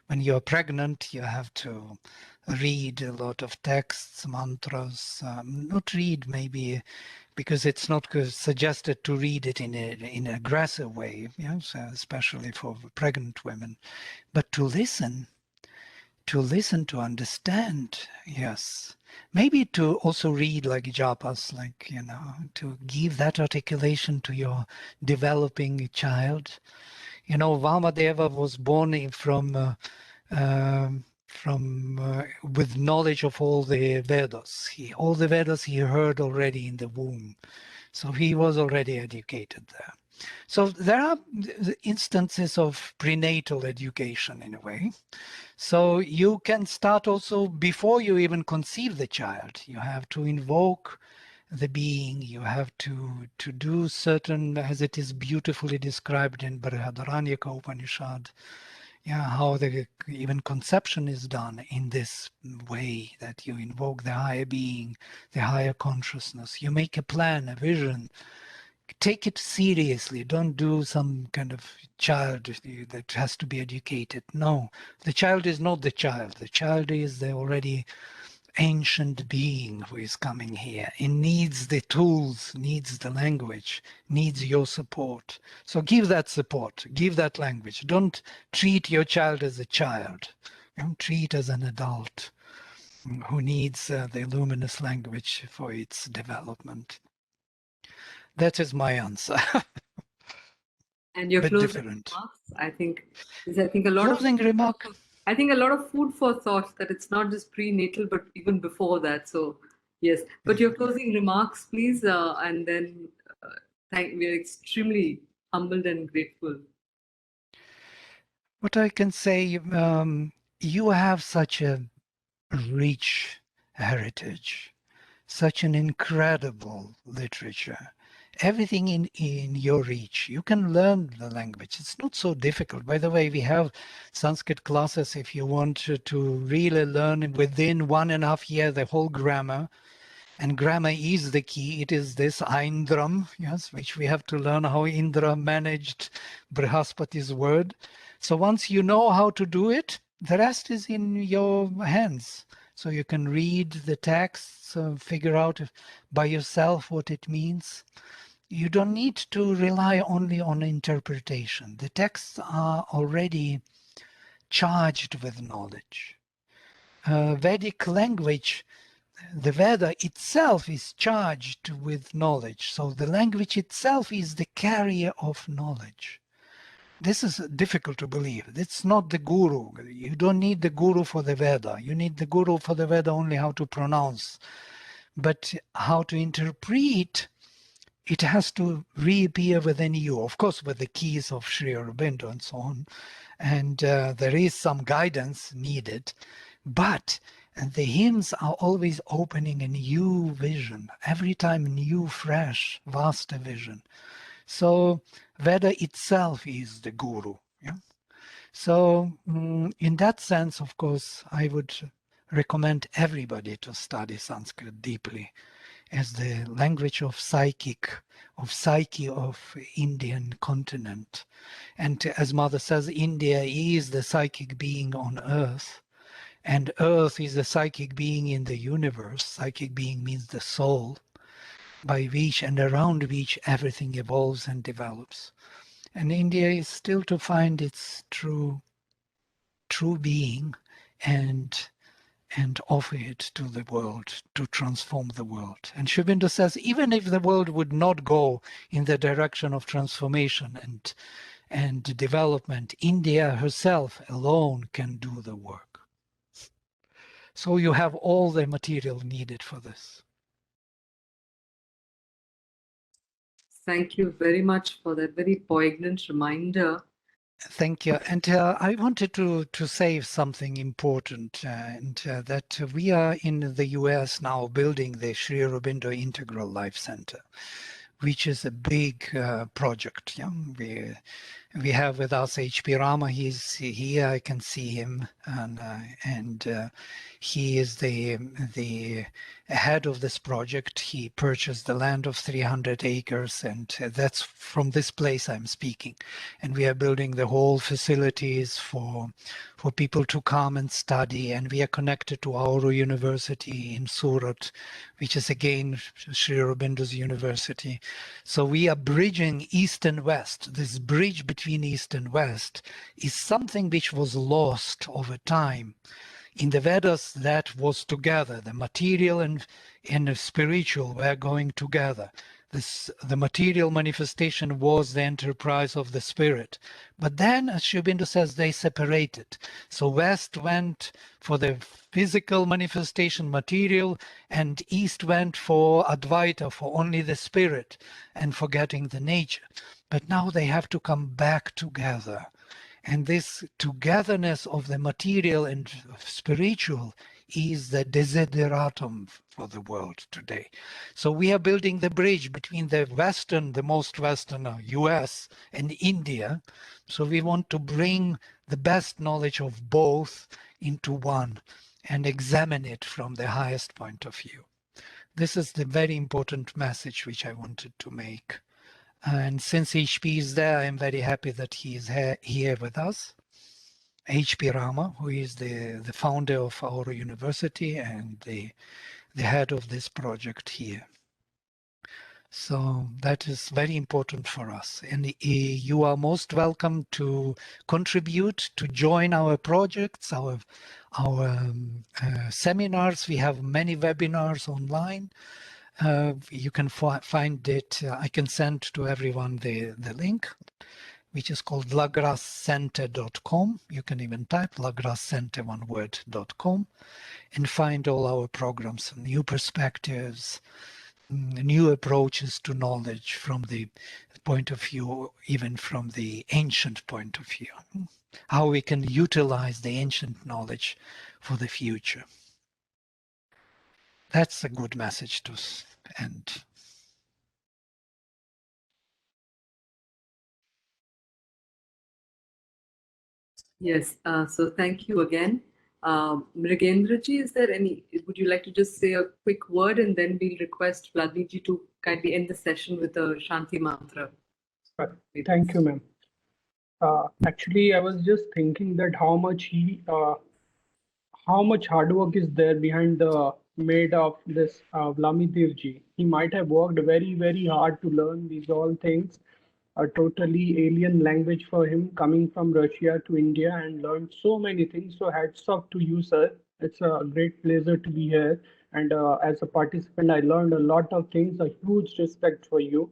when you're pregnant. You have to read a lot of texts, mantras. Not read maybe, because it's not suggested to read it in an aggressive way, yes, especially for pregnant women, but to listen, to understand, yes. Maybe to also read like japas, like, to give that articulation to your developing child. Vamadeva was born with knowledge of all the Vedas. All the Vedas he heard already in the womb. So he was already educated there. So there are instances of prenatal education in a way. So you can start also before you even conceive the child. You have to invoke the being. You have to do certain, as it is beautifully described in Brihadaranyaka Upanishad, how the even conception is done in this way, that you invoke the higher being, the higher consciousness. You make a plan, a vision. Take it seriously. Don't do some kind of child that has to be educated. No, the child is not the child. The child is the already ancient being who is coming here. It needs the tools, needs the language, needs your support. So give that support, give that language. Don't treat your child as a child. Treat as an adult who needs the luminous language for its development. That is my answer. And your closing remarks, I think a lot closing remark. I think a lot of food for thought, that it's not just prenatal, but even before that. So yes, but your closing remarks, please, and then we are extremely humbled and grateful. What I can say, you have such a rich heritage, such an incredible literature. Everything in your reach. You can learn the language. It's not so difficult. By the way, we have Sanskrit classes if you want to really learn within 1.5 years the whole grammar. And grammar is the key. It is this Indram, yes, which we have to learn how Indra managed Brihaspati's word. So once you know how to do it, the rest is in your hands. So you can read the texts, figure out by yourself what it means. You don't need to rely only on interpretation. The texts are already charged with knowledge. Vedic language, the Veda itself is charged with knowledge. So the language itself is the carrier of knowledge. This is difficult to believe. It's not the guru. You don't need the guru for the Veda. You need the guru for the Veda only how to pronounce. But how to interpret, it has to reappear within you, of course, with the keys of Sri Aurobindo and so on. And there is some guidance needed, but the hymns are always opening a new vision, every time new, fresh, vaster vision. So Veda itself is the guru. Yeah? So in that sense, of course, I would recommend everybody to study Sanskrit deeply as the language of psyche of Indian continent. And as Mother says, India is the psychic being on earth, and earth is the psychic being in the universe. Psychic being means the soul, by which and around which everything evolves and develops. And India is still to find its true being and offer it to the world, to transform the world. And Rubindo says, even if the world would not go in the direction of transformation and development, India herself alone can do the work. So you have all the material needed for this. Thank you very much for that very poignant reminder. Thank you. And I wanted to say something important, that we are in the US now building the Sri Aurobindo Integral Life Center, which is a big project. Yeah? We have with us H.P. Rama. He's here. I can see him, and he is the head of this project. He purchased the land of 300 acres, and that's from this place I'm speaking. And we are building the whole facilities for people to come and study. And we are connected to Auro University in Surat, which is again Sri Aurobindo's university. So we are bridging East and West. This bridge between East and West is something which was lost over time. In the Vedas, that was together. The material and the spiritual were going together. The material manifestation was the enterprise of the spirit. But then, as Aurobindo says, they separated. So West went for the physical manifestation, material, and East went for Advaita, for only the spirit, and forgetting the nature. But now they have to come back together. And this togetherness of the material and spiritual is the desideratum for the world today. So we are building the bridge between the Western, the most Western US and India. So we want to bring the best knowledge of both into one and examine it from the highest point of view. This is the very important message which I wanted to make. And since HP is there, I'm very happy that he is here with us. HP Rama, who is the founder of our university and the head of this project here. So that is very important for us. And you are most welcome to contribute, to join our projects, our seminars. We have many webinars online. You can find it. I can send to everyone the link, which is called lagrasscenter.com. You can even type lagrasscenter, one word.com, and find all our programs, new perspectives, new approaches to knowledge from the point of view, even from the ancient point of view, how we can utilize the ancient knowledge for the future. That's a good message to end. Yes, so thank you again. Mrigendraji, is there any, would you like to just say a quick word, and then we'll request Vladimirji to kindly end the session with a Shanti mantra. Thank you, ma'am. Actually, I was just thinking that how much hard work is there behind the made of this Vladimirji. He might have worked very, very hard to learn these all things. A totally alien language for him, coming from Russia to India, and learned so many things. So hats off to you, sir. It's a great pleasure to be here. And as a participant, I learned a lot of things. A huge respect for you.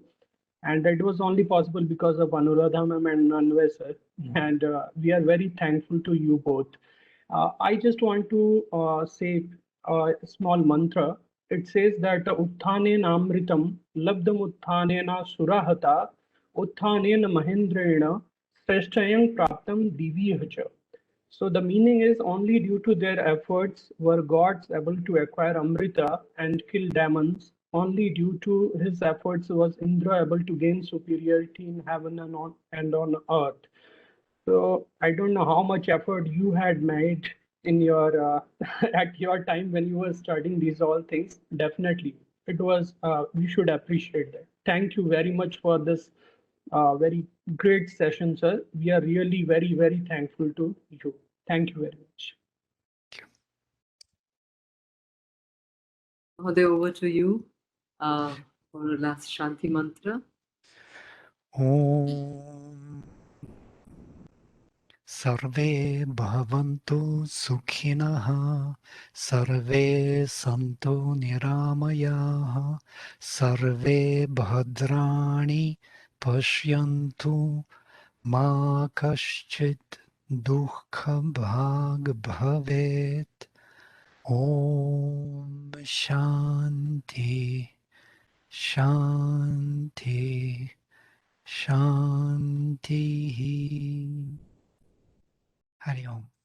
And it was only possible because of Anuradha ma'am and Anvay sir. And we are very thankful to you both. I just want to say a small mantra. It says that Utthanena Amritam Labdam Utthanena Surahata Utthanena Mahendrena Sreshthayam Praptam Divyacha. So the meaning is, only due to their efforts were gods able to acquire Amrita and kill demons. Only due to his efforts was Indra able to gain superiority in heaven and on earth. So I don't know how much effort you had made in your at your time when you were studying these all things. Definitely, it was. We should appreciate that. Thank you very much for this very great session, sir. We are really very, very thankful to you. Thank you very much. Mahoday, over to you for a last Shanti mantra. Om Sarve bhavantu sukhinah, sarve santu niramayaha, sarve bhadrani pashyantu, ma kaschit dukkha bhag bhavet. Om Shanti Shanti Shanti. Hari Om.